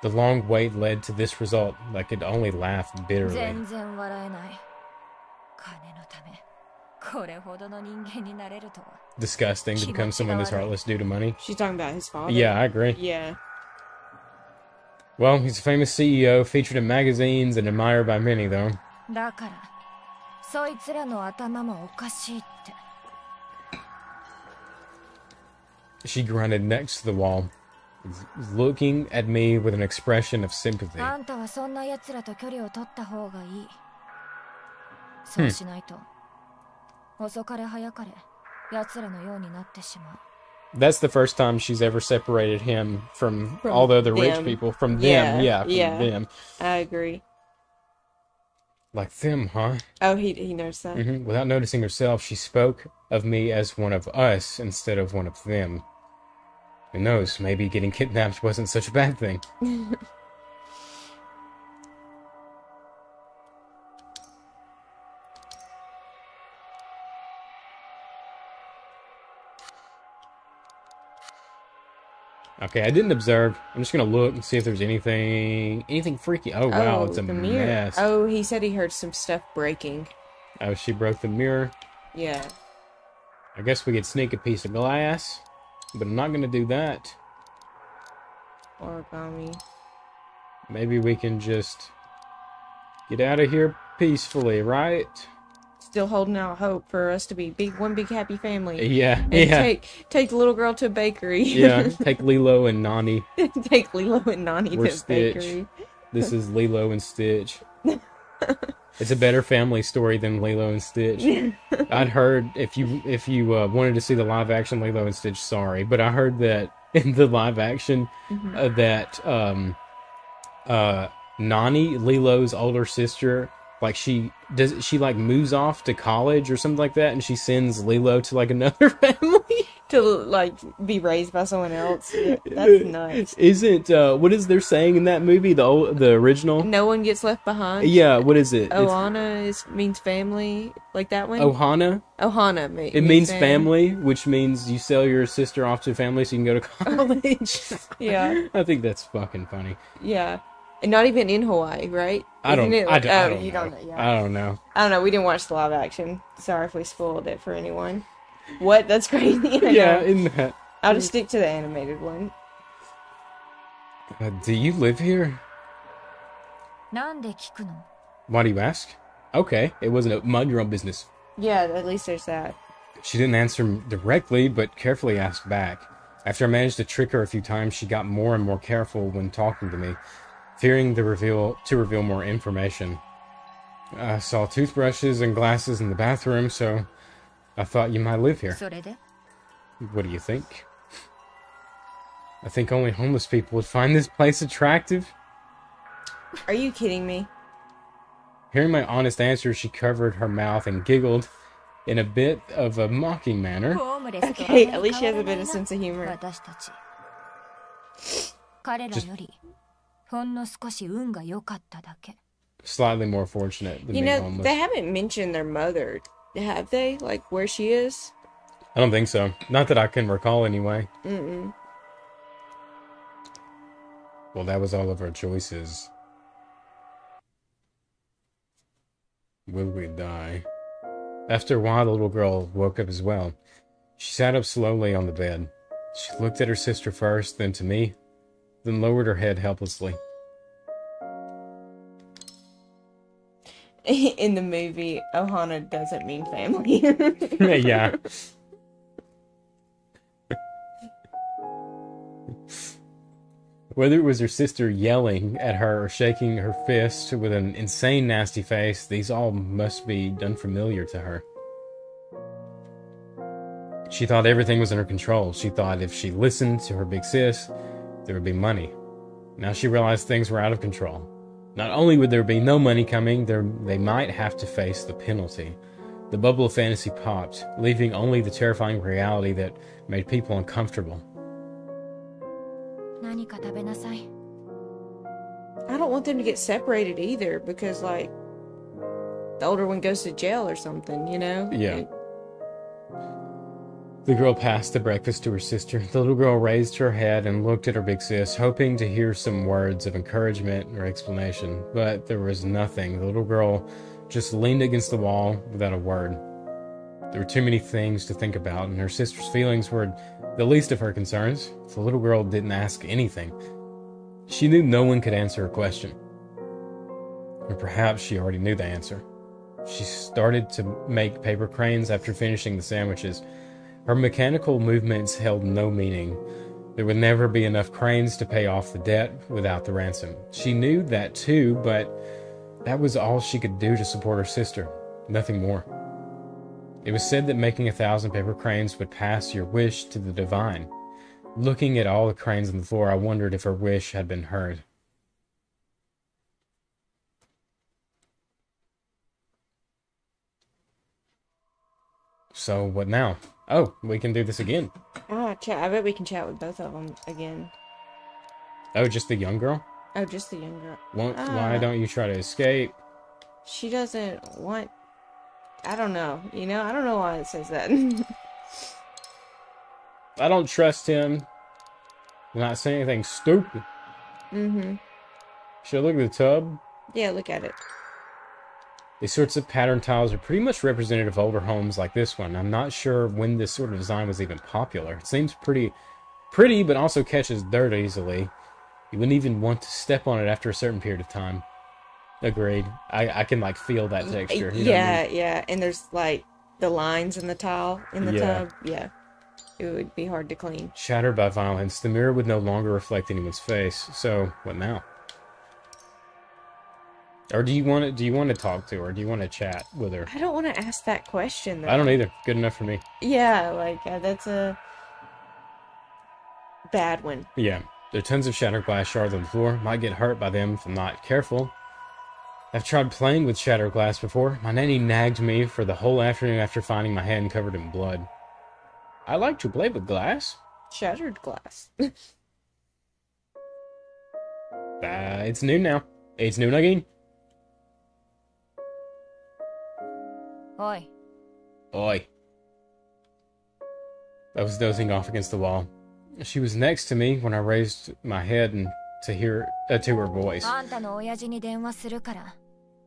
The long wait led to this result. I could only laugh bitterly. これほどの人間になれるとは。 Disgusting to become someone this heartless due to money. She's talking about his father. Yeah, I agree. Yeah. Well, he's a famous CEO, featured in magazines, and admired by many, though. だからそいつらの頭もおかしいって。 She grunted next to the wall, looking at me with an expression of sympathy. あんたはそんな奴らと距離を取った方がいい。そうしないと遅かれ早かれ奴らのようになってしまう。 That's the first time she's ever separated him from all the other rich them. people. From Yeah, them, yeah, from yeah. them. I agree. Like them, huh? Oh, he noticed that. Without noticing herself, she spoke of me as one of us instead of one of them. Who knows, maybe getting kidnapped wasn't such a bad thing. Okay, I didn't observe. I'm just gonna look and see if there's anything freaky. Oh wow, it's a the mirror. mess. Oh, he said he heard some stuff breaking. Oh, she broke the mirror. Yeah. I guess we could sneak a piece of glass, but I'm not gonna do that. Origami. Maybe we can just get out of here peacefully, right? Still holding out hope for us to be one big happy family. Yeah, And yeah. take the little girl to a bakery. Yeah, take Lilo and Nani. Take Lilo and Nani to We're a Stitch. bakery. This is Lilo and Stitch. It's a better family story than Lilo and Stitch. I'd heard if you wanted to see the live action Lilo and Stitch, sorry, but I heard that in the live action that Nani, Lilo's older sister, like she moves off to college or something like that, and she sends Lilo to like another family To like be raised by someone else. Yeah, that's nuts. Isn't what is there saying in that movie, the original? No one gets left behind. Yeah, what is it? Ohana means family, like that one. Ohana. Ohana It means family, which means you sell your sister off to family so you can go to college. Yeah, I think that's fucking funny. yeah, and not even in Hawaii, right? I don't know. Yeah. I don't know. I don't know. We didn't watch the live action. Sorry if we spoiled it for anyone. What? That's crazy. I Yeah, know. in that. I'll just stick to the animated one. Do you live here? なんで聞くの？ Why do you ask? Okay, it wasn't mind your own business. Yeah, at least there's that. She didn't answer directly, but carefully asked back. After I managed to trick her a few times, she got more and more careful when talking to me, fearing to reveal more information. I saw toothbrushes and glasses in the bathroom, so I thought you might live here. それで？ What do you think? I think only homeless people would find this place attractive. Are you kidding me? Hearing my honest answer, she covered her mouth and giggled in a bit of a mocking manner. ホームレスと Okay, at least she has a bit of sense of humor. 私たち彼らよりほんの少し運が良かっただけ。 Slightly more fortunate than You being know, homeless. they haven't mentioned their mother, have they? Like where she is? I don't think so. Not that I can recall anyway. Mm-mm. Well, that was all of our choices. Will we die? After a while, the little girl woke up as well. She sat up slowly on the bed. She looked at her sister first, then to me, then lowered her head helplessly. In the movie, Ohana doesn't mean family. Yeah. Whether it was her sister yelling at her or shaking her fist with an insane nasty face, these all must be unfamiliar to her. She thought everything was under control. She thought if she listened to her big sis, there would be money. Now she realized things were out of control. Not only would there be no money coming, they might have to face the penalty. The bubble of fantasy popped, leaving only the terrifying reality that made people uncomfortable. 何か食べなさい。 I don't want them to get separated either because, like, the older one goes to jail or something, you know? Yeah. The girl passed the breakfast to her sister. The little girl raised her head and looked at her big sis, hoping to hear some words of encouragement or explanation. But there was nothing. The little girl just leaned against the wall without a word. There were too many things to think about, and her sister's feelings were the least of her concerns. The little girl didn't ask anything. She knew no one could answer her question. Or perhaps she already knew the answer. She started to make paper cranes after finishing the sandwiches. Her mechanical movements held no meaning. There would never be enough cranes to pay off the debt without the ransom. She knew that too, but that was all she could do to support her sister. Nothing more. It was said that making 1,000 paper cranes would pass your wish to the divine. Looking at all the cranes on the floor, I wondered if her wish had been heard. So, what now? Oh, we can do this again. I bet we can chat with both of them again. Oh, just the young girl? Oh, just the young girl. Why don't you try to escape? She doesn't want... I don't know. I don't know why it says that. I don't trust him. I'm not saying anything stupid. Mm-hmm. Should I look at the tub? Yeah, look at it. These sorts of pattern tiles are pretty much representative of older homes like this one. I'm not sure when this sort of design was even popular. It seems pretty, but also catches dirt easily. You wouldn't even want to step on it after a certain period of time. Agreed. I can, like, feel that texture. You know what I mean? Yeah. And there's, like, the lines in the tile in the tub. Yeah. It would be hard to clean. Shattered by violence, the mirror would no longer reflect anyone's face. So, what now? Or do you want to talk to her? Do you want to chat with her? I don't want to ask that question, though. I don't either. Good enough for me. Yeah, like, that's a bad one. Yeah. There are tons of shattered glass shards on the floor. Might get hurt by them if I'm not careful. I've tried playing with shattered glass before. My nanny nagged me for the whole afternoon after finding my hand covered in blood. I like to play with glass. Shattered glass. It's noon now. It's noon again. Oi. Oi. I was dozing off against the wall. She was next to me when I raised my head and to her voice. あんたの親父に電話するから、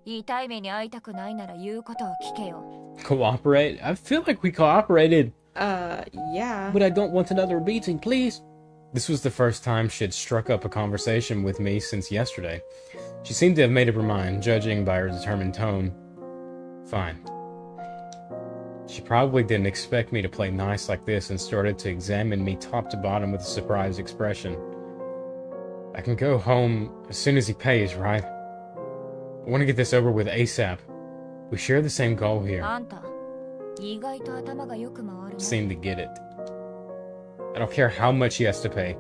痛い目に遭いたくないなら言うことを聞けよ。Cooperate? I feel like we cooperated. Yeah. But I don't want another beating, please. This was the first time she had struck up a conversation with me since yesterday. She seemed to have made up her mind, judging by her determined tone. Fine. She probably didn't expect me to play nice like this and started to examine me top to bottom with a surprised expression. I can go home as soon as he pays, right? I want to get this over with ASAP. We share the same goal here. あんた、意外と頭がよく回るね。 Seem to get it. I don't care how much he has to pay.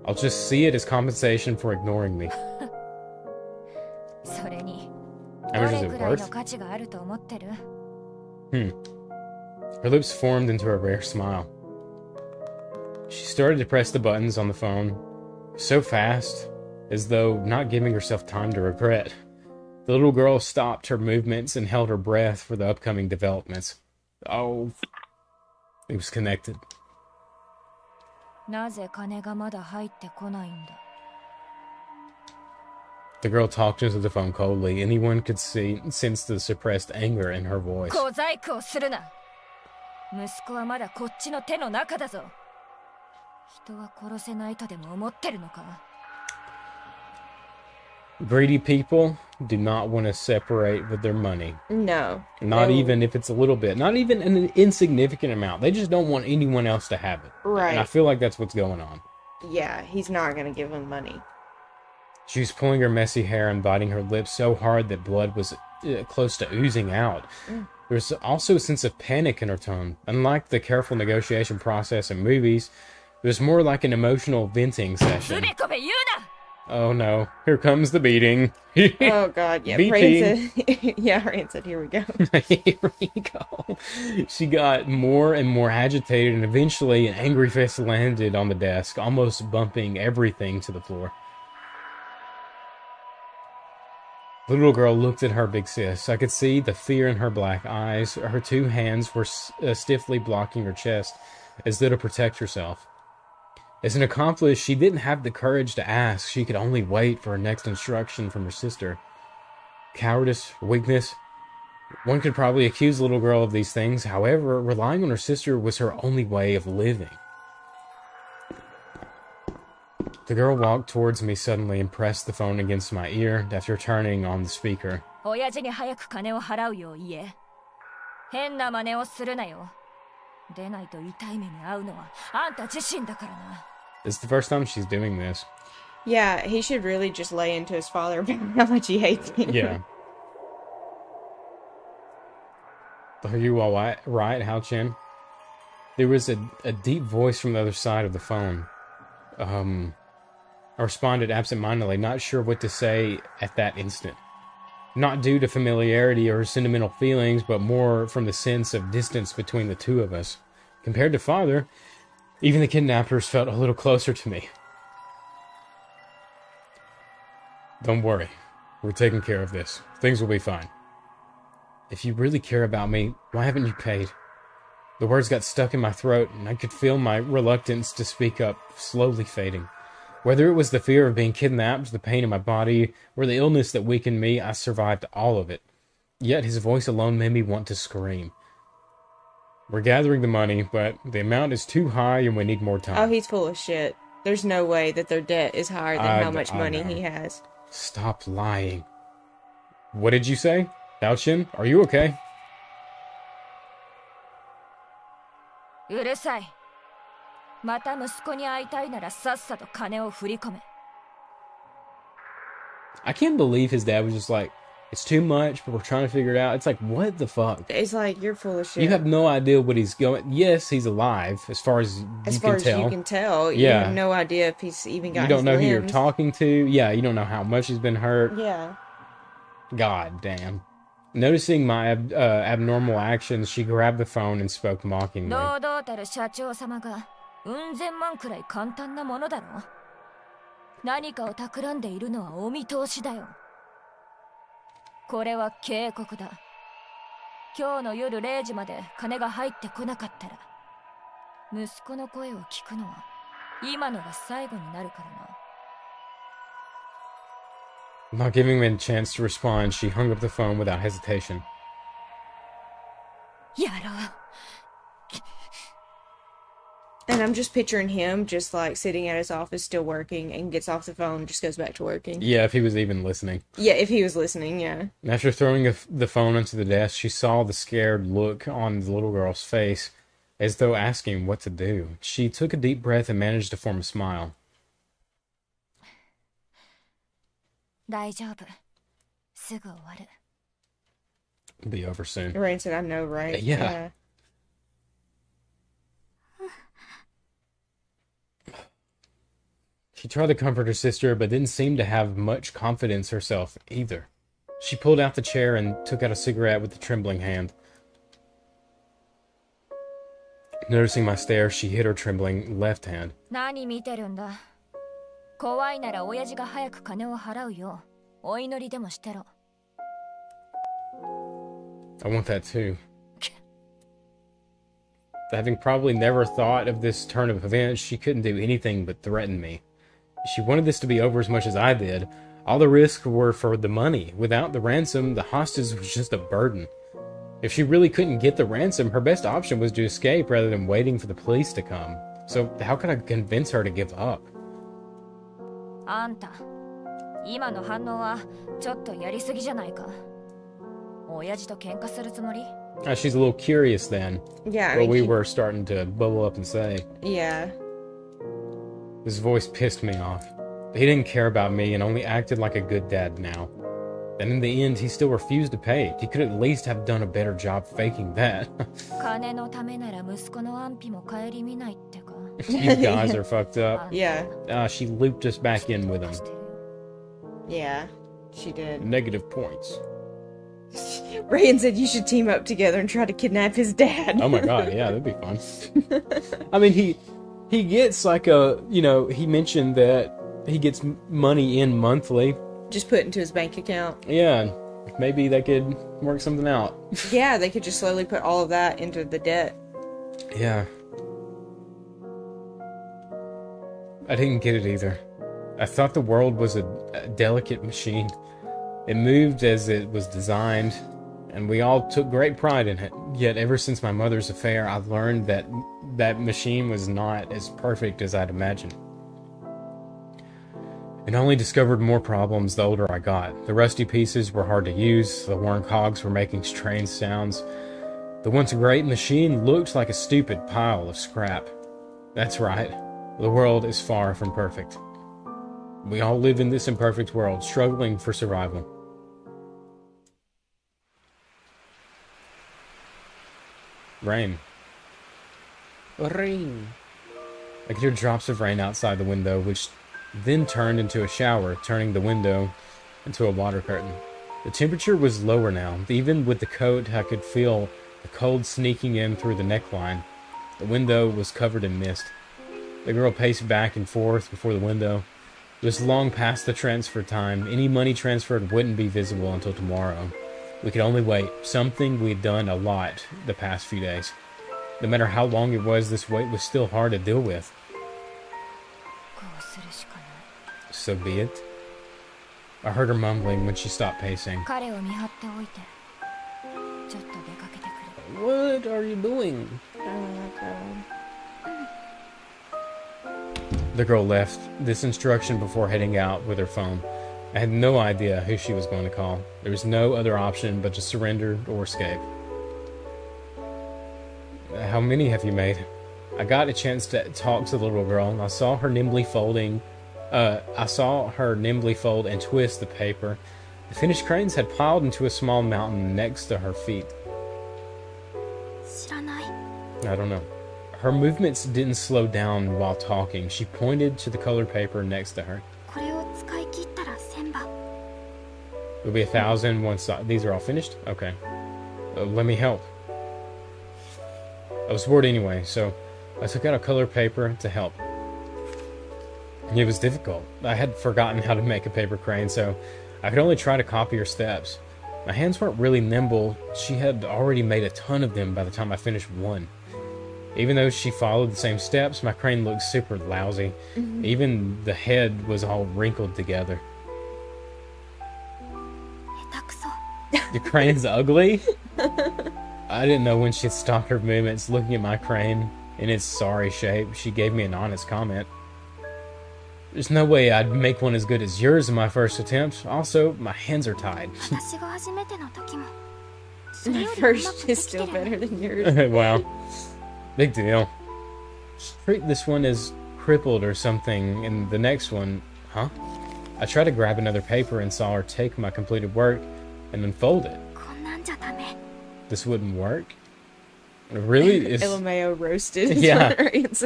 I'll just see it as compensation for ignoring me. それに、 How ど much is れ it くらいの worth? 価値があると思ってる？ Her lips formed into a rare smile. She started to press the buttons on the phone, so fast, as though not giving herself time to regret. The little girl stopped her movements and held her breath for the upcoming developments. Oh, it was connected. なぜ金がまだ入ってこないんだ？ The girl talked into the phone coldly. Anyone could sense the suppressed anger in her voice. 小細工をするな。息子はまだこっちの手の中だぞ。人は殺せないとでも思ってるのか？ Greedy people do not want to separate with their money. No. Not even if it's a little bit. Not even an insignificant amount. They just don't want anyone else to have it. Right. And I feel like that's what's going on. Yeah, he's not gonna give him money. She was pulling her messy hair and biting her lips so hard that blood was close to oozing out. There was also a sense of panic in her tone. Unlike the careful negotiation process in movies, it was more like an emotional venting session. つべこべ言うな！ Oh no, here comes the beating. Oh god, yeah. Beating. Rain said, yeah, Rain said, here we go. Here we go. She got more and more agitated, and eventually an angry fist landed on the desk, almost bumping everything to the floor. The little girl looked at her big sis. I could see the fear in her black eyes. Her two hands were stiffly blocking her chest, as though to protect herself. As an accomplice, she didn't have the courage to ask. She could only wait for her next instruction from her sister. Cowardice, weakness, One could probably accuse the little girl of these things. However, relying on her sister was her only way of living. The girl walked towards me suddenly and pressed the phone against my ear after turning on the speaker. 親父に早く金を払うよう言え。変な真似をするなよ。でないと痛い目に遭うのはあんた自身だからな。This is the first time she's doing this. Yeah, he should really just lay into his father about how much he hates him. Yeah. Are you all right, Hao Chen? There was a deep voice from the other side of the phone. I responded absentmindedly, not sure what to say at that instant. Not due to familiarity or sentimental feelings, but more from the sense of distance between the two of us. Compared to father, even the kidnappers felt a little closer to me. Don't worry. We're taking care of this. Things will be fine. If you really care about me, why haven't you paid? The words got stuck in my throat, and I could feel my reluctance to speak up slowly fading. Whether it was the fear of being kidnapped, the pain in my body, or the illness that weakened me, I survived all of it. Yet his voice alone made me want to scream. We're gathering the money, but the amount is too high and we need more time. Oh, he's full of shit. There's no way that their debt is higher than how much money he has. Stop lying. What did you say? Daochen, are you okay? うるさい。また息子に会いたいならさっさと金を振り込め。I can't believe his dad was just like, it's too much, but we're trying to figure it out. It's like, what the fuck? It's like, you're full of shit. You have no idea what he's going... Yes, he's alive, as far as you can tell. As far as you can tell. Yeah. You have no idea if he's even got You don't know his who you're limbs. talking to. Yeah, you don't know how much he's been hurt. Yeah. God damn. Noticing my abnormal actions, she grabbed the phone and spoke mockingly. 堂々たる社長様がうん千万くらい簡単なものだろ。何かを企んでいるのはお見通しだよ。これは警告だ。今日の夜0時まで金が入ってこなかったら、息子の声を聞くのは今のが最後になるからな。 Not giving me a chance to respond, she hung up the phone without hesitation. やろう。 And I'm just picturing him just like sitting at his office still working and gets off the phone and just goes back to working. Yeah, if he was even listening. Yeah, if he was listening, yeah. After throwing the phone onto the desk, she saw the scared look on the little girl's face, as though asking what to do. She took a deep breath and managed to form a smile. 大丈夫。すぐ終わる。 It'll be over soon. Rain said, I know, right? Yeah. She tried to comfort her sister, but didn't seem to have much confidence herself either. She pulled out the chair and took out a cigarette with a trembling hand. Noticing my stare, she hid her trembling left hand. 何見てるんだ。怖いなら親父が早く金を払うようお祈りでもしてろ。 I want that too. Having probably never thought of this turn of events, she couldn't do anything but threaten me. She wanted this to be over as much as I did. All the risks were for the money. Without the ransom, the hostage was just a burden. If she really couldn't get the ransom, her best option was to escape rather than waiting for the police to come. So how could I convince her to give up? あんた、今の反応はちょっとやりすぎじゃないか。親父と喧嘩するつもり？ She's a little curious then. Yeah, I What mean, we were starting to bubble up and say. Yeah. His voice pissed me off. He didn't care about me and only acted like a good dad now. And in the end, he still refused to pay. He could at least have done a better job faking that. 金のためなら息子の安否も顧みないってか。 You guys are fucked up. Yeah. She looped us back in with him. Yeah. She did. Negative points. Rayan said you should team up together and try to kidnap his dad. Oh my god, yeah, that'd be fun. I mean, he gets like a, you know, he mentioned that he gets money in monthly. Just put into his bank account. Yeah, maybe they could work something out. Yeah, they could just slowly put all of that into the debt. Yeah. I didn't get it either. I thought the world was a delicate machine. It moved as it was designed, and we all took great pride in it. Yet ever since my mother's affair, I've learned that that machine was not as perfect as I'd imagined. And only discovered more problems the older I got. The rusty pieces were hard to use, the worn cogs were making strange sounds. The once great machine looked like a stupid pile of scrap. That's right, the world is far from perfect. We all live in this imperfect world, struggling for survival. Rain. Rain. I could hear drops of rain outside the window, which then turned into a shower, turning the window into a water curtain. The temperature was lower now. Even with the coat, I could feel the cold sneaking in through the neckline. The window was covered in mist. The girl paced back and forth before the window. It was long past the transfer time. Any money transferred wouldn't be visible until tomorrow. We could only wait, something we'd done a lot the past few days. No matter how long it was, this wait was still hard to deal with. So be it. I heard her mumbling when she stopped pacing. What What are you doing? Oh god. The girl left this instruction before heading out with her phone. I had no idea who she was going to call. There was no other option but to surrender or escape. How many have you made? I got a chance to talk to the little girl, and I saw her nimbly fold and twist the paper. The finished cranes had piled into a small mountain next to her feet. I don't know. Her movements didn't slow down while talking. She pointed to the colored paper next to her. It'll be 1,000 once these are all finished? Okay. Let me help. I was bored anyway, so I took out a colored paper to help. It was difficult. I had forgotten how to make a paper crane, so I could only try to copy her steps. My hands weren't really nimble. She had already made a ton of them by the time I finished one. Even though she followed the same steps, my crane looked super lousy. Even the head was all wrinkled together. Your crane's ugly? I didn't know when she stopped her movements. Looking at my crane in its sorry shape, she gave me an honest comment. There's no way I'd make one as good as yours in my first attempt. Also, my hands are tied. My first is still better than yours. Wow. Big deal. Treat this one as crippled or something, and the next one... Huh? I tried to grab another paper and saw her take my completed work and unfold it. This wouldn't work? Really? It's... LMAO roasted. Yeah. It's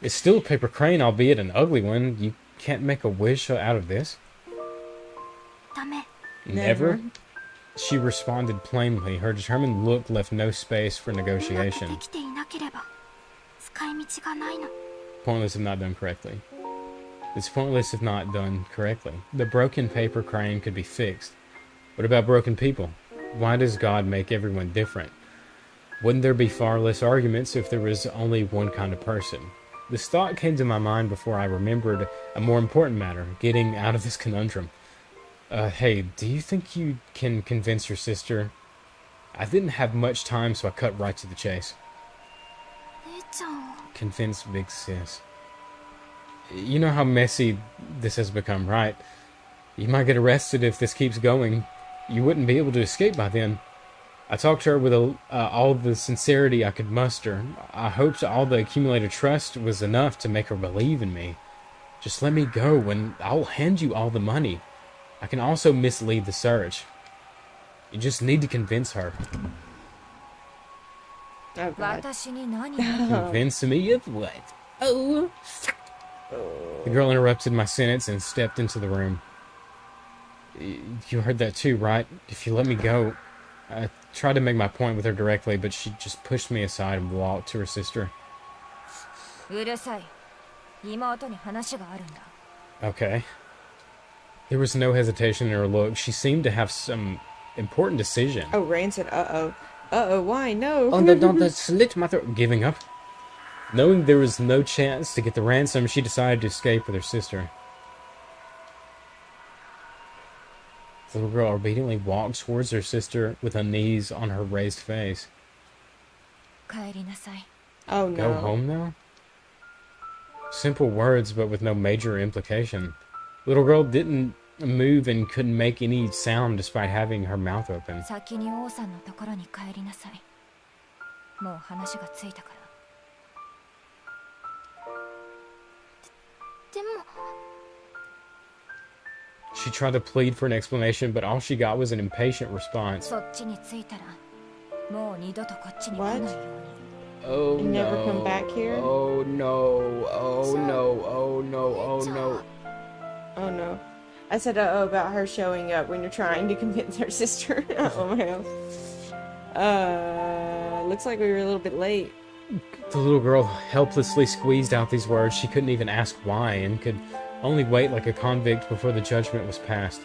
It's still a paper crane, albeit an ugly one. You can't make a wish out of this. Never? She responded plainly. Her determined look left no space for negotiation. Pointless if not done correctly. It's pointless if not done correctly. The broken paper crane could be fixed. What about broken people? Why does God make everyone different? Wouldn't there be far less arguments if there was only one kind of person? This thought came to my mind before I remembered a more important matter, getting out of this conundrum. Hey, do you think you can convince your sister? I didn't have much time, so I cut right to the chase. Convince Big Sis. You know how messy this has become, right? You might get arrested if this keeps going. You wouldn't be able to escape by then. I talked to her with all the sincerity I could muster. I hoped all the accumulated trust was enough to make her believe in me. Just let me go and I'll hand you all the money. I can also mislead the search. You just need to convince her. Oh god. Convince me of what? Oh. The girl interrupted my sentence and stepped into the room. You heard that too, right? If you let me go... I tried to make my point with her directly, but she just pushed me aside and walked to her sister. Okay. There was no hesitation in her look. She seemed to have some important decision. Oh, Rain said, uh-oh. Uh-oh, why? No. Oh, don't slit my throat. Giving up? Knowing there was no chance to get the ransom, she decided to escape with her sister. The little girl obediently walks towards her sister with her knees on her raised face. 帰りなさい。 Oh Go no. home now? Simple words, but with no major implication. Little girl didn't move and couldn't make any sound despite having her mouth open. 先に王さんのところに帰りなさい。もう話がついたから。でも。 She tried to plead for an explanation, but all she got was an impatient response. そっちに着いたら、もう二度とこっちに来ないように。 Oh You never come back here? Oh no. Oh no. Oh no. Oh no. Oh no. I said uh-oh about her showing up when you're trying to convince her sister at my house. Looks like we were a little bit late. The little girl helplessly squeezed out these words. She couldn't even ask why and could only wait like a convict before the judgment was passed.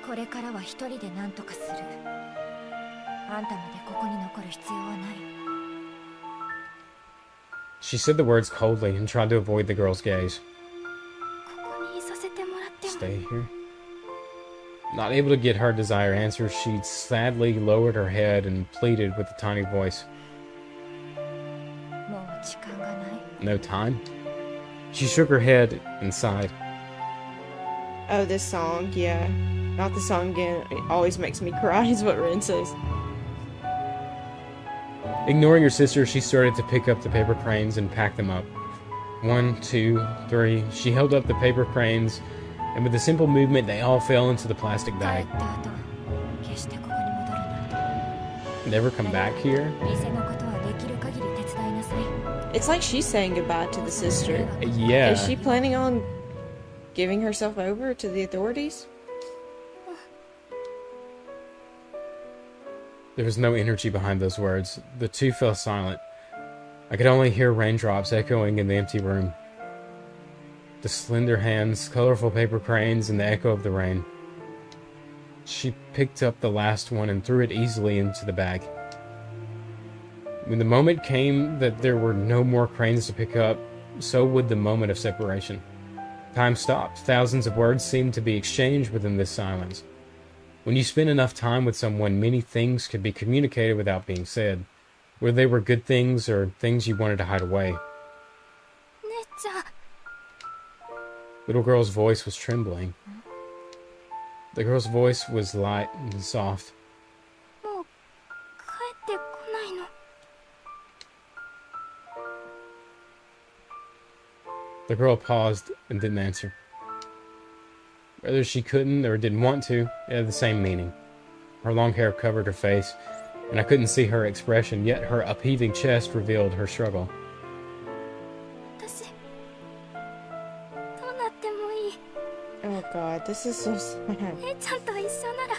これからは一人で何とかする。あんたまでここに残る必要はない。 She said the words coldly and tried to avoid the girl's gaze. ここにいさせてもらっても。 Stay here? Not able to get her desired answer, she sadly lowered her head and pleaded with a tiny voice. もう時間がない。 No time? She shook her head and sighed. Oh, this song, yeah. Not the song again. It always makes me cry, is what Ren says. Ignoring her sister, she started to pick up the paper cranes and pack them up. 1, 2, 3. She held up the paper cranes, and with a simple movement, they all fell into the plastic 帰 bag. った後、決してここに戻るな。 Never come back here? 店のことはできる限り手伝いなさい。 It's like she's saying goodbye to the sister. Yeah. Is she planning on giving herself over to the authorities? There was no energy behind those words. The two fell silent. I could only hear raindrops echoing in the empty room. The slender hands, colorful paper cranes, and the echo of the rain. She picked up the last one and threw it easily into the bag. When the moment came that there were no more cranes to pick up, so would the moment of separation. Time stopped. Thousands of words seemed to be exchanged within this silence. When you spend enough time with someone, many things could be communicated without being said, whether they were good things or things you wanted to hide away. 姉ちゃん。 Little girl's voice was trembling. The girl's voice was light and soft. もう帰ってこないの。 The girl paused and didn't answer. Whether she couldn't or didn't want to, it had the same meaning. Her long hair covered her face, and I couldn't see her expression, yet her upheaving chest revealed her struggle. 私、どうなってもいい。 Oh god, this is so sad. 姉ちゃんと一緒なら、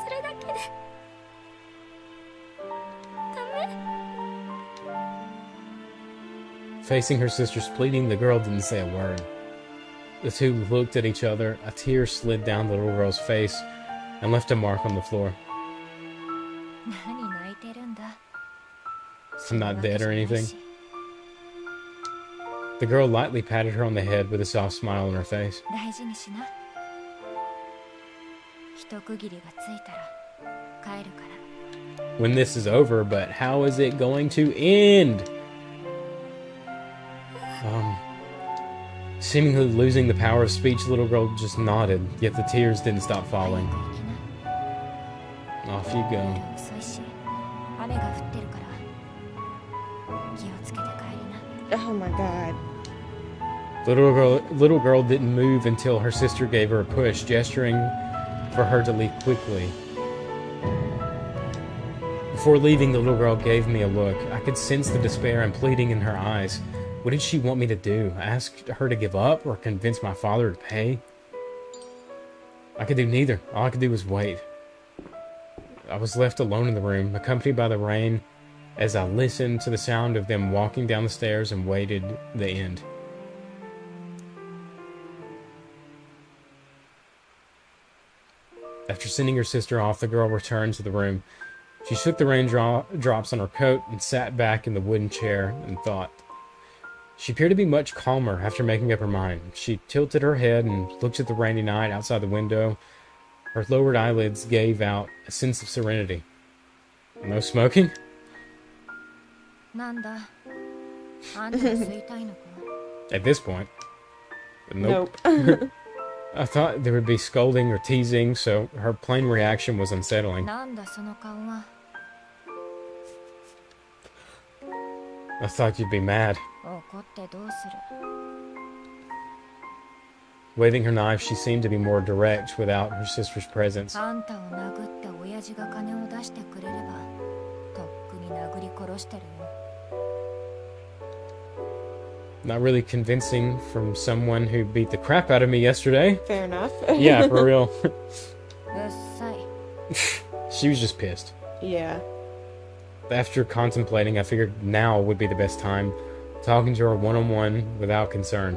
それだけで。ダメ？ Facing her sister's pleading, the girl didn't say a word. The two looked at each other. A tear slid down the little girl's face and left a mark on the floor. 何泣いてるんだ。 I'm not dead or anything. The girl lightly patted her on the head with a soft smile on her face. 大事にしな。一区切りがついたら帰るから。 When this is over, but how is it going to end? Seemingly losing the power of speech, the little girl just nodded, yet the tears didn't stop falling. 早く行きな。 Off you go. 遅いし、雨が降ってるから気をつけて帰りな。 Oh my god. The little girl didn't move until her sister gave her a push, gesturing for her to leave quickly. Before leaving, the little girl gave me a look. I could sense the despair and pleading in her eyes. What did she want me to do? Ask her to give up or convince my father to pay? I could do neither. All I could do was wait. I was left alone in the room, accompanied by the rain, as I listened to the sound of them walking down the stairs and waited the end. After sending her sister off, the girl returned to the room. She shook the raindrops on her coat and sat back in the wooden chair and thought. She appeared to be much calmer after making up her mind. She tilted her head and looked at the rainy night outside the window. Her lowered eyelids gave out a sense of serenity. No smoking? なんだあんた吸いたいのか At this point. Nope. Nope. I thought there would be scolding or teasing, so her plain reaction was unsettling. なんだその顔は I thought you'd be mad. 怒ってどうする Waving her knife, she seemed to be more direct without her sister's presence. あんたを殴った親父が金を出してくれればとっくに殴り殺してるよ Not really convincing from someone who beat the crap out of me yesterday. Fair enough. Yeah, for real. うっさい She was just pissed. Yeah. After contemplating, I figured now would be the best time. Talking to her one-on-one without concern.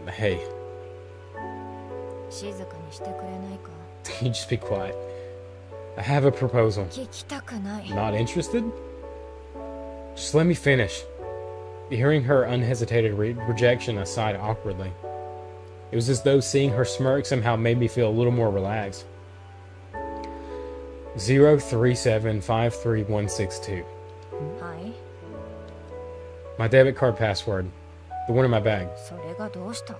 Hey, 静かにしてくれないか can you just be quiet? I have a proposal. 聞きたくない Not interested? Just let me finish. Hearing her unhesitated rejection, I sighed awkwardly. It was as though seeing her smirk somehow made me feel a little more relaxed. 037536162. はい My debit card password. The one in my bag. それがどうした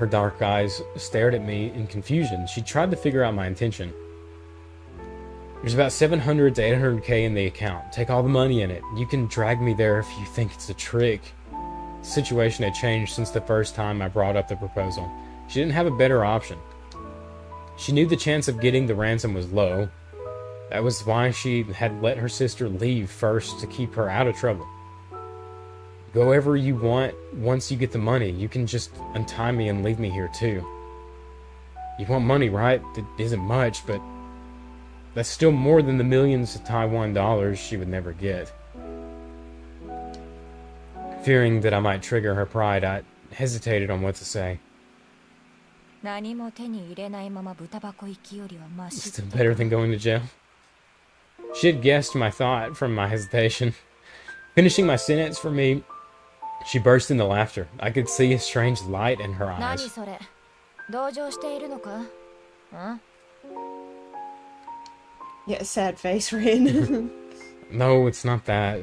Her dark eyes stared at me in confusion. She tried to figure out my intention. There's about 700 to 800k in the account. Take all the money in it. You can drag me there if you think it's a trick. The situation had changed since the first time I brought up the proposal. She didn't have a better option. She knew the chance of getting the ransom was low. That was why she had let her sister leave first to keep her out of trouble. Go wherever you want once you get the money. You can just untie me and leave me here too. You want money, right? It isn't much, but that's still more than the millions of Taiwan dollars she would never get. Fearing that I might trigger her pride, I hesitated on what to say. 何も手に入れないまま豚箱行きよりはマシ Still better than going to jail. She had guessed my thought from my hesitation. Finishing my sentence for me, she burst into laughter. I could see a strange light in her 何 eyes. それ同情しているのかん Yeah, sad face, Rin. No, it's not that.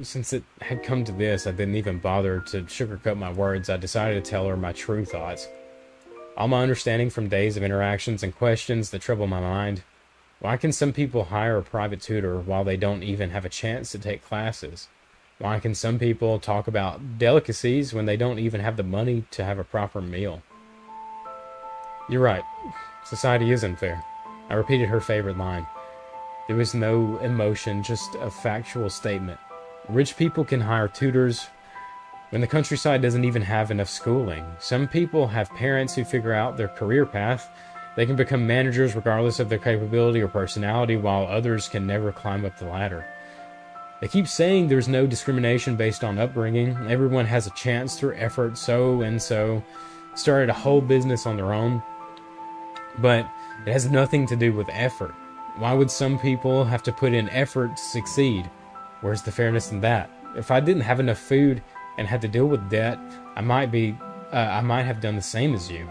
Since it had come to this, I didn't even bother to sugarcoat my words. I decided to tell her my true thoughts. All my understanding from days of interactions and questions that trouble my mind. Why can some people hire a private tutor while they don't even have a chance to take classes? Why can some people talk about delicacies when they don't even have the money to have a proper meal? You're right. Society is unfair. I repeated her favorite line. There was no emotion, just a factual statement. Rich people can hire tutors when the countryside doesn't even have enough schooling. Some people have parents who figure out their career path. They can become managers regardless of their capability or personality, while others can never climb up the ladder. They keep saying there's no discrimination based on upbringing. Everyone has a chance through effort, so started a whole business on their own. But it has nothing to do with effort. Why would some people have to put in effort to succeed? Where's the fairness in that? If I didn't have enough food and had to deal with debt, I might have done the same as you.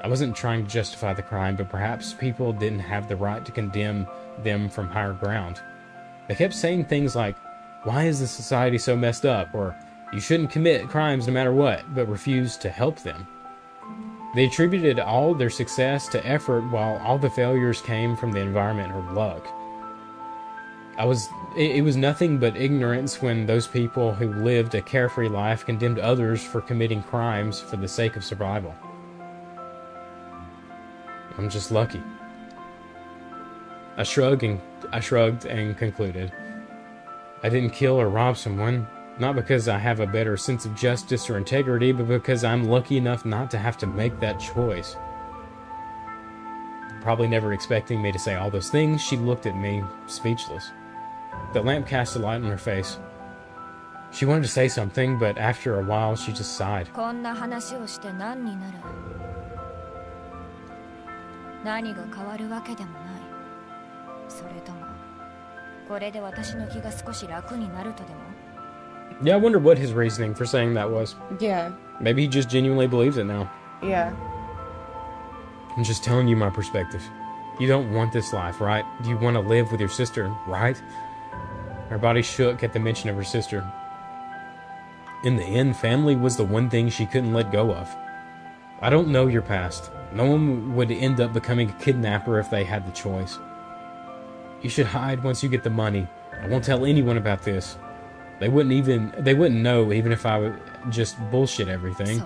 I wasn't trying to justify the crime, but perhaps people didn't have the right to condemn them from higher ground. They kept saying things like, why is this society so messed up? Or, you shouldn't commit crimes no matter what, but refused to help them. They attributed all their success to effort, while all the failures came from the environment or luck. It was nothing but ignorance when those people who lived a carefree life condemned others for committing crimes for the sake of survival. I'm just lucky. I shrugged and concluded. I didn't kill or rob someone, not because I have a better sense of justice or integrity, but because I'm lucky enough not to have to make that choice. Probably never expecting me to say all those things, she looked at me, speechless. The lamp cast a light on her face. She wanted to say something, but after a while she just sighed. こんな話をして何になる何が変わるわけでもないそれともこれで私の気が少し楽になるとでも Yeah, I wonder what his reasoning for saying that was. Yeah. Maybe he just genuinely believes it now. Yeah. I'm just telling you my perspective. You don't want this life, right? You want to live with your sister, right? Her body shook at the mention of her sister. In the end, family was the one thing she couldn't let go of. I don't know your past. No one would end up becoming a kidnapper if they had the choice. You should hide once you get the money. I won't tell anyone about this. They wouldn't know even if I would just bullshit everything.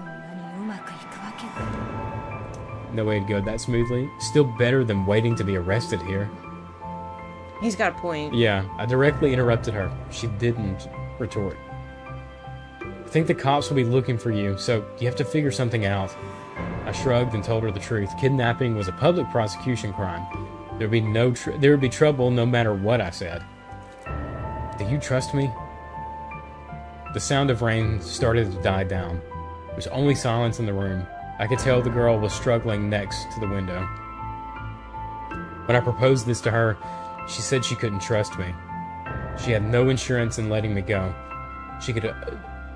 No way to go that smoothly. Still better than waiting to be arrested here. He's got a point. Yeah, I directly interrupted her. She didn't retort. I think the cops will be looking for you, so you have to figure something out. I shrugged and told her the truth. Kidnapping was a public prosecution crime. There would be trouble no matter what I said. Do you trust me? The sound of rain started to die down. There was only silence in the room. I could tell the girl was struggling next to the window. When I proposed this to her, she said she couldn't trust me. She had no insurance in letting me go. She could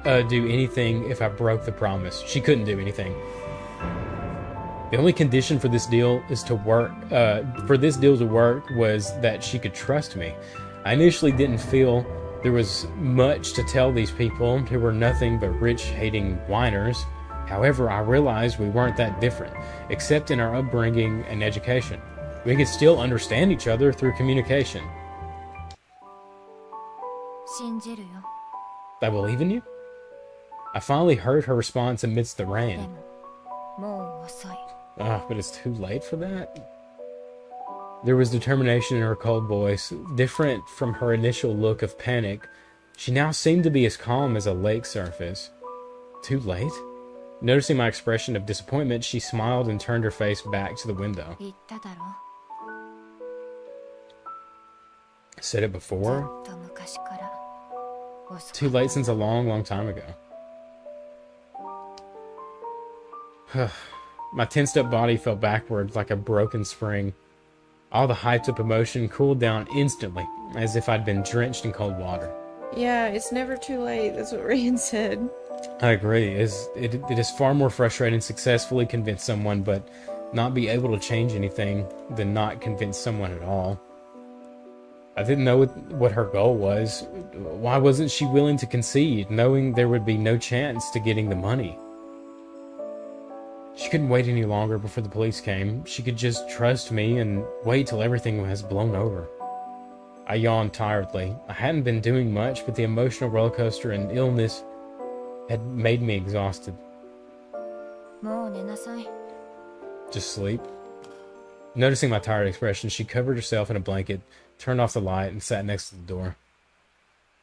do anything if I broke the promise. She couldn't do anything. The only condition for this deal to work was that she could trust me. I initially didn't feel there was much to tell these people who were nothing but rich-hating whiners. However, I realized we weren't that different, except in our upbringing and education. We could still understand each other through communication. I believe in you? I finally heard her response amidst the rain. But it's too late for that? There was determination in her cold voice, different from her initial look of panic. She now seemed to be as calm as a lake surface. Too late? Noticing my expression of disappointment, she smiled and turned her face back to the window. Said it before? Too late since a long, long time ago. My tensed-up body fell backward like a broken spring. All the hyped-up emotion cooled down instantly, as if I'd been drenched in cold water. Yeah, it's never too late. That's what Rand said. I agree. It is far more frustrating to successfully convince someone, but not be able to change anything than not convince someone at all. I didn't know what her goal was. Why wasn't she willing to concede, knowing there would be no chance to getting the money? She couldn't wait any longer before the police came. She could just trust me and wait till everything was blown over. I yawned tiredly. I hadn't been doing much, but the emotional roller coaster and illness had made me exhausted. Just sleep. Noticing my tired expression, she covered herself in a blanket, turned off the light, and sat next to the door.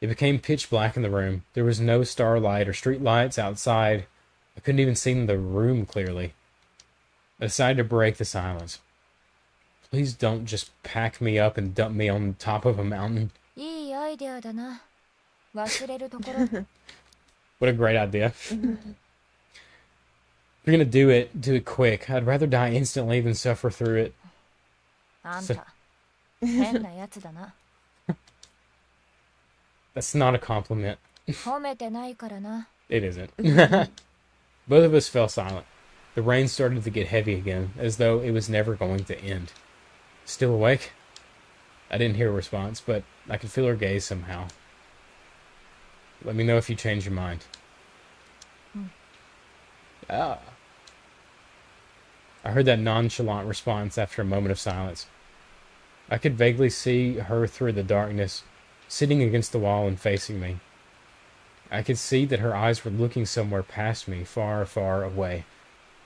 It became pitch black in the room. There was no starlight or street lights outside. I couldn't even see the room clearly. I decided to break the silence. Please don't just pack me up and dump me on top of a mountain. What a great idea. If you're gonna do it quick. I'd rather die instantly than suffer through it. That's not a compliment. It isn't. Both of us fell silent. The rain started to get heavy again, as though it was never going to end. Still awake? I didn't hear a response, but I could feel her gaze somehow. Let me know if you change your mind. I heard that nonchalant response after a moment of silence. I could vaguely see her through the darkness, sitting against the wall and facing me. I could see that her eyes were looking somewhere past me, far, far away.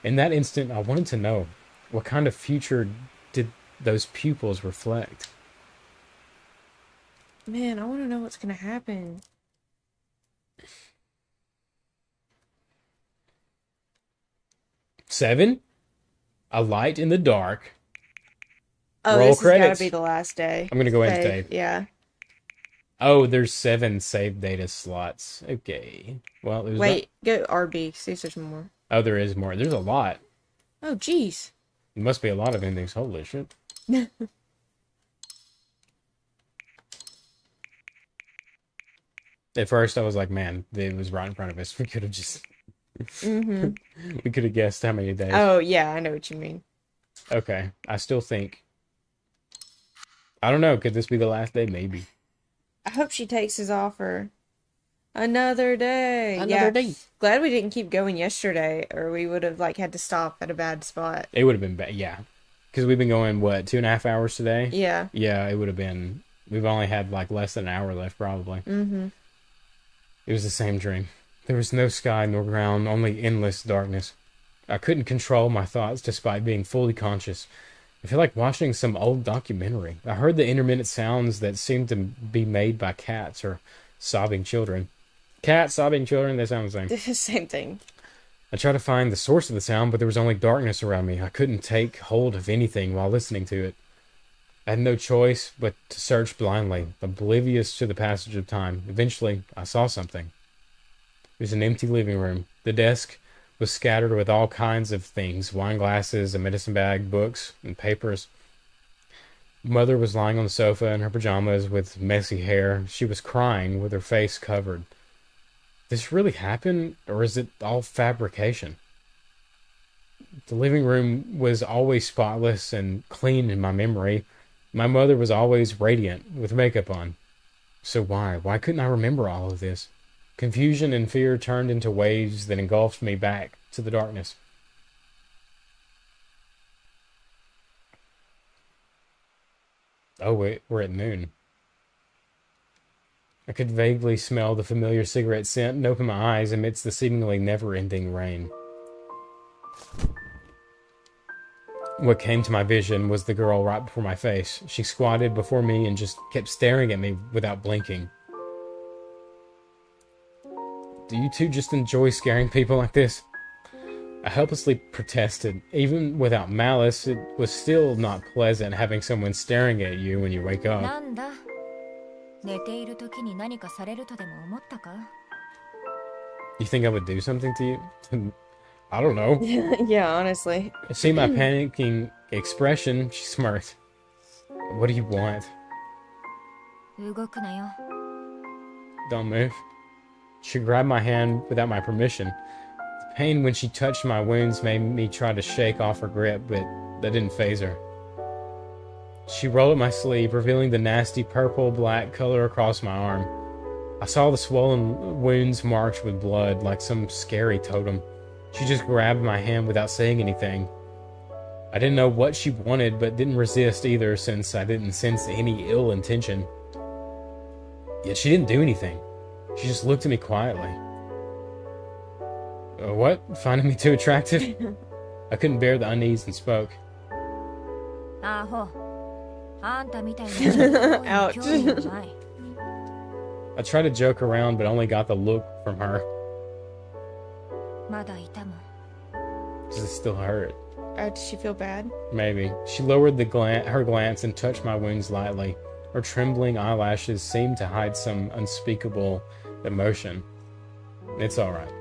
In that instant, I wanted to know, what kind of future did those pupils reflect? Man, I want to know what's going to happen. Seven? A light in the dark. Oh, Roll this credits. has got to be the last day. I'm going to go ahead and save. Yeah. Oh, there's 7 save data slots. Okay. Well, there's Wait, go RB. See if there's more. Oh, there is more. There's a lot. Oh, jeez. There must be a lot of endings. Holy shit. At first, I was like, man, it was right in front of us. We could have just... Mm-hmm. we could have guessed how many days. Oh, yeah, I know what you mean. Okay, I still think... I don't know, could this be the last day? Maybe. I hope she takes his offer. Another day. Another day. Glad we didn't keep going yesterday, or we would have, like, had to stop at a bad spot. It would have been bad, yeah. Because we've been going, what, 2.5 hours today? Yeah. Yeah, it would have been... We've only had, like, less than an hour left, probably. Mm-hmm. It was the same dream. There was no sky nor ground, only endless darkness. I couldn't control my thoughts despite being fully conscious. I feel like watching some old documentary. I heard the intermittent sounds that seemed to be made by cats or sobbing children. Cats, sobbing children, they sound the same. Same thing. I tried to find the source of the sound, but there was only darkness around me. I couldn't take hold of anything while listening to it. I had no choice but to search blindly, oblivious to the passage of time. Eventually, I saw something. It was an empty living room. The desk was scattered with all kinds of things, wine glasses, a medicine bag, books, and papers. Mother was lying on the sofa in her pajamas with messy hair. She was crying with her face covered. This really happened, or is it all fabrication? The living room was always spotless and clean in my memory. My mother was always radiant, with makeup on. So why? Why couldn't I remember all of this? Confusion and fear turned into waves that engulfed me back to the darkness. Oh, wait, we're at noon. I could vaguely smell the familiar cigarette scent and open my eyes amidst the seemingly never-ending rain. What came to my vision was the girl right before my face. She squatted before me and just kept staring at me without blinking. Do you two just enjoy scaring people like this? I helplessly protested. Even without malice, it was still not pleasant having someone staring at you when you wake up. なんだ寝ている時に何かされるとでも思ったか You think I would do something to you? I don't know. Yeah, honestly. See my panicking expression, she smirked. What do you want? 動くなよ Don't move. She grabbed my hand without my permission. The pain when she touched my wounds made me try to shake off her grip, but that didn't faze her. She rolled up my sleeve, revealing the nasty purple-black color across my arm. I saw the swollen wounds marked with blood, like some scary totem. She just grabbed my hand without saying anything. I didn't know what she wanted, but didn't resist either, since I didn't sense any ill intention. Yet she didn't do anything. She just looked at me quietly. What? Finding me too attractive? I couldn't bear the unease and spoke. アホあんたみたいな人に興味はない I tried to joke around, but only got the look from her. まだ痛む Does it still hurt? Does she feel bad? Maybe. She lowered her glance and touched my wounds lightly. Her trembling eyelashes seemed to hide some unspeakable emotion. It's alright.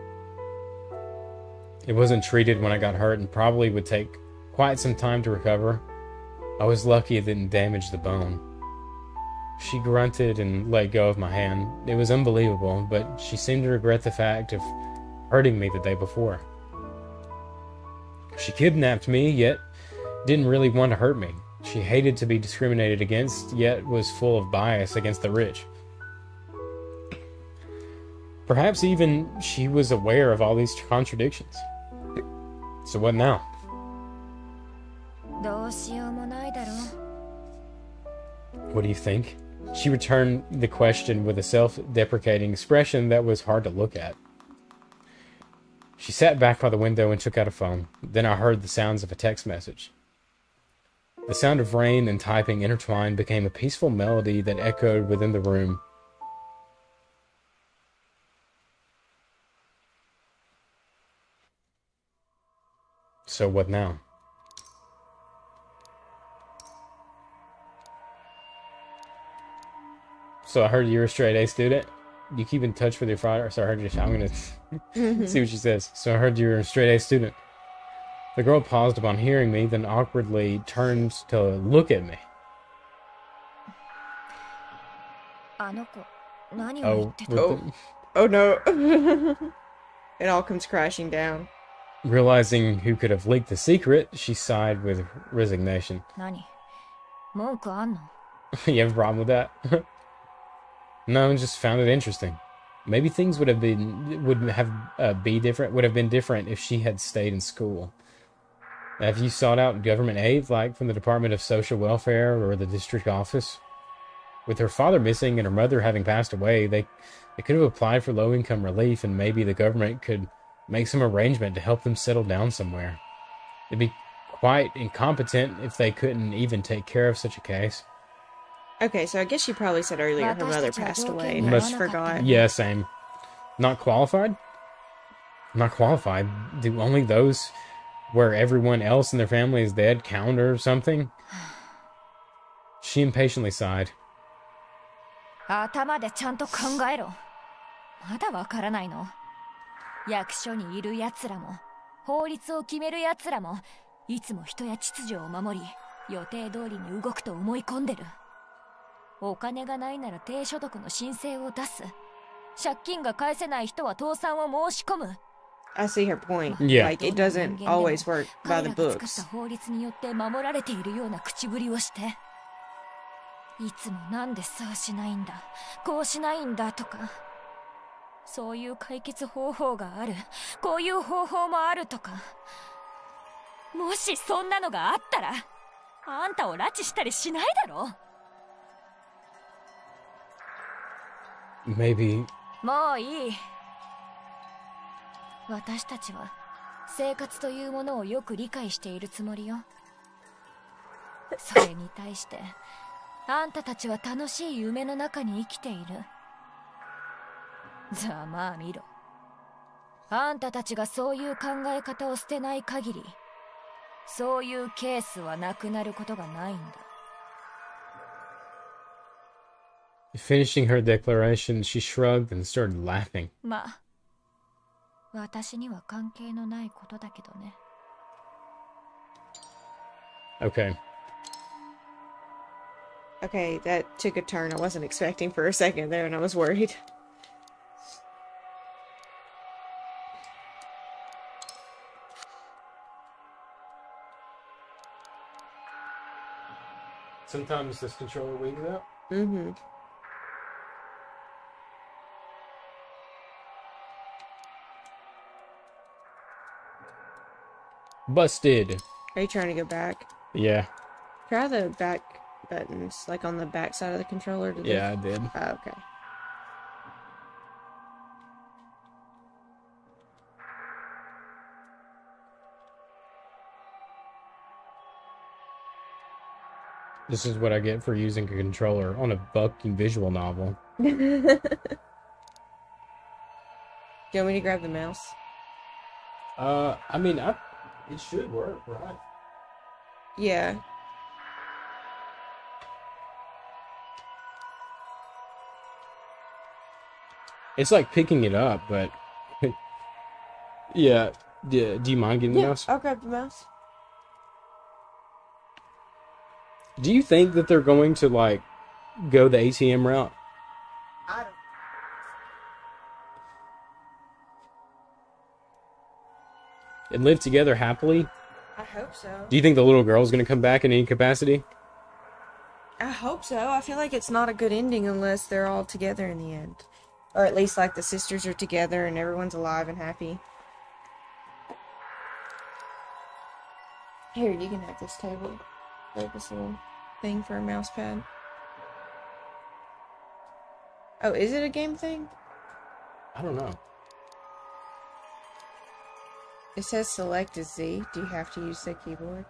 It wasn't treated when I got hurt and probably would take quite some time to recover. I was lucky it didn't damage the bone. She grunted and let go of my hand. It was unbelievable, but she seemed to regret the fact of hurting me the day before. She kidnapped me, yet didn't really want to hurt me. She hated to be discriminated against, yet was full of bias against the rich. Perhaps even she was aware of all these contradictions. So what now? どうしようもないだろ What do you think? She returned the question with a self-deprecating expression that was hard to look at. She sat back by the window and took out a phone. Then I heard the sounds of a text message. The sound of rain and typing intertwined became a peaceful melody that echoed within the room. So what now? So I heard you're a straight A student. You keep in touch with your father. So I heard you. I'm gonna see what she says. So I heard you're a straight A student. The girl paused upon hearing me, then awkwardly turned to look at me. あの子何を言っ Oh, てた with Oh. the- Oh no. It all comes crashing down. realizing who could have leaked the secret, she sighed with resignation. 何文句あんの You have a problem with that? No, just found it interesting. Maybe things would have been different if she had stayed in school. Have you sought out government aid, like from the Department of Social Welfare or the district office? With her father missing and her mother having passed away, they could have applied for low-income relief, and maybe the government could make some arrangement to help them settle down somewhere. It'd be quite incompetent if they couldn't even take care of such a case. Okay, so I guess she probably said earlier her mother passed away and I just forgot. Yeah, same. Not qualified? Not qualified. Do only those where everyone else in their family is dead count or something? She impatiently sighed. 頭でちゃんと考えろ。まだわからないの。役所にいる奴らも、法律を決める奴らも、いつも人や秩序を守り、予定通りに動くと思い込んでる。お金がないなら低所得の申請を出す。借金が返せない人は倒産を申し込む。I see her point. Yeah. Like, it doesn't always work by 彼 the らが作っ books. た法律によって守られているような口ぶりをして。いつもなんでそうしないんだ、こうしないんだとか。そういう解決方法がある、こういう方法もあるとか。もしそんなのがあったら、あんたを拉致したりしないだろ。Maybe. もういい。私たちは生活というものをよく理解しているつもりよ。それに対してあんたたちは楽しい夢の中に生きている。ざまあ見ろ。あんたたちがそういう考え方を捨てない限り、そういうケースはなくなることがないんだ。Finishing her declaration, she shrugged and started laughing. まあ、私には関係のないことだけどね。Okay. Okay, that took a turn I wasn't expecting for a second there, and I was worried. Sometimes this controller wigs out. Mm-hmm. Busted. Are you trying to go back? Yeah. Try the back buttons, like on the back side of the controller. Yeah, I did. Oh, okay. This is what I get for using a controller on a fucking visual novel. Do you want me to grab the mouse? I mean, it should work, right? Yeah. It's like picking it up, but yeah. Do you mind getting the mouse? I'll grab the mouse. Do you think that they're going to like go the ATM route? I don't. And live together happily? I hope so. Do you think the little girl's going to come back in any capacity? I hope so. I feel like it's not a good ending unless they're all together in the end. Or at least like the sisters are together and everyone's alive and happy. Here, you can have this table. Or this little thing for a mouse pad. Oh, is it a game thing? I don't know. It says select a Z. Do you have to use the keyboard?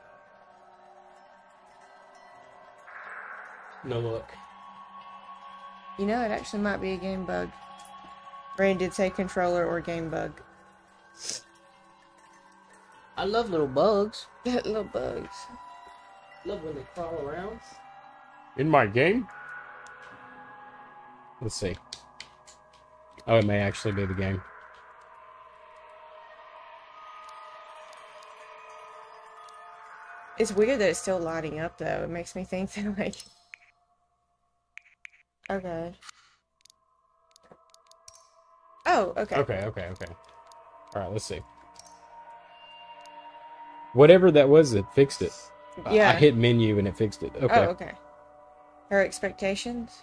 No look. You know, it actually might be a game bug. Brand did say controller or game bug. I love little bugs. Little bugs. Love when they crawl around. In my game? Let's see. Oh, it may actually be the game. It's weird that it's still lighting up, though. It makes me think that, like... Okay. Oh, okay. Okay. Alright, let's see. Whatever that was, it fixed it. Yeah. I hit menu and it fixed it. Okay. Oh, okay. Her expectations?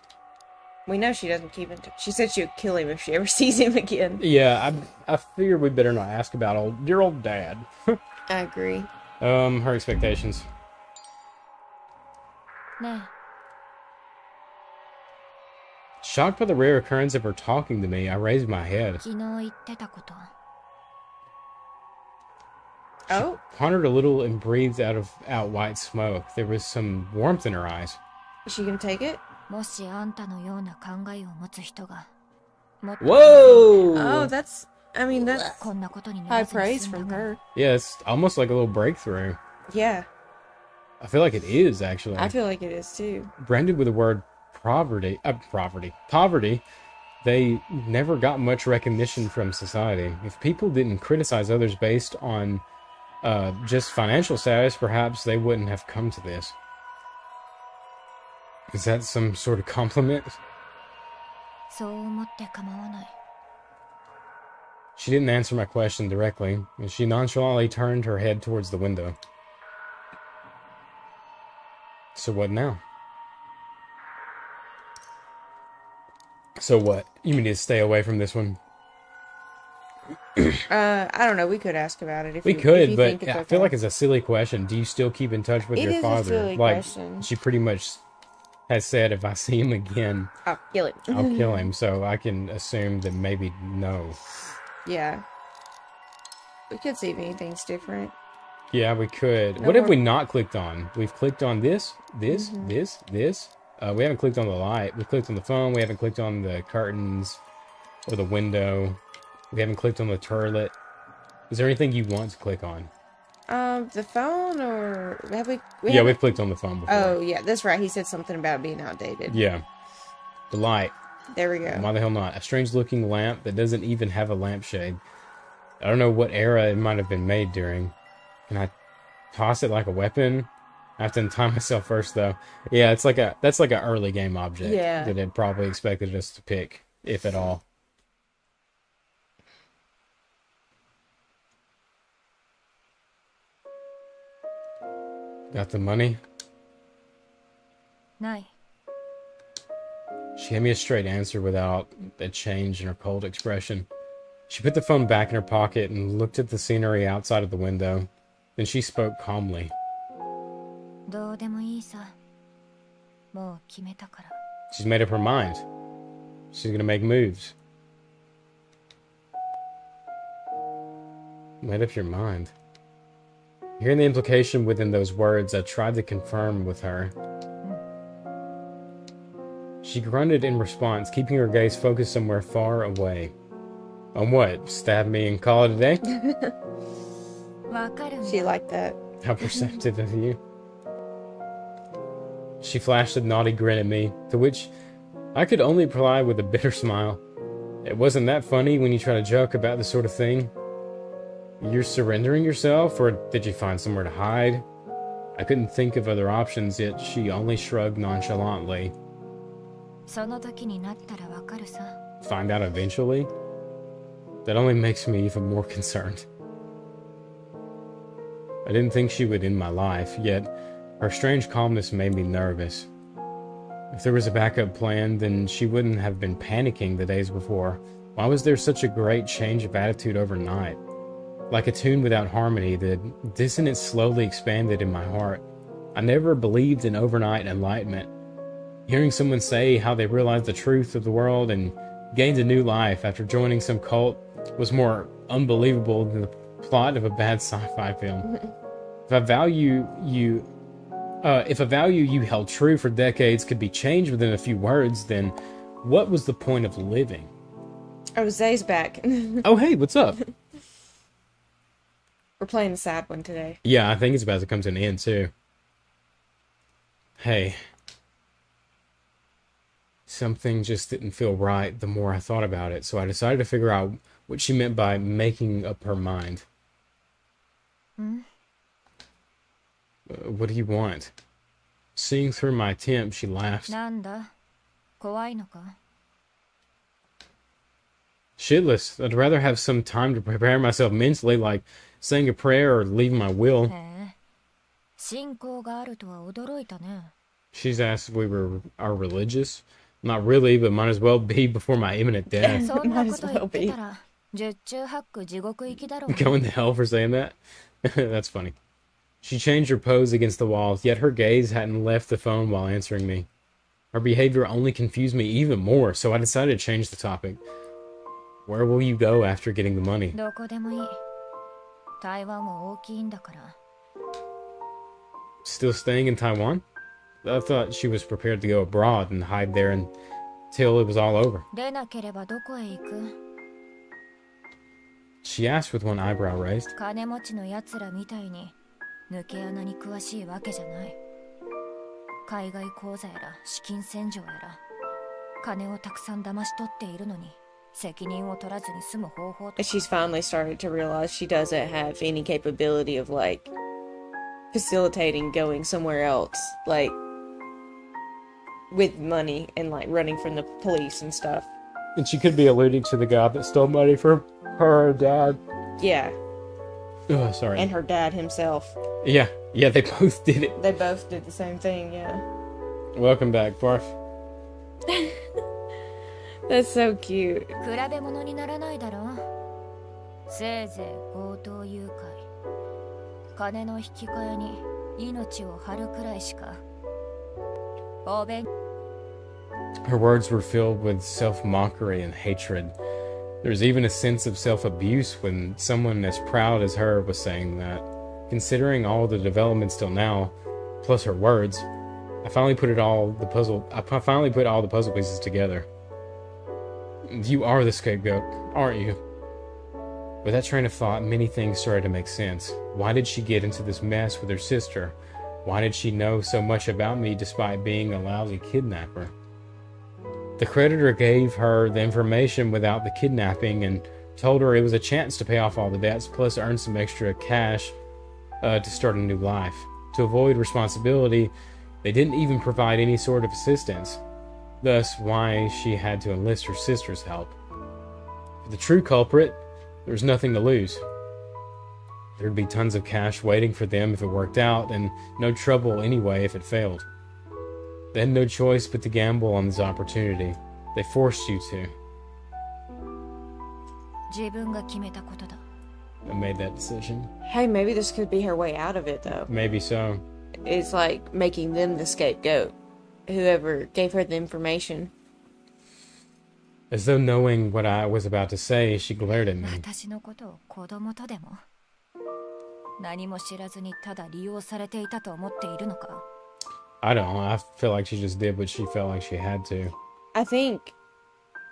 We know she doesn't keep in touch. She said she would kill him if she ever sees him again. Yeah, I figured we better not ask about your old dad. I agree. Her expectations. ね Shocked by the rare occurrence of her talking to me, I raised my え head. 昨日言ってたこと Oh, Pondered a little and breathed out white smoke. There was some warmth in her eyes. is she gonna take it? もしあんたのような考えを持つ人がもっと Whoa! Oh, that's... I mean, that's こんなことになら high ずに praise 済ん from だから her. Yeah, it's almost like a little breakthrough. Yeah, I feel like it is, actually. I feel like it is too. Branded with the word poverty, they never got much recognition from society. If people didn't criticize others based on just financial status, perhaps they wouldn't have come to this. Is that some sort of compliment? そう思って構わない She didn't answer my question directly, and she nonchalantly turned her head towards the window. So what now? So what? You mean to stay away from this one? I don't know. We could ask about it if We you, could, if you but think it's I okay. feel like it's a silly question. Do you still keep in touch with It your is a father? silly Like, question. she pretty much has said, if I see him again, I'll kill it. I'll kill him. So I can assume that maybe no. Yeah. We could see if anything's different. Yeah, we could. No What have more- we not clicked on? We've clicked on this. Mm-hmm. This. We haven't clicked on the light. We've clicked on the phone. We haven't clicked on the curtains or the window. We haven't clicked on the toilet. Is there anything you want to click on? The phone or have we? Yeah, haven't- we've clicked on the phone before. Oh, yeah, that's right. He said something about being outdated. Yeah. The light. There we go. Why the hell not? A strange looking lamp that doesn't even have a lampshade. I don't know what era it might have been made during. Can I toss it like a weapon? I have to untie myself first though. Yeah, that's like an early game object Yeah. that it probably expected us to pick, if at all. Got the money? ない She gave me a straight answer without a change in her cold expression. She put the phone back in her pocket and looked at the scenery outside of the window. Then she spoke calmly. どうでもいいさもう決めたから She's made up her mind. She's gonna make moves. Made up your mind. Hearing the implication within those words, I tried to confirm with her. She grunted in response, keeping her gaze focused somewhere far away. On what? Stab me and call it a day? わかるん She だ liked that. How perceptive of you. She flashed a naughty grin at me, to which I could only reply with a bitter smile. It wasn't that funny when you try to joke about this sort of thing. You're surrendering yourself, or did you find somewhere to hide? I couldn't think of other options, yet she only shrugged nonchalantly. その時になったらわかるさ Find out eventually? That only makes me even more concerned. I didn't think she would end my life, yet her strange calmness made me nervous. If there was a backup plan, then she wouldn't have been panicking the days before. Why was there such a great change of attitude overnight? Like a tune without harmony, the dissonance slowly expanded in my heart. I never believed in overnight enlightenment. Hearing someone say how they realized the truth of the world and gained a new life after joining some cult was more unbelievable than the plot of a bad sci-fi film. If a value you held true for decades could be changed within a few words, then what was the point of living? Oh, Zay's back. Oh, hey, what's up? We're playing a sad one today. Yeah, I think it's about to come to an end, too. Hey. Something just didn't feel right the more I thought about it, so I decided to figure out what she meant by making up her mind. What do you want? Seeing through my attempt, she laughed. なんだ怖いのか Shitless. I'd rather have some time to prepare myself mentally, like saying a prayer or leaving my will. へえ、信仰があるとは驚いたね。 She's asked if we are religious. Not really, but might as well be before my imminent death. そんなこと言ってたら、十中八九地獄行きだろう。 Going to hell for saying that? That's funny. She changed her pose against the wall, yet her gaze hadn't left the phone while answering me. Her behavior only confused me even more, so I decided to change the topic. Where will you go after getting the money? どこでもいい。台湾は大きいんだから。 Still staying in Taiwan? I thought she was prepared to go abroad and hide there until it was all over. 出なければどこへ行く？ She asked with one eyebrow raised. 金持ちのやつらみたいに抜け穴に詳しいわけじゃない。海外口座やら資金洗浄やら金をたくさん騙し取っているのに責任を取らずに済む方法と。 She's finally started to realize she doesn't have any capability of like facilitating going somewhere else, like with money and like running from the police and stuff. And she could be alluding to the guy that stole money from her dad. Yeah, Oh, sorry. and her dad himself. Yeah, they both did it. They both did the same thing, yeah. Welcome back, Barf. That's so cute. 比べ物にならないだろう。せいぜい強盗誘拐。金の引き換えに命を張るくらいしか。おべん。 Her words were filled with self-mockery and hatred. There was even a sense of self-abuse when someone as proud as her was saying that. Considering all the developments till now, plus her words, I finally put all the puzzle pieces together. You are the scapegoat, aren't you? With that train of thought, many things started to make sense. Why did she get into this mess with her sister? Why did she know so much about me despite being a lousy kidnapper? The creditor gave her the information without the kidnapping and told her it was a chance to pay off all the debts plus earn some extra cash to start a new life. To avoid responsibility, they didn't even provide any sort of assistance. Thus, why she had to enlist her sister's help. For the true culprit, there was nothing to lose. There'd be tons of cash waiting for them if it worked out, and no trouble anyway if it failed. They had no choice but to gamble on this opportunity. They forced you to. 自分が決めたことだ。 I made that decision. Hey, maybe this could be her way out of it, though. Maybe so. It's like making them the scapegoat. Whoever gave her the information. As though knowing what I was about to say, she glared at me. 私のことを子供とでも。何も知らずにただ利用されていたと思っているのか。 I don't. I feel like she just did what she felt like she had to. I think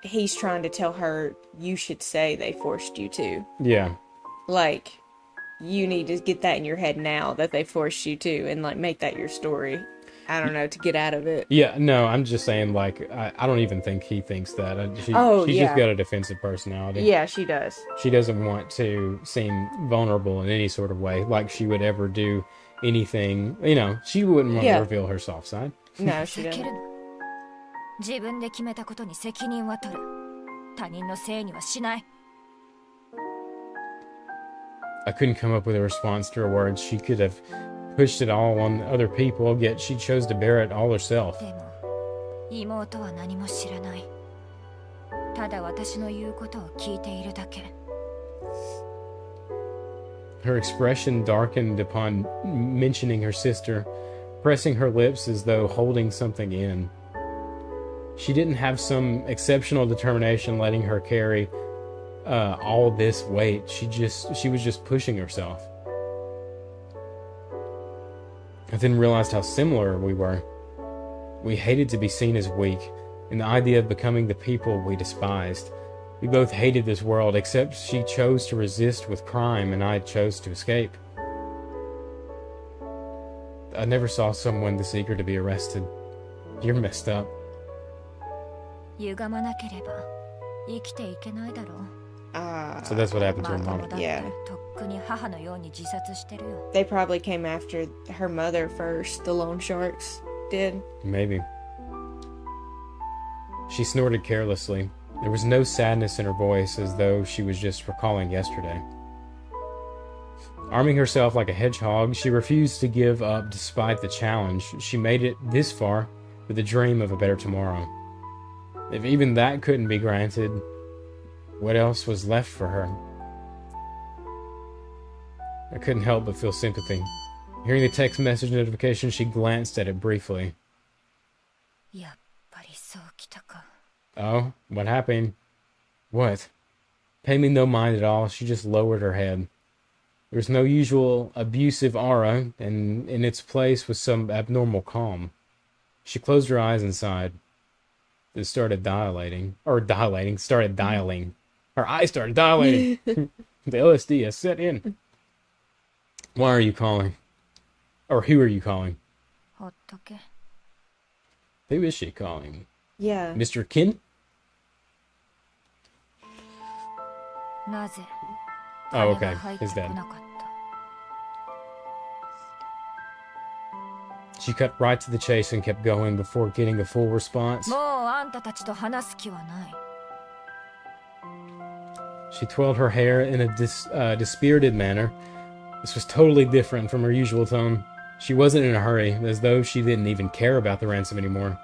he's trying to tell her you should say they forced you to. Yeah. Like, you need to get that in your head now that they forced you to and like make that your story. I don't know, to get out of it. Yeah, no, I'm just saying, like, I don't even think he thinks that. She's yeah. just got a defensive personality. Yeah, she does. She doesn't want to seem vulnerable in any sort of way, like she would ever do anything. You know, she wouldn't want to reveal her soft side. No, she 避け doesn't. るの。自分で決めたことに責任は取る。他人のせいにはしない。 I couldn't come up with a response to her words. She could have pushed it all on other people, yet she chose to bear it all herself. でも、妹は何も知らない。ただ私の言うことを聞いているだけ。 Her expression darkened upon mentioning her sister, pressing her lips as though holding something in. She didn't have some exceptional determination letting her carry all this weight. She was just pushing herself. I then realized how similar we were. We hated to be seen as weak, and the idea of becoming the people we despised. We both hated this world, except she chose to resist with crime and I chose to escape. I never saw someone this eager to be arrested. You're messed up. 歪まなければ生きていけないだろう。 So that's what happened to ま her とも mom. だっ Yeah. てとっくに母のように自殺してるよ。 They probably came after her mother first, the loan sharks did. Maybe. She snorted carelessly. There was no sadness in her voice, as though she was just recalling yesterday. Arming herself like a hedgehog, she refused to give up despite the challenge. She made it this far with a dream of a better tomorrow. If even that couldn't be granted, what else was left for her? I couldn't help but feel sympathy. Hearing the text message notification, she glanced at it briefly. Oh, what happened? What? Paying me no mind at all, she just lowered her head. There was no usual abusive aura, and in its place was some abnormal calm. She closed her eyes and sighed. It started dilating. Started dialing. Her eyes started dilating. The LSD has set in. Why are you calling? Or who are you calling? Who is she calling? Yeah. Mr. Kin? Oh, okay. His dad. She cut right to the chase and kept going before getting a full response. She twirled her hair in a dispirited manner. This was totally different from her usual tone. She wasn't in a hurry, as though she didn't even care about the ransom anymore.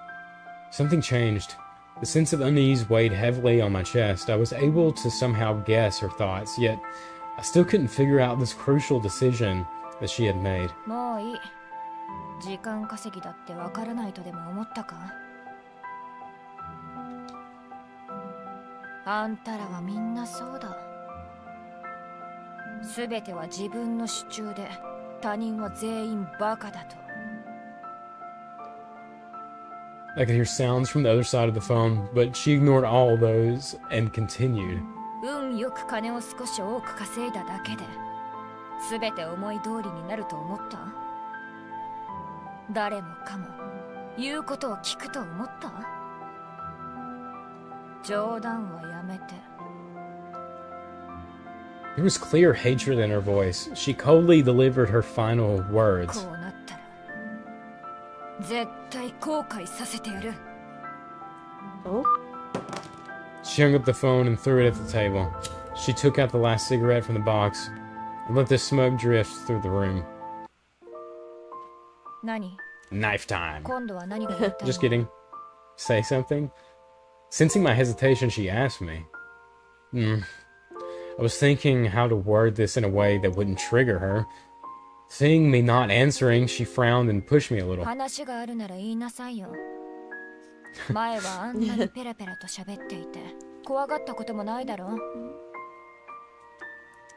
Something changed. The sense of unease weighed heavily on my chest. I was able to somehow guess her thoughts, yet I still couldn't figure out this crucial decision that she had made. I could hear sounds from the other side of the phone, but she ignored all those and continued. There was clear hatred in her voice. She coldly delivered her final words. Oh. She hung up the phone and threw it at the table. She took out the last cigarette from the box and let the smoke drift through the room. Knife time. Just kidding. Say something? Sensing my hesitation, she asked me. I was thinking how to word this in a way that wouldn't trigger her. Seeing me not answering, she frowned and pushed me a little.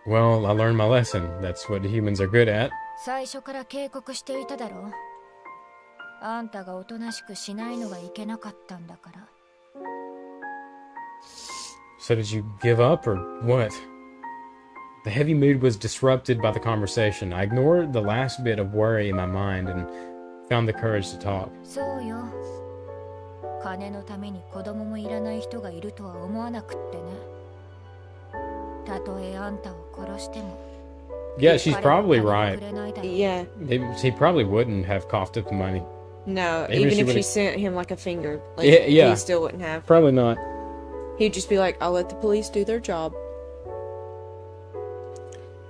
Well, I learned my lesson. That's what humans are good at. So did you give up, or what? The heavy mood was disrupted by the conversation. I ignored the last bit of worry in my mind and found the courage to talk. Yeah, she's probably right. Yeah. He probably wouldn't have coughed up the money. No, Maybe even she if she would've- sent him like a finger, like, Yeah. he still wouldn't have. Probably not. He'd just be like, I'll let the police do their job.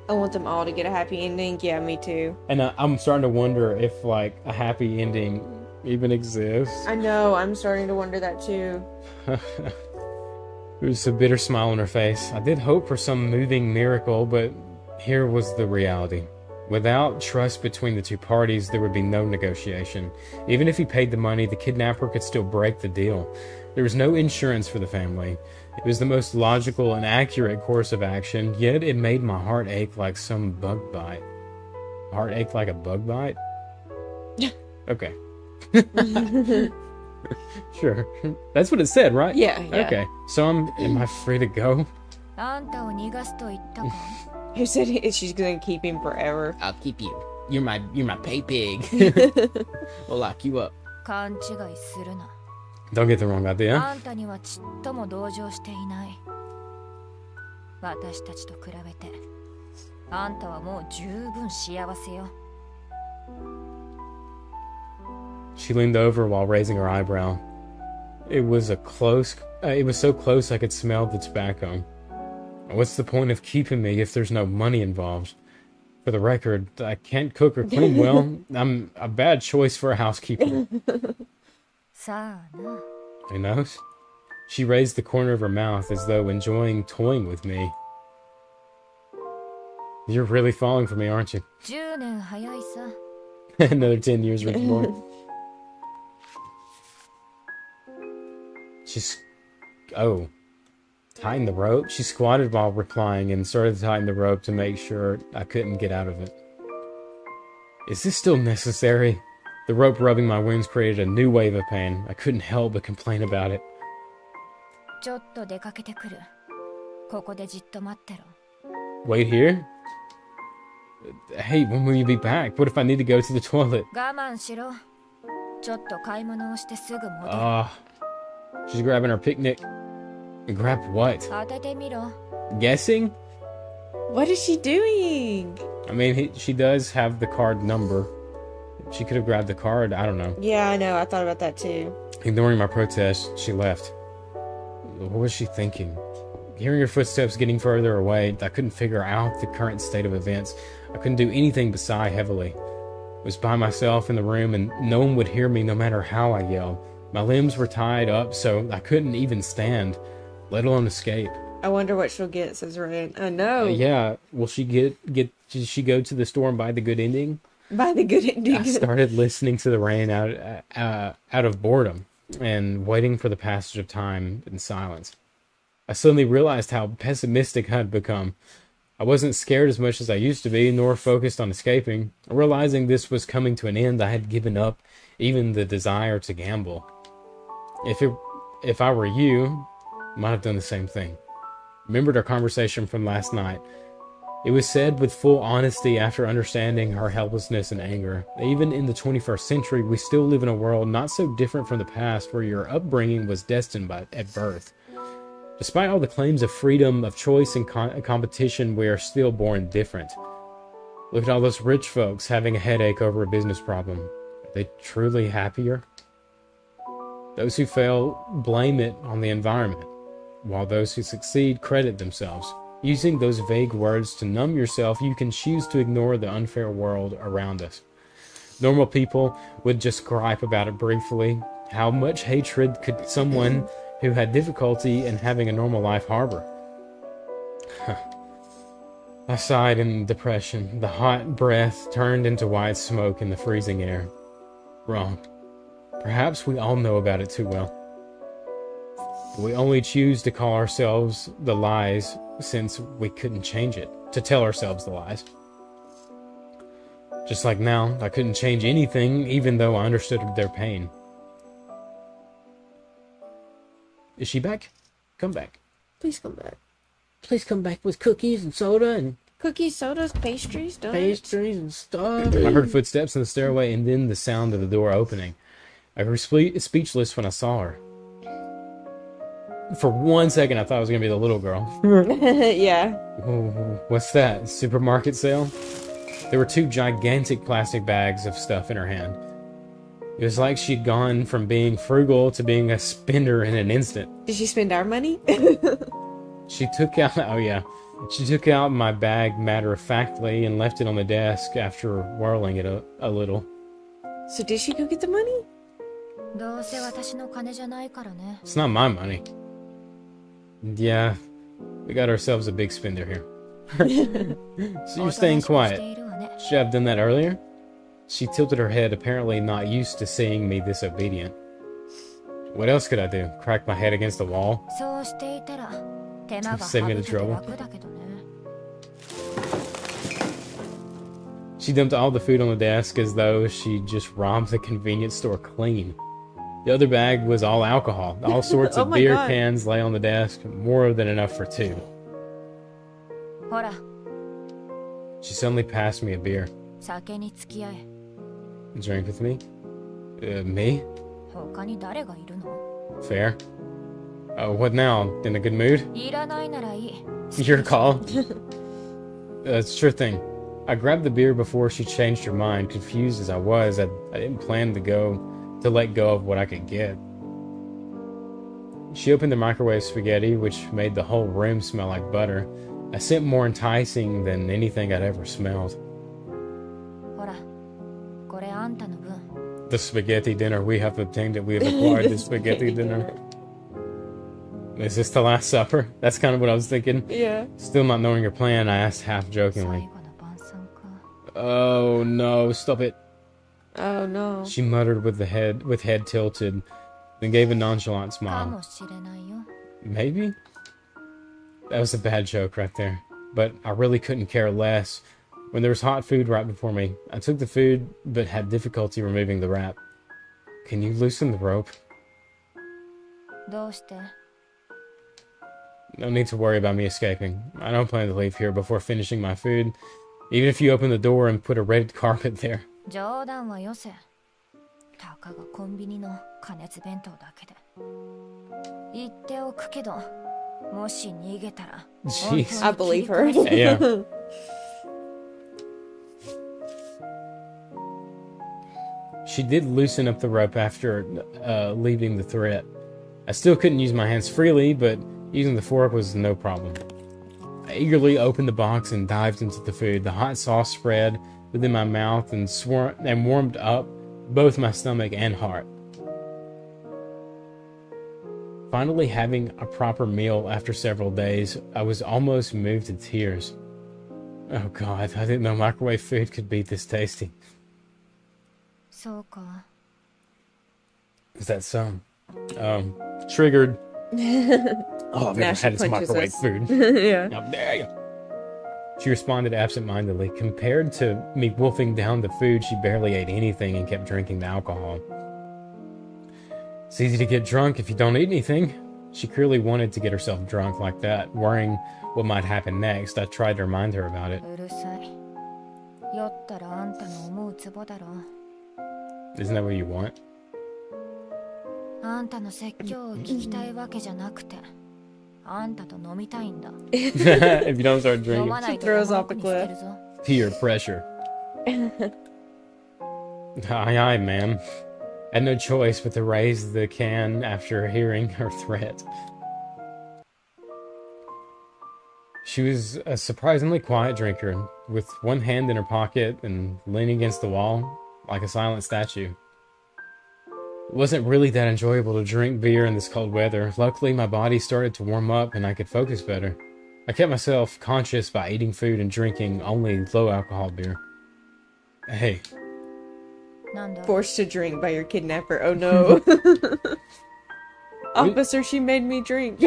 I want them all to get a happy ending. Yeah, me too. And I'm starting to wonder if, like, a happy ending even exists. I know, I'm starting to wonder that too. There was a bitter smile on her face. I did hope for some moving miracle, but here was the reality. Without trust between the two parties, there would be no negotiation. Even if he paid the money, the kidnapper could still break the deal. There was no insurance for the family. It was the most logical and accurate course of action, yet it made my heart ache like some bug bite. Heart ache like a bug bite? Okay. Sure. That's what it said, right? Yeah. Okay. So am I free to go? Who said she's gonna keep him forever? I'll keep you. You're my pay pig. We'll lock you up. Don't get the wrong idea. She leaned over while raising her eyebrow. It was so close I could smell the tobacco. What's the point of keeping me if there's no money involved? For the record, I can't cook or clean well. I'm a bad choice for a housekeeper. さあな。 Who knows? She raised the corner of her mouth as though enjoying toying with me. You're really falling for me, aren't you? 10年早いさ。 Another 10 years, rich boy. Tighten the rope? She squatted while replying and started to tighten the rope to make sure I couldn't get out of it. Is this still necessary? The rope rubbing my wounds created a new wave of pain. I couldn't help but complain about it. ちょっと出かけてくる。ここでじっと待ってろ。 Wait here? Hey, when will you be back? What if I need to go to the toilet? 我慢しろ。ちょっと買い物をしてすぐ戻る。She's grabbing her picnic. Grab what? 当ててみろ。 Guessing? What is she doing? I mean, she does have the card number. She could have grabbed the card. I don't know. Yeah, I know. I thought about that too. Ignoring my protest, she left. What was she thinking? Hearing her footsteps getting further away, I couldn't figure out the current state of events. I couldn't do anything but sigh heavily. I was by myself in the room and no one would hear me no matter how I yelled. My limbs were tied up so I couldn't even stand, let alone escape. I wonder what she'll get, says Ryan. I know. Yeah, will she did she go to the store and buy the good ending? Buy the good ending. I started listening to the rain out of boredom and waiting for the passage of time in silence. I suddenly realized how pessimistic I'd become. I wasn't scared as much as I used to be, nor focused on escaping. Realizing this was coming to an end, I had given up even the desire to gamble. If I were you, I might have done the same thing. Remembered our conversation from last night. It was said with full honesty after understanding her helplessness and anger. Even in the 21st century, we still live in a world not so different from the past where your upbringing was destined at birth. Despite all the claims of freedom, of choice, and competition, we are still born different. Look at all those rich folks having a headache over a business problem. Are they truly happier? Those who fail blame it on the environment, while those who succeed credit themselves. Using those vague words to numb yourself, you can choose to ignore the unfair world around us. Normal people would just gripe about it briefly. How much hatred could someone who had difficulty in having a normal life harbor? I sighed in depression. The hot breath turned into white smoke in the freezing air. Wrong. Perhaps we all know about it too well. We only choose to call ourselves the lies since we couldn't change it. To tell ourselves the lies. Just like now, I couldn't change anything even though I understood their pain. Is she back? Come back. Please come back. Please come back with cookies and soda and Cookies, sodas, pastries, donuts. pastries and stuff. I heard footsteps in the stairway and then the sound of the door opening. I was speechless when I saw her. For 1 second, I thought it was going to be the little girl. Yeah. Oh, what's that? Supermarket sale? There were 2 gigantic plastic bags of stuff in her hand. It was like she'd gone from being frugal to being a spender in an instant. Did she spend our money? She took out my bag matter-of-factly and left it on the desk after whirling it a little. So did she go get the money? どうせ私の金じゃないからね。 It's not my money. Yeah, we got ourselves a big spender here. So you're staying quiet. Should I have done that earlier? She tilted her head, apparently not used to seeing me disobedient. What else could I do? Crack my head against the wall? そうしていたら手間が Save me the 省けて trouble. 楽だけどね。 She dumped all the food on the desk as though she just robbed the convenience store clean. The other bag was all alcohol. All sorts Oh of my beer God. cans lay on the desk, more than enough for 2. ほら、 She suddenly passed me a beer. 酒に付き合え。 Drink with me? Me? 他に誰がいるの？ Fair. What now? In a good mood? いらないならいい。 Your call. Sure thing. I grabbed the beer before she changed her mind. Confused as I was, I didn't plan to let go of what I could get. She opened the microwave spaghetti, which made the whole room smell like butter, a scent more enticing than anything I'd ever smelled. ほら、これあんたの分。 The spaghetti dinner we have obtained it. We have acquired the spaghetti dinner. Is this the last supper? That's kind of what I was thinking. Yeah. Still not knowing your plan, I asked half 最 jokingly. 後の晩餐か。 Oh no, stop it. Oh no. She muttered with head tilted, then gave a nonchalant か smile. もしれないよ。 Maybe? That was a bad joke right there. But I really couldn't care less. When there was hot food right before me, I took the food, but had difficulty removing the wrap. Can you loosen the rope? どうして？ No need to worry about me escaping. I don't plan to leave here before finishing my food, even if you open the door and put a red carpet there. 冗談はよせ。たかがコンビニの加熱弁当だけで。言っておくけど、もし逃げたら。 Jeez. I believe her. Yeah. She did loosen up the rope after leaving the threat. I still couldn't use my hands freely, but using the fork was no problem. I eagerly opened the box and dived into the food. The hot sauce spread within my mouth and warmed up both my stomach and heart. Finally having a proper meal after several days, I was almost moved to tears. Oh God, I didn't know microwave food could be this tasty. そうか。 Is that so? Triggered. Oh, I've Now never she had this punches microwave us. food. Yeah. How dare you? She responded absent-mindedly. Compared to me wolfing down the food, she barely ate anything and kept drinking the alcohol. It's easy to get drunk if you don't eat anything. She clearly wanted to get herself drunk like that, worrying what might happen next. I tried to remind her about it. うるさい。酔ったらあんたの思うツボだろ。 Isn't that what you want? あんたの説教を聞きたいわけじゃなくて、あんたと飲みたいんだ。 If you don't start 飲 drinking. まないと Throws 山 off the 奥に捨てるぞ。 Peer pressure. Aye, aye, ma'am. I had no choice but to raise the can after hearing her threat. She was a surprisingly quiet drinker, with one hand in her pocket and leaning against the wall, like a silent statue. It wasn't really that enjoyable to drink beer in this cold weather. Luckily, my body started to warm up and I could focus better. I kept myself conscious by eating food and drinking only low-alcohol beer. Hey. なんだ。 Forced to drink by your kidnapper. Oh no. Officer, she made me drink.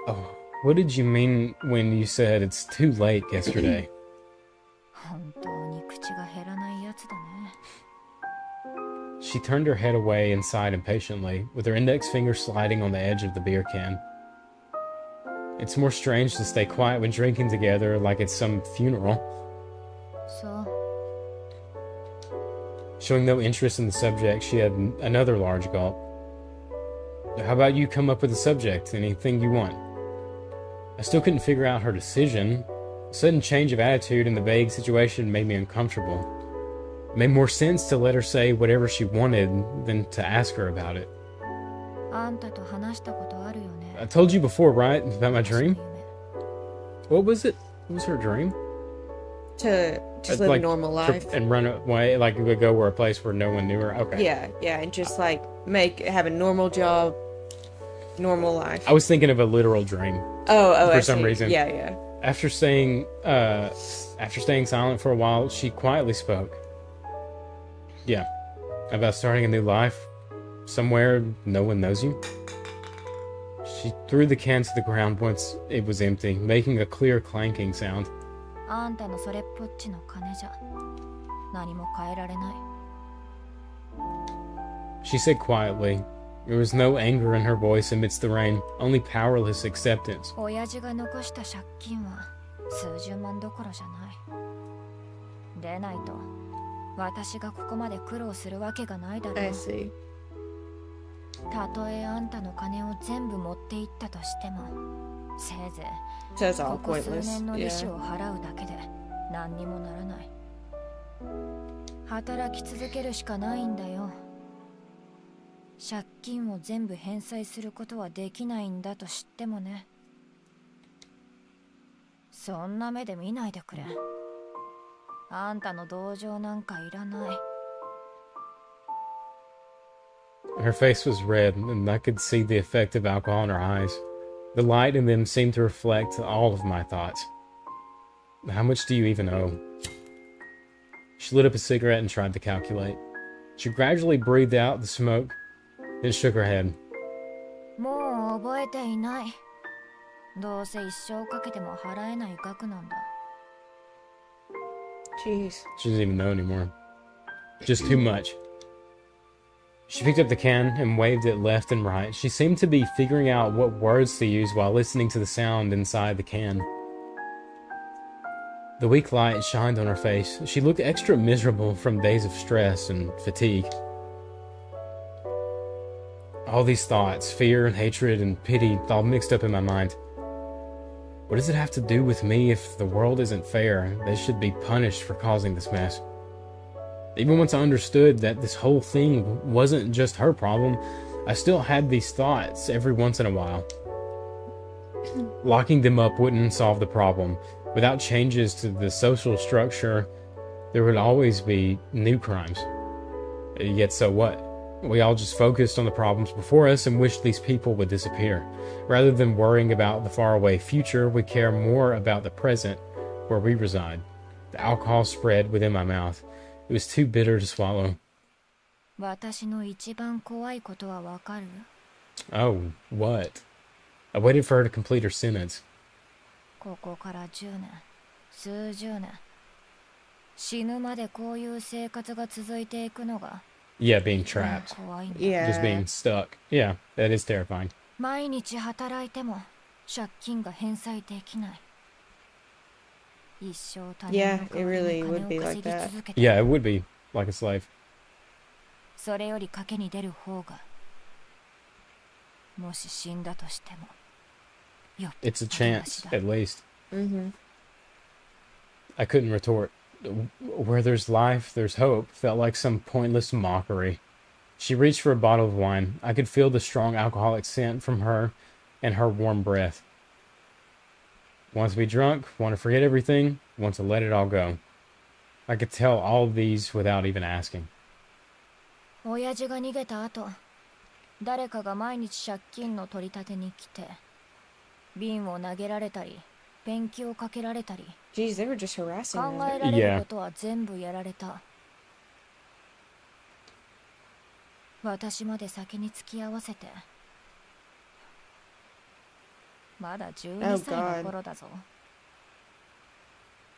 Oh, what did you mean when you said it's too late yesterday? 本当に口が減らないやつだね。 She turned her head away and sighed impatiently, with her index finger sliding on the edge of the beer can. It's more strange to stay quiet when drinking together, like it's some funeral. そう。 Showing no interest in the subject, she had another large gulp. How about you come up with a subject, anything you want? I still couldn't figure out her decision. A sudden change of attitude in the vague situation made me uncomfortable. It made more sense to let her say whatever she wanted than to ask her about it. あんたと話したことあるよね。 I told you before, right, about my 私の dream? 夢。 What was it? What was her dream? To just live a normal life. And run away, like go where a place where no one knew her. Okay. Yeah, yeah, and just like have a normal job, normal life. I was thinking of a literal dream. Oh, for I some see. reason. Yeah, yeah. After staying silent for a while, she quietly spoke. Yeah, about starting a new life somewhere no one knows you. She threw the can to the ground once it was empty, making a clear clanking sound. あんたのそれっぽっちの金じゃ何も変えられない。 She said quietly. There was no anger in her voice amidst the rain, only powerless acceptance. 親父が残した借金は数十万どころじゃない。でないと私がここまで苦労するわけがないだろ I う。 see. たとえあんたの金を全部持っていったとしても、せいぜ So it's い all ここ数 pointless. 年の利子 Yeah. を払うだけで何にもならない。働き続けるしかないんだよ。借金を全部返済することはできないんだと知ってもね。そんな目で見ないでくれ。あんたの同情なんかいらない。Her face was red, and I could see the effect of alcohol in her eyes. The light in them seemed to reflect all of my thoughts. How much do you even owe? She lit up a cigarette and tried to calculate. She gradually breathed out the smoke, then shook her head. もう覚えていない。どうせ一生かけても払えない額なんだ。Jeez. She doesn't even know anymore. Just too much. She picked up the can and waved it left and right. She seemed to be figuring out what words to use while listening to the sound inside the can. The weak light shined on her face. She looked extra miserable from days of stress and fatigue. All these thoughts, fear, hatred, and pity, all mixed up in my mind. What does it have to do with me if the world isn't fair? They should be punished for causing this mess. Even once I understood that this whole thing wasn't just her problem, I still had these thoughts every once in a while. Locking them up wouldn't solve the problem. Without changes to the social structure, there would always be new crimes. Yet so what? We all just focused on the problems before us and wished these people would disappear. Rather than worrying about the faraway future, we care more about the present, where we reside. The alcohol spread within my mouth. It was too bitter to swallow. 私の一番怖いことはわかる？ Oh, what? I waited for her to complete her sentence. ここから10年、数十年。死ぬまでこういう生活が続いていくのが。Yeah, being trapped. 怖いんだ。Yeah. Just being stuck. Yeah, that is terrifying. 毎日働いても借金が返済できない。一生他人の代わりに金を稼ぎ続けて。Yeah, it would be like a slave. それより賭けに出る方が、もし死んだとしても。It's a chance, at least. Mm-hmm. I couldn't retort. Where there's life, there's hope felt like some pointless mockery. She reached for a bottle of wine. I could feel the strong alcoholic scent from her and her warm breath. Want to be drunk, want to forget everything, want to let it all go. I could tell all of these without even asking. 親父が逃げた後、誰かが毎日借金の取り立てに来て、瓶を投げられたり、ペンキをかけられたり、 Jeez, they were just harassing 考 them. えられることは全部やられた。私まで先に付き合わせて。まだ12歳の頃だぞ。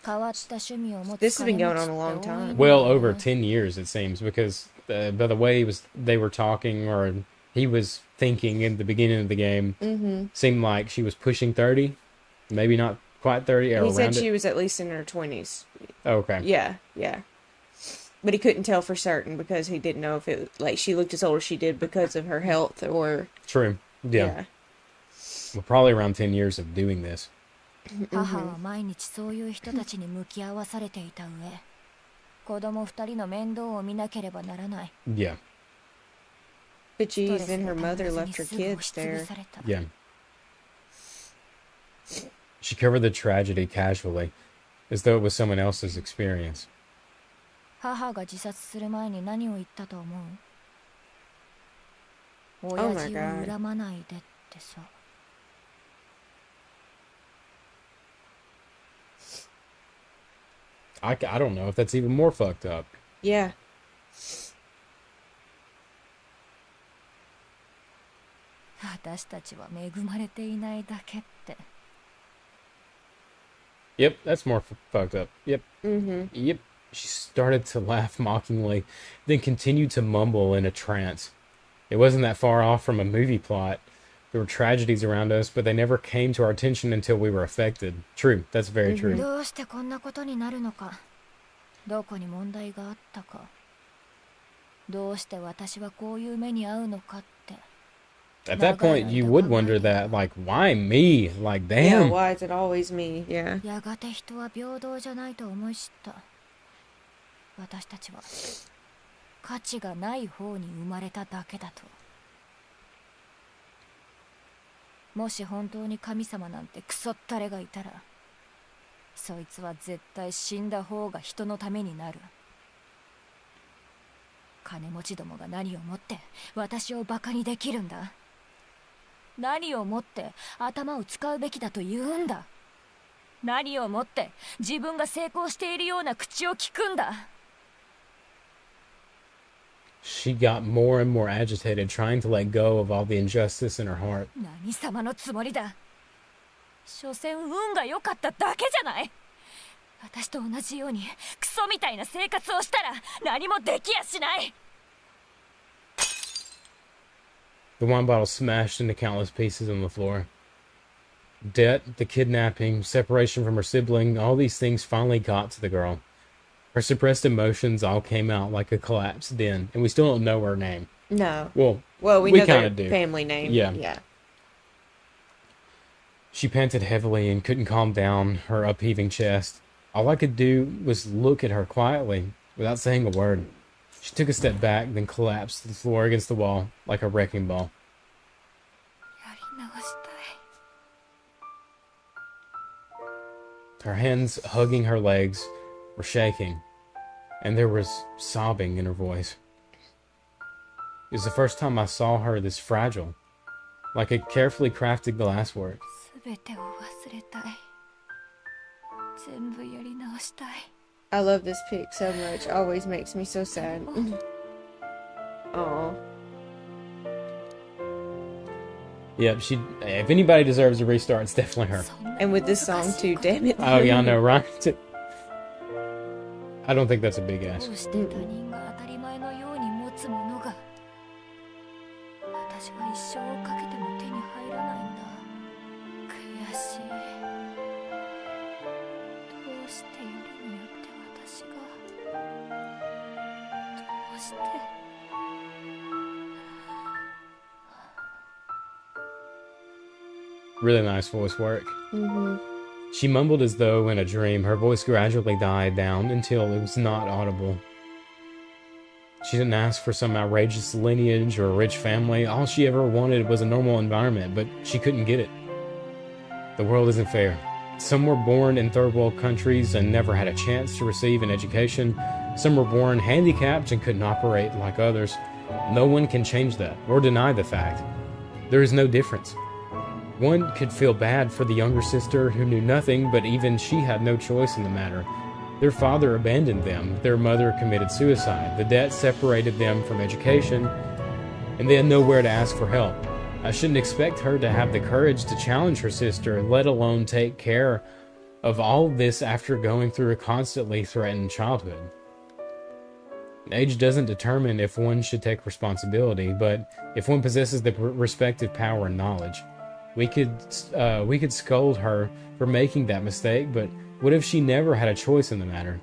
変わった趣味を持つ This has been 金 going 持 on ち a long って time. 多いんだよね。 Well over 10 years, it seems, because by the way they were talking, or he was thinking in the beginning of the game, seemed like she was pushing 30, maybe not quite 30, or He around said it. she was at least in her 20s. Okay. Yeah, yeah. But he couldn't tell for certain because he didn't know if it, like, she looked as old as she did because of her health or... True. Yeah. Well, probably around 10 years of doing this. 母は毎日そういう人たちに向き合わされていた上、子供2人の面倒を見なければならない。 Yeah. But geez, then her mother left her kids there. Yeah. She covered the tragedy casually, as though it was someone else's experience. 母が自殺する前に何を言ったと思う？ Oh 親 my 父を God. 恨まないでってさ。I don't know if that's even more fucked up. Yeah. 私たちは恵まれていないだけって。 Yep, that's more fucked up. Yep. Mm-hmm. Yep. She started to laugh mockingly, then continued to mumble in a trance. It wasn't that far off from a movie plot. There were tragedies around us, but they never came to our attention until we were affected. True, that's very true. どうしてこんなことになるのか。どこに問題があったか。どうして私はこういう目に遭うのかって。 At that point, you would wonder that, like, why me? Like, Yeah, damn. why is it always me? Yeah. やがて人は平等じゃないと思い知った。私たちは価値がない方に生まれただけだと。もし本当に神様なんてクソったれがいたら、そいつは絶対死んだ方が人のためになる。金持ちどもが何をもって私をバカにできるんだ。何をもって頭を使うべきだと言うんだ。何をもって自分が成功しているような口を聞くんだ。She got more and more agitated, trying to let go of all the injustice in her heart. 何様のつもりだ。所詮運が良かっただけじゃない。私と同じようにクソみたいな生活をしたら何もできやしない。 The wine bottle smashed into countless pieces on the floor. Debt, the kidnapping, separation from her sibling, all these things finally got to the girl. Her suppressed emotions all came out like a collapsed den, and we still don't know her name. No. Well, we know kind their of do. family name. Yeah. She panted heavily and couldn't calm down her upheaving chest. All I could do was look at her quietly, without saying a word. She took a step back, then collapsed to the floor against the wall, like a wrecking ball. Her hands hugging her legs were shaking, and there was sobbing in her voice. It was the first time I saw her this fragile, like a carefully crafted glasswork. I love this pic so much. Always makes me so sad. Aww. Yep, if anybody deserves a restart, it's definitely her. And with this song too, damn it. Oh, yeah, I know, right? I don't think that's a big ask. Really nice voice work. She mumbled as though in a dream. Her voice gradually died down until it was not audible. She didn't ask for some outrageous lineage or a rich family. All she ever wanted was a normal environment, but she couldn't get it. The world isn't fair. Some were born in third world countries and never had a chance to receive an education. Some were born handicapped and couldn't operate like others. No one can change that or deny the fact. There is no difference. One could feel bad for the younger sister who knew nothing, but even she had no choice in the matter. Their father abandoned them, their mother committed suicide, the debt separated them from education, and they had nowhere to ask for help. I shouldn't expect her to have the courage to challenge her sister, let alone take care of all this after going through a constantly threatened childhood. Age doesn't determine if one should take responsibility, but if one possesses the respective power and knowledge. We could scold her for making that mistake, but what if she never had a choice in the matter?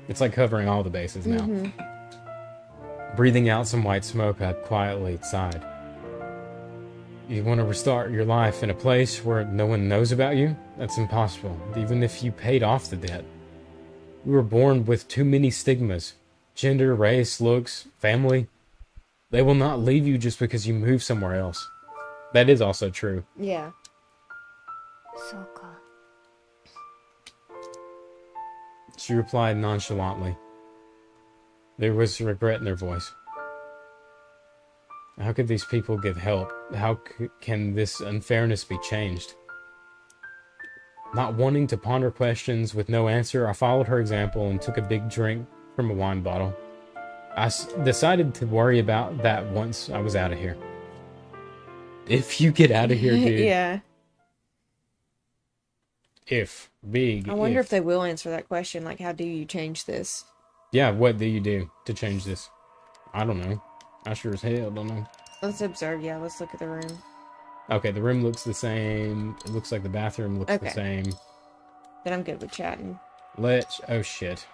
It's like covering all the bases now. Breathing out some white smoke, I quietly sighed. You want to restart your life in a place where no one knows about you? That's impossible, even if you paid off the debt. We were born with too many stigmas. Gender, race, looks, family. They will not leave you just because you move somewhere else. That is also true. Yeah. She replied nonchalantly. There was regret in their voice. How could these people give help? How can this unfairness be changed? Not wanting to ponder questions with no answer, I followed her example and took a big drink from a wine bottle. I decided to worry about that once I was out of here. If you get out of here, dude. Yeah. If. Big. I wonder if they will answer that question. Like, how do you change this? Yeah, what do you do to change this? I don't know. I sure as hell don't know. Let's observe. Yeah, let's look at the room. Okay, the room looks the same. It looks like the bathroom looks the same. Then I'm good with chatting. Oh, shit.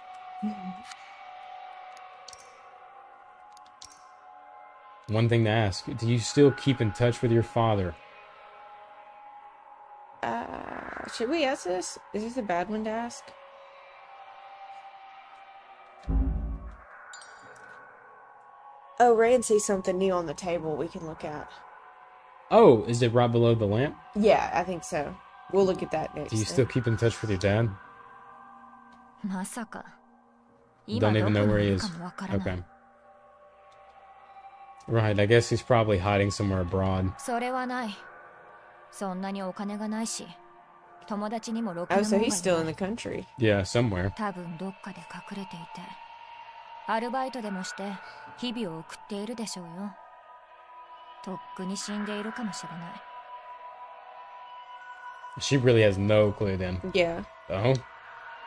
One thing to ask. Do you still keep in touch with your father? Should we ask this? Is this a bad one to ask? Oh, Rand sees something new on the table we can look at. Oh, is it right below the lamp? Yeah, I think so. We'll look at that next. Do you still keep in touch with your dad? まさか Don't even know where he is. Okay. Right, I guess he's probably hiding somewhere abroad. それはない。そんなにお金がないし、友達にもろく Oh, な so もんがい he's ない still in the country. Yeah, somewhere. 多分どっかで隠れていて、アルバイトでもして日々を送っているでしょうよ。とっくに死んでいるかもしれない。She really has no clue then. Yeah. Oh?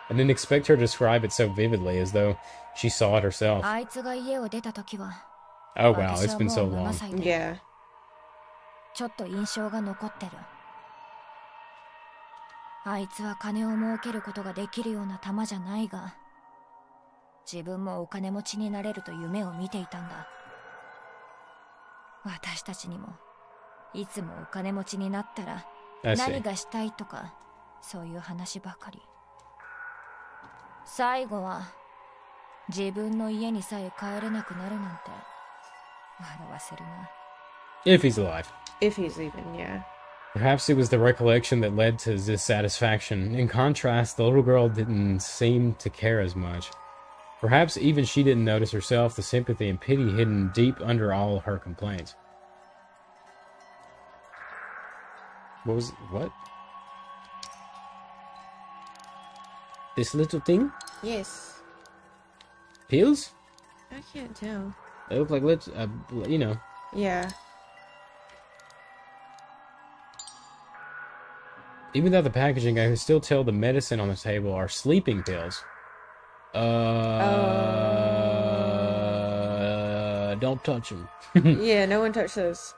I didn't expect her to describe it so vividly, as though she saw it herself. あいつが家を出た時は、 Oh wow, it's 私は been も so う7 long. 歳で、 Yeah. ちょっと印象が残ってる。あいつは金を儲けることができるような玉じゃないが、自分もお金持ちになれると夢を見ていたんだ。私たちにもいつもお金持ちになったら I see. 何がしたいとかそういう話ばかり。最後は自分の家にさえ帰れなくなるなんて笑わせるな。 If he's alive. If he's even, yeah. Perhaps it was the recollection that led to his dissatisfaction. In contrast, the little girl didn't seem to care as much. Perhaps even she didn't notice herself the sympathy and pity hidden deep under all her complaints. What? This little thing? Yes. Pills? I can't tell. They look like you know. Yeah. Even though the packaging, I can still tell the medicine on the table are sleeping pills. Don't touch them. Yeah, no one touched those.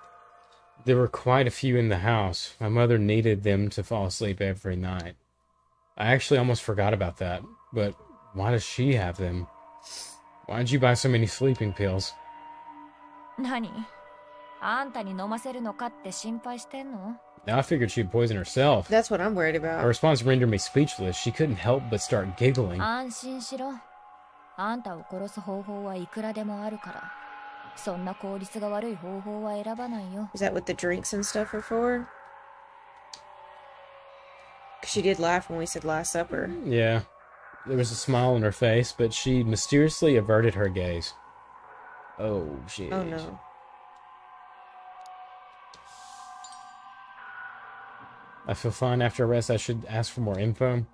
There were quite a few in the house. My mother needed them to fall asleep every night. I actually almost forgot about that. But why does she have them? Why did you buy so many sleeping pills? 何？あんたに飲ませるのかって心配してんの？ Now I figured she'd poison herself. That's what I'm worried Her about. response rendered me speechless. She couldn't help but start giggling. 安心しろ。あんたを殺す方法はいくらでもあるから。そんな効率が悪い方法は選ばないよ。 Is that what the drinks and stuff are for? 'Cause she did laugh when we said Last Supper. Yeah. There was a smile on her face, but she mysteriously averted her gaze. Oh, shit. Oh no. I feel fine after a rest. I should ask for more info.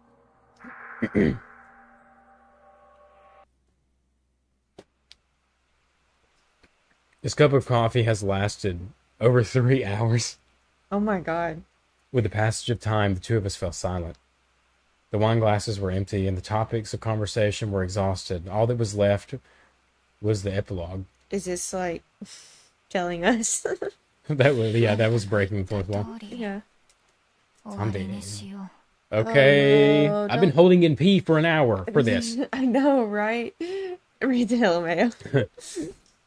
This cup of coffee has lasted over 3 hours. Oh my god. With the passage of time, the two of us fell silent. The wine glasses were empty, and the topics of conversation were exhausted. All that was left was the epilogue. Is this like telling us? That was breaking the fourth wall. 通り Yeah. 終わりにしよ Okay, Oh, no, I've been don't- holding in pee for an hour for this. I know, right? Read the LMAO.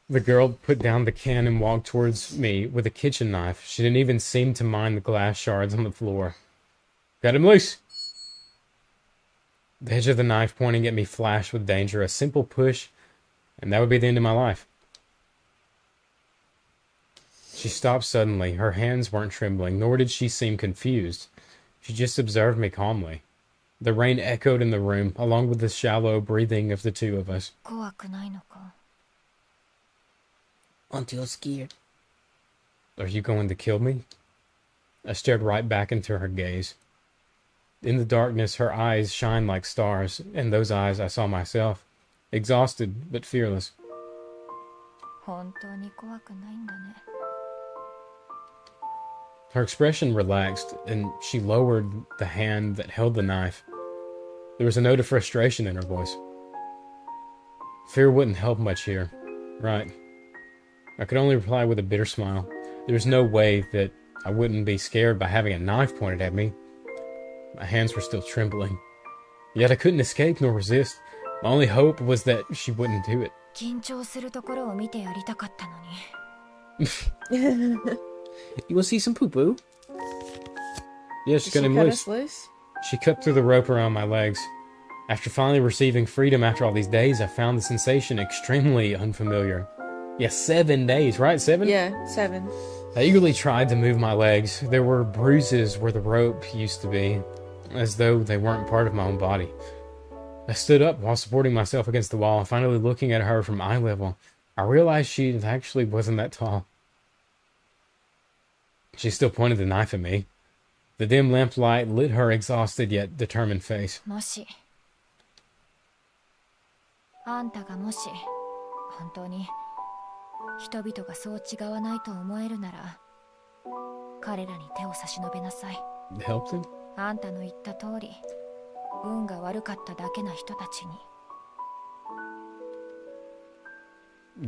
The girl put down the can and walked towards me with a kitchen knife. She didn't even seem to mind the glass shards on the floor. Got him loose! The edge of the knife pointing at me flashed with danger. A simple push, and that would be the end of my life. She stopped suddenly. Her hands weren't trembling, nor did she seem confused. She just observed me calmly. The rain echoed in the room, along with the shallow breathing of the two of us. う。怖くないのか。 Aren't you scared? Are you going to kill me? I stared right back into her gaze. In the darkness, her eyes shined like stars. In those eyes, I saw myself. Exhausted, but fearless. 本当に怖くないんだね。 Her expression relaxed, and she lowered the hand that held the knife. There was a note of frustration in her voice. Fear wouldn't help much here. Right. I could only reply with a bitter smile. There was no way that I wouldn't be scared by having a knife pointed at me. My hands were still trembling. Yet I couldn't escape nor resist. My only hope was that she wouldn't do it. 緊張するところを見てやりたかったのに。 You want to see some poo-poo? Yeah, Did she she got him cut loose. us loose? She cut through the rope around my legs. After finally receiving freedom after all these days, I found the sensation extremely unfamiliar. Yeah, 7 days, right? 7? Yeah, 7. I eagerly tried to move my legs. There were bruises where the rope used to be, as though they weren't part of my own body. I stood up while supporting myself against the wall, finally looking at her from eye level. I realized she actually wasn't that tall. She still pointed the knife at me. The dim lamplight lit her exhausted yet determined face. もしあんたがもし本当に人々がそう違わないと思えるなら彼らに手を差し伸べなさい。 Help them? あんたの言った通り運が悪かっただけな人たちに。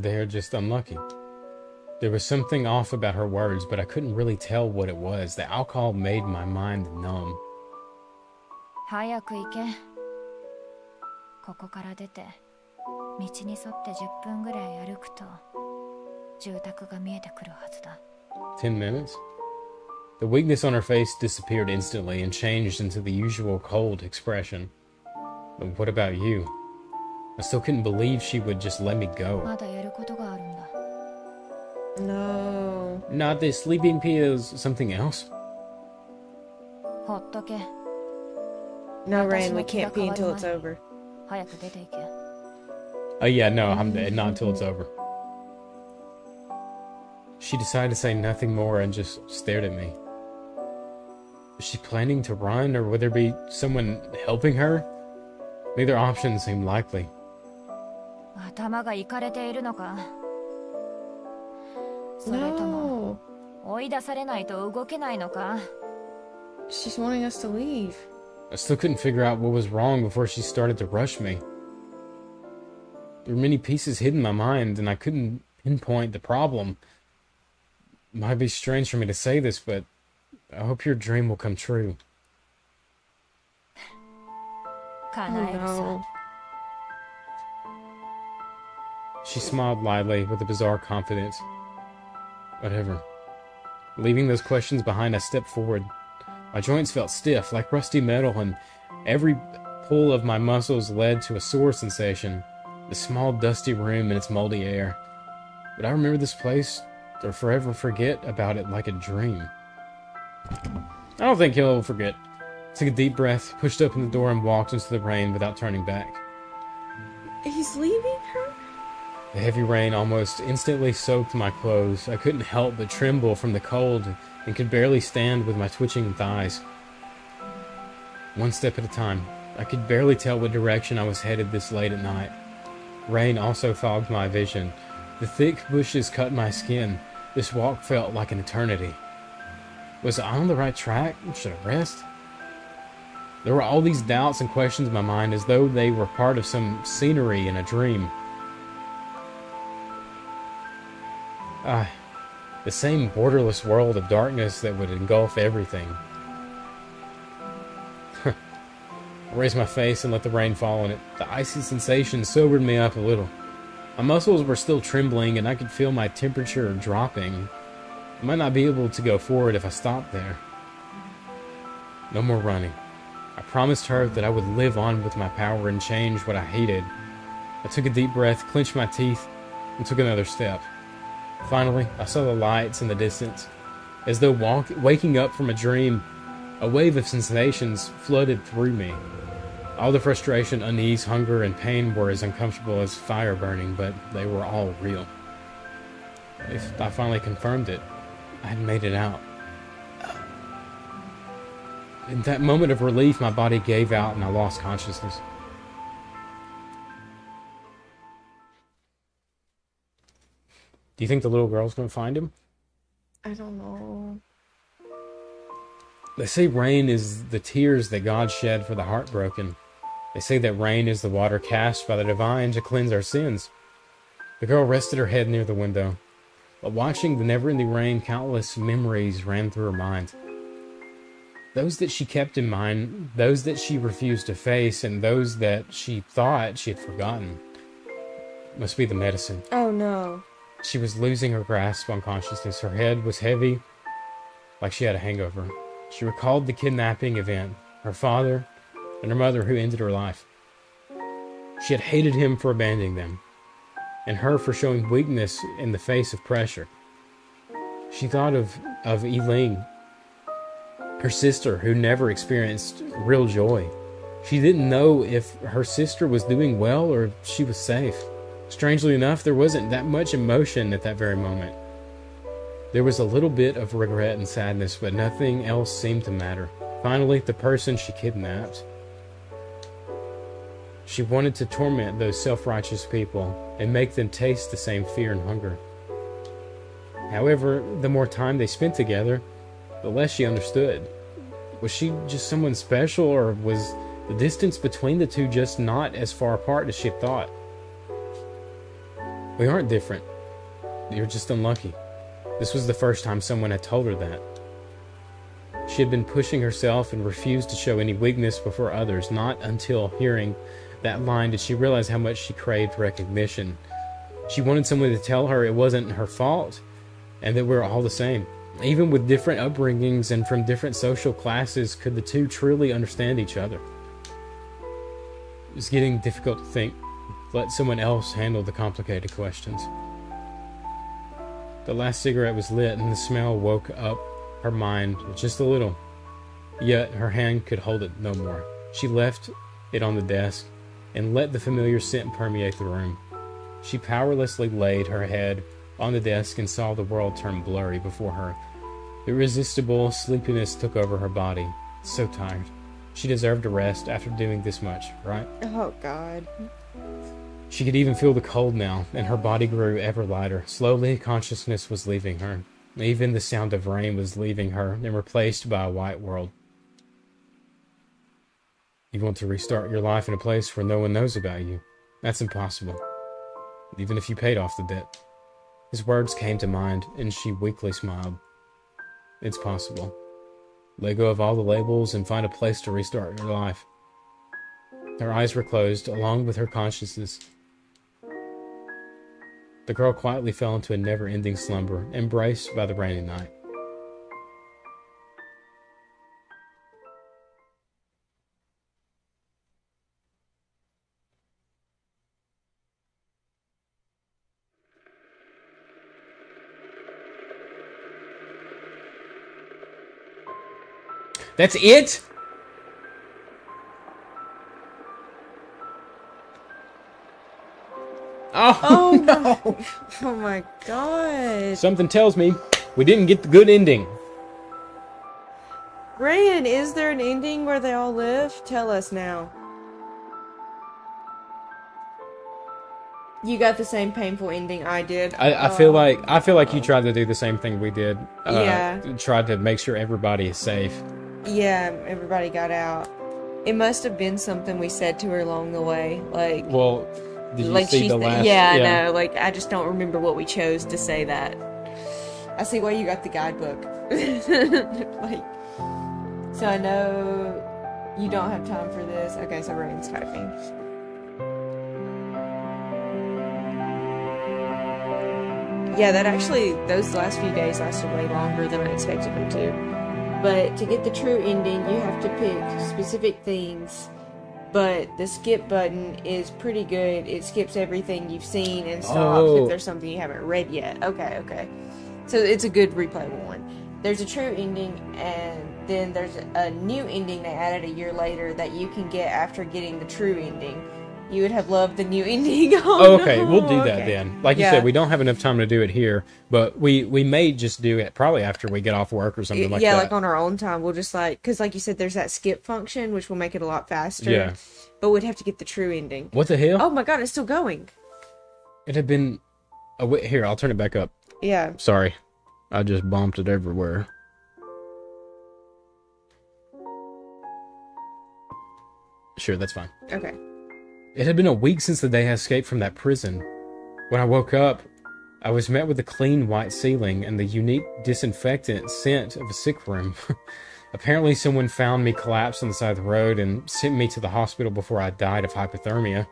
They're just unlucky. There was something off about her words, but I couldn't really tell what it was. The alcohol made my mind numb. 早く行け。ここから出て道に沿って10分ぐらい歩くと住宅が見えてくるはずだ。 10 minutes? The weakness on her face disappeared instantly and changed into the usual cold expression. But what about you? I still couldn't believe she would just let me go. まだやることがあるんだ。 No. Not the sleeping pills, something else? ほっとけ。 No, Rain, we can't pee until it's over. 早く出て行け。 Oh yeah, no, I'm dead. Not until it's over. She decided to say nothing more and just stared at me. Was she planning to run, or would there be someone helping her? Neither option seemed likely. 頭がいかれているのか。それとも No. 追い出されないと動けないのか。 She's wanting us to leave. I still couldn't figure out what was wrong before she started to rush me. There were many pieces hidden in my mind, and I couldn't pinpoint the problem. It might be strange for me to say this, but I hope your dream will come true. 叶えるさ。 No. She smiled lightly with a bizarre confidence. Whatever. Leaving those questions behind, I stepped forward. My joints felt stiff, like rusty metal, and every pull of my muscles led to a sore sensation. The small, dusty room and its moldy air. Would I remember this place, or forever forget about it like a dream? I don't think he'll forget. Took a deep breath, pushed open the door, and walked into the rain without turning back. He's leaving her? The heavy rain almost instantly soaked my clothes. I couldn't help but tremble from the cold and could barely stand with my twitching thighs. One step at a time, I could barely tell what direction I was headed this late at night. Rain also fogged my vision. The thick bushes cut my skin. This walk felt like an eternity. Was I on the right track? Should I rest? There were all these doubts and questions in my mind as though they were part of some scenery in a dream. The same borderless world of darkness that would engulf everything. I raised my face and let the rain fall on it. The icy sensation sobered me up a little. My muscles were still trembling and I could feel my temperature dropping. I might not be able to go forward if I stopped there. No more running. I promised her that I would live on with my power and change what I hated. I took a deep breath, clenched my teeth, and took another step. Finally, I saw the lights in the distance. As though waking up from a dream, a wave of sensations flooded through me. All the frustration, unease, hunger, and pain were as uncomfortable as fire burning, but they were all real. If I finally confirmed it, I had made it out. In that moment of relief, my body gave out and I lost consciousness. Do you think the little girl's gonna find him? I don't know. They say rain is the tears that God shed for the heartbroken. They say that rain is the water cast by the divine to cleanse our sins. The girl rested her head near the window. But watching the never-ending rain, countless memories ran through her mind. Those that she kept in mind, those that she refused to face, and those that she thought she had forgotten. Must be the medicine. Oh no. She was losing her grasp on consciousness. Her head was heavy, like she had a hangover. She recalled the kidnapping event, her father, and her mother who ended her life. She had hated him for abandoning them, and her for showing weakness in the face of pressure. She thought of Eileen, her sister, who never experienced real joy. She didn't know if her sister was doing well or if she was safe. Strangely enough, there wasn't that much emotion at that very moment. There was a little bit of regret and sadness, but nothing else seemed to matter. Finally, the person she kidnapped. She wanted to torment those self-righteous people and make them taste the same fear and hunger. However, the more time they spent together, the less she understood. Was she just someone special, or was the distance between the two just not as far apart as she had thought? We aren't different. You're just unlucky. This was the first time someone had told her that. She had been pushing herself and refused to show any weakness before others. Not until hearing that line did she realize how much she craved recognition. She wanted someone to tell her it wasn't her fault and that we're all the same. Even with different upbringings and from different social classes, could the two truly understand each other? It was getting difficult to think. Let someone else handle the complicated questions. The last cigarette was lit and the smell woke up her mind just a little. Yet her hand could hold it no more. She left it on the desk and let the familiar scent permeate the room. She powerlessly laid her head on the desk and saw the world turn blurry before her. Irresistible sleepiness took over her body. So tired. She deserved a rest after doing this much, right? Oh, God. She could even feel the cold now, and her body grew ever lighter. Slowly, consciousness was leaving her. Even the sound of rain was leaving her and replaced by a white world. You want to restart your life in a place where no one knows about you. That's impossible. Even if you paid off the debt. His words came to mind, and she weakly smiled. It's possible. Let go of all the labels and find a place to restart your life. Her eyes were closed, along with her consciousness. The girl quietly fell into a never-ending slumber, embraced by the rainy night. That's it? Oh, no. Oh my God. Something tells me we didn't get the good ending. Ryan, is there an ending where they all live? Tell us now. You got the same painful ending I did. I feel like you tried to do the same thing we did. Yeah. Tried to make sure everybody is safe. Yeah, everybody got out. It must have been something we said to her along the way. Like, well, did you like see the last? Yeah, I know. Like, I just don't remember what we chose to say that. I see why you got the guidebook. Like, so I know you don't have time for this. Okay, so Ryan's typing. Yeah, that actually, those last few days lasted way longer than I expected them to. But to get the true ending, you have to pick specific things. But the skip button is pretty good. It skips everything you've seen and stops if there's something you haven't read yet. Okay. So it's a good replayable one. There's a true ending, and then there's a new ending they added a year later that you can get after getting the true ending. You would have loved the new ending. Okay, we'll do that then. Like you Yeah. said, we don't have enough time to do it here, but we may just do it probably after we get off work or something like that. Yeah, like on our own time. We'll just because like you said, there's that skip function, which will make it a lot faster. Yeah. But we'd have to get the true ending. What the hell? Oh my God, it's still going. It had been... Oh, wait, here, I'll turn it back up. Yeah. Sorry. I just bumped it everywhere. Sure, that's fine. Okay. It had been a week since the day I escaped from that prison. When I woke up, I was met with a clean white ceiling and the unique disinfectant scent of a sick room. Apparently someone found me collapsed on the side of the road and sent me to the hospital before I died of hypothermia.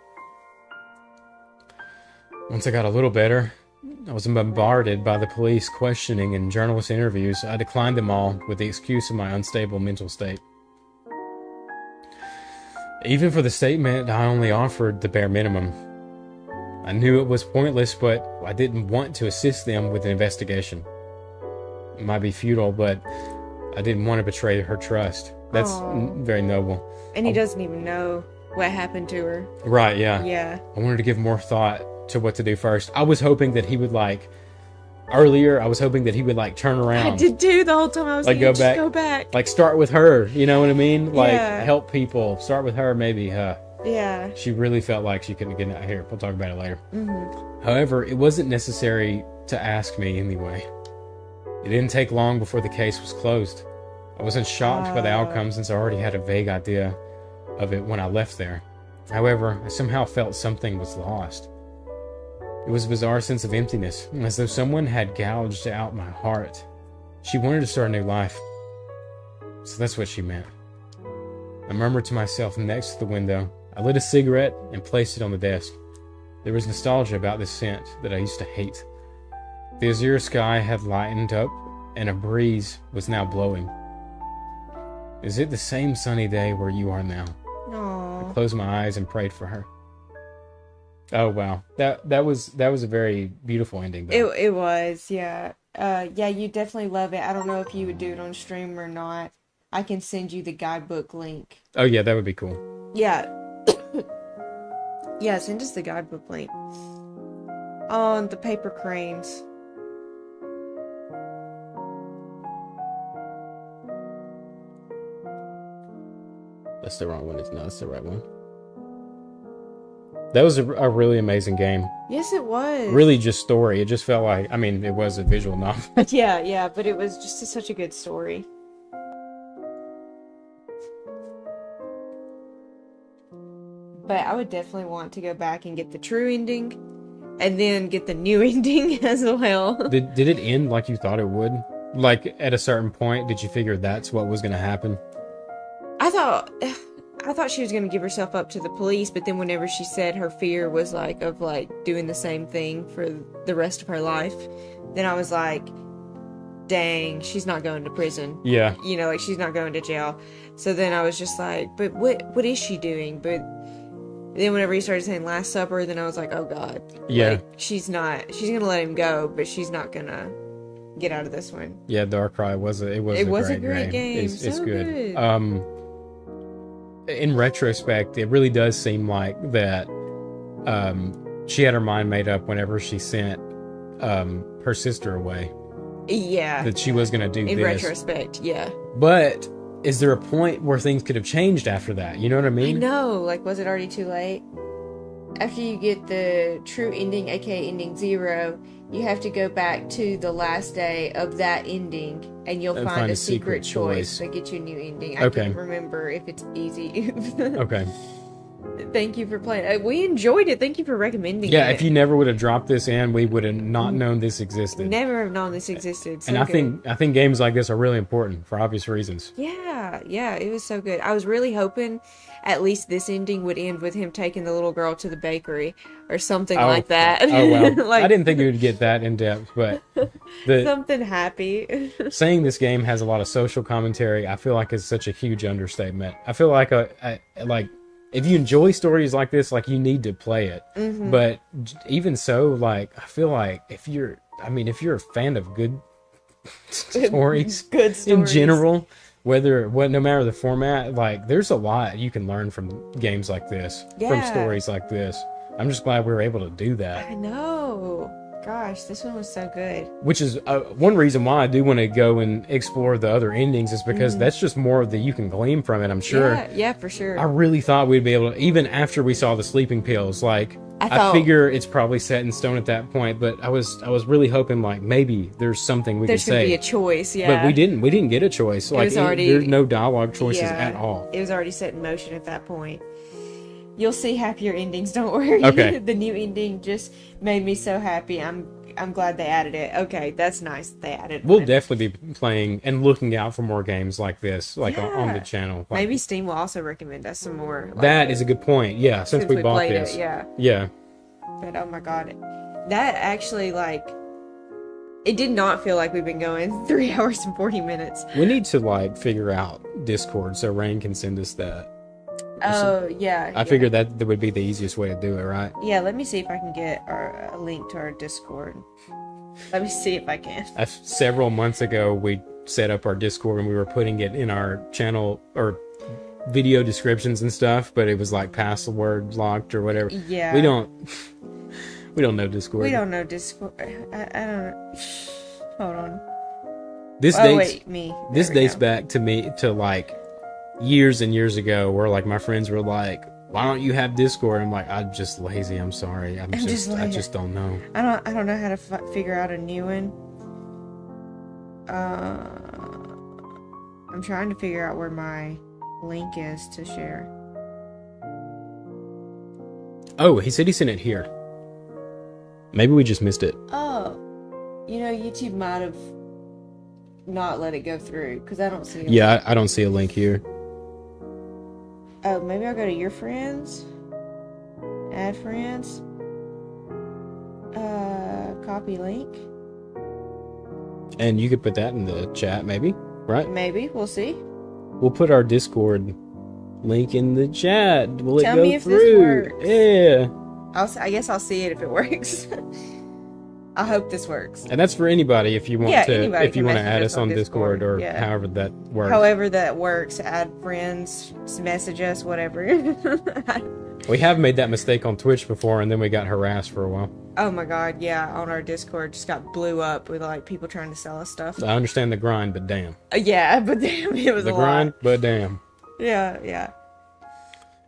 Once I got a little better, I was bombarded by the police questioning and journalist interviews. I declined them all with the excuse of my unstable mental state. Even for the statement, I only offered the bare minimum. I knew it was pointless, but I didn't want to assist them with an investigation. might be futile, but I didn't want to betray her trust. That's very noble. And he doesn't even know what happened to her. Right, yeah. Yeah. I wanted to give more thought to what to do first. I was hoping that he would earlier, I was hoping that he would turn around. I did too the whole time. I was like, go go back. Start with her, you know what I mean? Yeah. Help people. Start with her, maybe. Yeah. She really felt like she couldn't get out here. We'll talk about it later. Mm-hmm. However, it wasn't necessary to ask me anyway. It didn't take long before the case was closed. I wasn't shocked by the outcome since I already had a vague idea of it when I left there. However, I somehow felt something was lost. It was a bizarre sense of emptiness, as though someone had gouged out my heart. She wanted to start a new life. So that's what she meant. I murmured to myself next to the window. I lit a cigarette and placed it on the desk. There was nostalgia about this scent that I used to hate. The azure sky had lightened up, and a breeze was now blowing. Is it the same sunny day where you are now? Aww. I closed my eyes and prayed for her. Oh wow, that was a very beautiful ending, though. It was, yeah. Yeah, you definitely love it. I don't know if you would do it on stream or not. I can send you the guidebook link. Oh yeah, that would be cool. Yeah. Yeah, send us the guidebook link. On the paper cranes. That's the wrong one. It's not. It's the right one. That was a really amazing game. Yes, it was. Really just story. It just felt like, I mean, it was a visual novel. Yeah, but it was just such a good story. But I would definitely want to go back and get the true ending, and then get the new ending as well. Did it end like you thought it would? Like, at a certain point, did you figure that's what was going to happen? I thought she was going to give herself up to the police, but then whenever she said her fear was of doing the same thing for the rest of her life, then I was like, dang, she's not going to prison. Yeah. You know, she's not going to jail. So then I was just like, but what is she doing? But then whenever he started saying Last Supper, then I was like, oh God. Yeah. She's going to let him go, but she's not going to get out of this one. Yeah, Darkrai was a great game. It's So good. good. In retrospect, it really does seem like that she had her mind made up whenever she sent her sister away. Yeah. That she was going to do in this. retrospect, yeah. But is there a point where things could have changed after that? You know what I mean? I know. Was it already too late? After you get the true ending, aka ending 0, you have to go back to the last day of that ending, and you'll find a secret choice that gets you a new ending. I can't remember if it's easy. Okay. Thank you for playing. We enjoyed it. Thank you for recommending it. Yeah, if you never would have dropped this in, we would have not known this existed. Never have known this existed. So and I good. think games like this are really important for obvious reasons. Yeah, it was so good. I was really hoping at least this ending would end with him taking the little girl to the bakery or something like that. Oh well, I didn't think you would get that in depth, but something happy. Saying this game has a lot of social commentary, I feel like is such a huge understatement. I feel like if you enjoy stories like this, you need to play it. Mm-hmm. But even so, I feel like if you're a fan of good stories, in general, no matter the format, there's a lot you can learn from games like this, from stories like this. I'm just glad we were able to do that. I know. Gosh, this one was so good. Which is one reason why I do want to go and explore the other endings is because that's just more that you can glean from it, I'm sure. Yeah, for sure. I really thought we'd be able to, even after we saw the sleeping pills, I figure it's probably set in stone at that point, but I was really hoping maybe there's something we could say. There should be a choice, yeah. But we didn't get a choice. There's no dialogue choices at all. It was already set in motion at that point. You'll see happier endings, don't worry. Okay. The new ending just made me so happy. I'm glad they added it. Okay, that's nice that they added it. We'll definitely be playing and looking out for more games like this, on the channel. Maybe Steam will also recommend us some more. That is a good point. Yeah, since we bought this. Yeah. But oh my god. That actually, it did not feel like we've been going 3 hours and 40 minutes. We need to, figure out Discord so Rain can send us that. Oh, yeah. I figured that would be the easiest way to do it, right? Yeah, let me see if I can get a link to our Discord. Let me see if I can. Several months ago, we set up our Discord and we were putting it in our channel or video descriptions and stuff, but it was like password locked or whatever. Yeah. We don't know Discord. We don't know Discord. I don't know. Hold on. This There we dates go. back to like years and years ago, where like my friends were like, "Why don't you have Discord?" I'm like, "I'm just lazy. I'm sorry. I just lazy. just don't know." I don't know how to figure out a new one. I'm trying to figure out where my link is to share. Oh, he said he sent it here. Maybe we just missed it. Oh, YouTube might have not let it go through because I don't see it. Yeah, I don't see a link here. Oh, maybe I'll go to your friends. Add friends. Copy link. And you could put that in the chat, maybe, right? Maybe. We'll see. We'll put our Discord link in the chat. Will it Tell go me if through? this works. Yeah. I guess I'll see it if it works. I hope this works. And that's for anybody if you want anybody if you can want to message add us us on Discord or yeah. however that works. However that works. Add friends, message us, whatever. We have made that mistake on Twitch before, and then we got harassed for a while. Oh my god, yeah, on our Discord just got blew up with like people trying to sell us stuff. I understand the grind, but damn. Yeah, but damn, it was The a grind, lot. but damn. Yeah.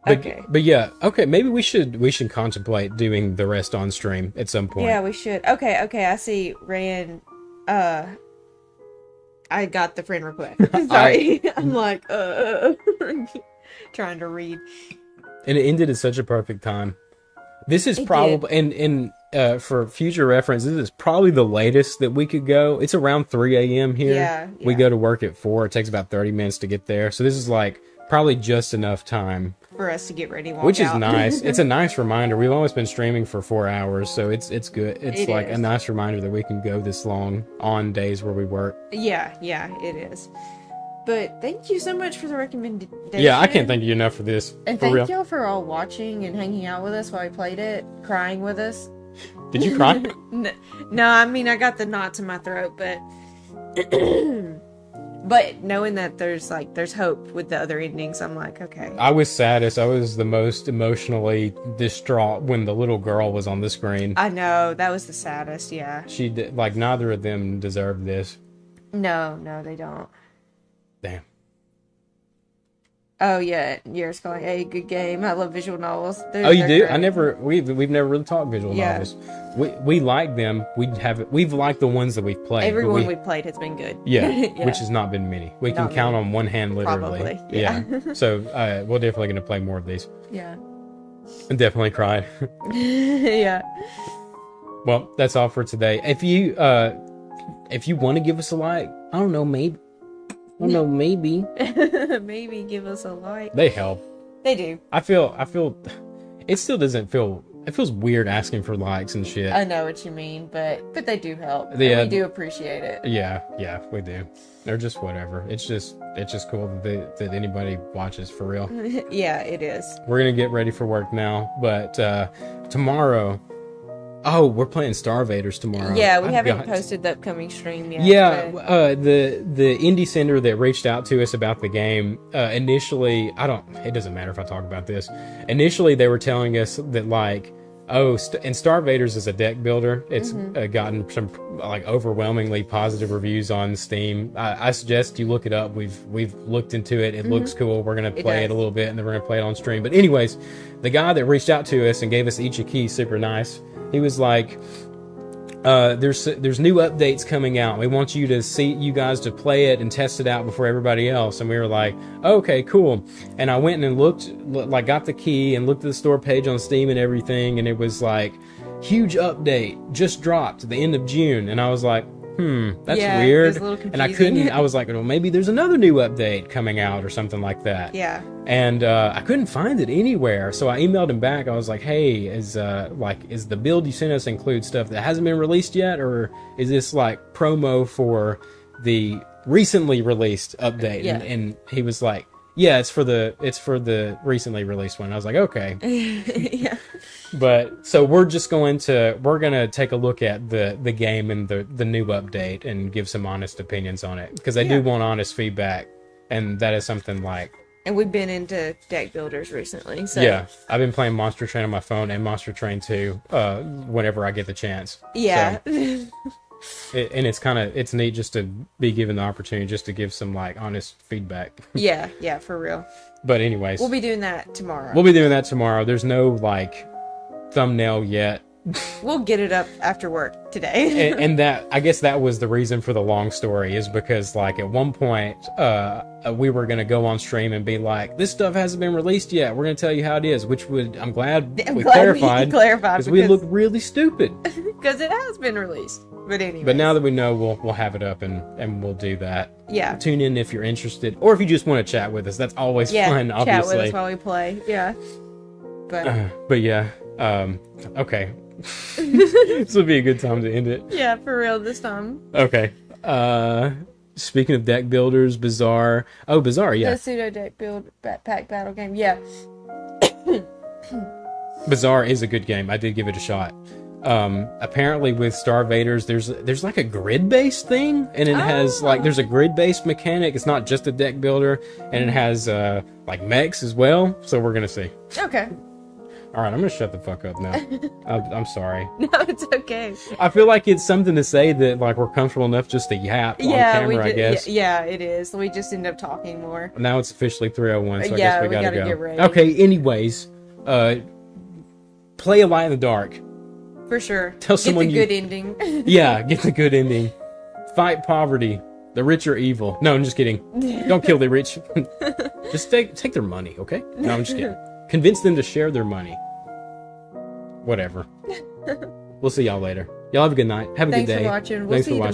But, Okay. But yeah, okay, maybe we should contemplate doing the rest on stream at some point. Yeah, we should. Okay, I see Ryan. I got the friend request. Sorry. I'm like, trying to read. And it ended at such a perfect time. This is It probably and for future reference, this is probably the latest that we could go. It's around 3 a.m. here. Yeah. We go to work at 4. It takes about 30 minutes to get there. So this is like probably just enough time. For us to get ready and walk Which is out. nice. It's a nice reminder. We've always been streaming for 4 hours, so it's good. It's It like is. a nice reminder that we can go this long on days where we work. Yeah, it is. But thank you so much for the recommendation. Yeah, I can't thank you enough for this. And for thank real. y'all for all watching and hanging out with us while we played it, crying with us. Did you cry? No, I mean I got the knots in my throat, but but knowing that there's hope with the other endings, I'm like, okay. I was saddest. I was the most emotionally distraught when the little girl was on the screen. I know, that was the saddest, yeah. She did, like, neither of them deserved this. No, they don't. Damn. Oh yeah, yours calling, hey, good game. I love visual novels. Oh, you do? Great. We've never really talked visual Yeah. novels. We like them. We've liked the ones that we've played. but Everyone we've played has been good. Yeah, Yeah. which has not been many. We can Not count many. on one hand, literally. Probably, yeah. So we're definitely going to play more of these. Yeah. And definitely cried. Yeah. Well, that's all for today. If you want to give us a like, I don't know, maybe. Maybe give us a like. They help. They do. I feel it still doesn't feel, it feels weird asking for likes and shit. I know what you mean, but they do help. Yeah. And we do appreciate it. Yeah, we do. They're just whatever. It's just cool that anybody watches for real. Yeah, it is. We're gonna get ready for work now, but tomorrow. Oh, we're playing Starvaders tomorrow. Yeah, we I've haven't got- posted the upcoming stream yet. Yeah, but- the indie center that reached out to us about the game, initially, it doesn't matter if I talk about this. Initially, they were telling us that, like, and Starvaders is a deck builder. It's gotten some, like, overwhelmingly positive reviews on Steam. I suggest you look it up. We've looked into it. It looks cool. We're going to play it a little bit, and then we're going to play it on stream. But anyways, the guy that reached out to us and gave us each a key, super nice. He was like, there's new updates coming out. We want you guys to play it and test it out before everybody else. And we were like, okay, cool. And I went and got the key and looked at the store page on Steam and everything. And it was like, huge update, just dropped at the end of June. And I was like, that's weird. it was a little And I was like, well, maybe there's another new update coming out or something like that. Yeah. And I couldn't find it anywhere, so I emailed him back. I was like, "Hey, is the build you sent us include stuff that hasn't been released yet, or is this like promo for the recently released update?" Yeah. And he was like, "Yeah, it's for the recently released one." I was like, "Okay." Yeah. But so we're gonna take a look at the game and the new update and give some honest opinions on it, because I do want honest feedback, and that is something like. And we've been into deck builders recently, so Yeah, I've been playing Monster Train on my phone and Monster Train 2 whenever I get the chance. yeah. So, and it's neat just to be given the opportunity just to give some like honest feedback. yeah, for real. But anyways, We'll be doing that tomorrow. we'll be doing that tomorrow. There's no like thumbnail yet. We'll get it up after work today. And that, I guess that was the reason for the long story, is because like at one point we were going to go on stream and be like, this stuff hasn't been released yet, we're going to tell you how it is, which I'm glad we clarified because we look really stupid because it has been released. But anyway, but now that we know, we'll have it up and we'll do that. Yeah, tune in if you're interested, or if you just want to chat with us. That's always fun, obviously. Chat with us while we play. Yeah, but yeah, okay. This would be a good time to end it. Yeah, for real this time. Okay. Speaking of deck builders, Bazaar. Oh, Bazaar, yeah. The pseudo deck build pack battle game. Yeah. Bazaar is a good game. I did give it a shot. Apparently with Star Vaders, there's like a grid-based thing, and it has like, there's a grid-based mechanic. It's not just a deck builder, and it has like mechs as well. So we're gonna see. Okay. All right, I'm gonna shut the fuck up now. I'm sorry. No, it's okay. I feel like it's something to say that like we're comfortable enough just to yap on camera, I guess. Yeah, it is. We just end up talking more. Now it's officially 3:01, so I Yeah, guess we gotta go. get ready. Okay, anyways, play a light in the dark. For sure. Tell someone get the good ending. Yeah, get the good ending. Fight poverty. The rich are evil. No, I'm just kidding. Don't kill the rich. Just take their money, okay? No, I'm just kidding. Convince them to share their money. Whatever. We'll see y'all later. Y'all have a good night. Have a good day. Thanks for watching. We'll Thanks see for you watching.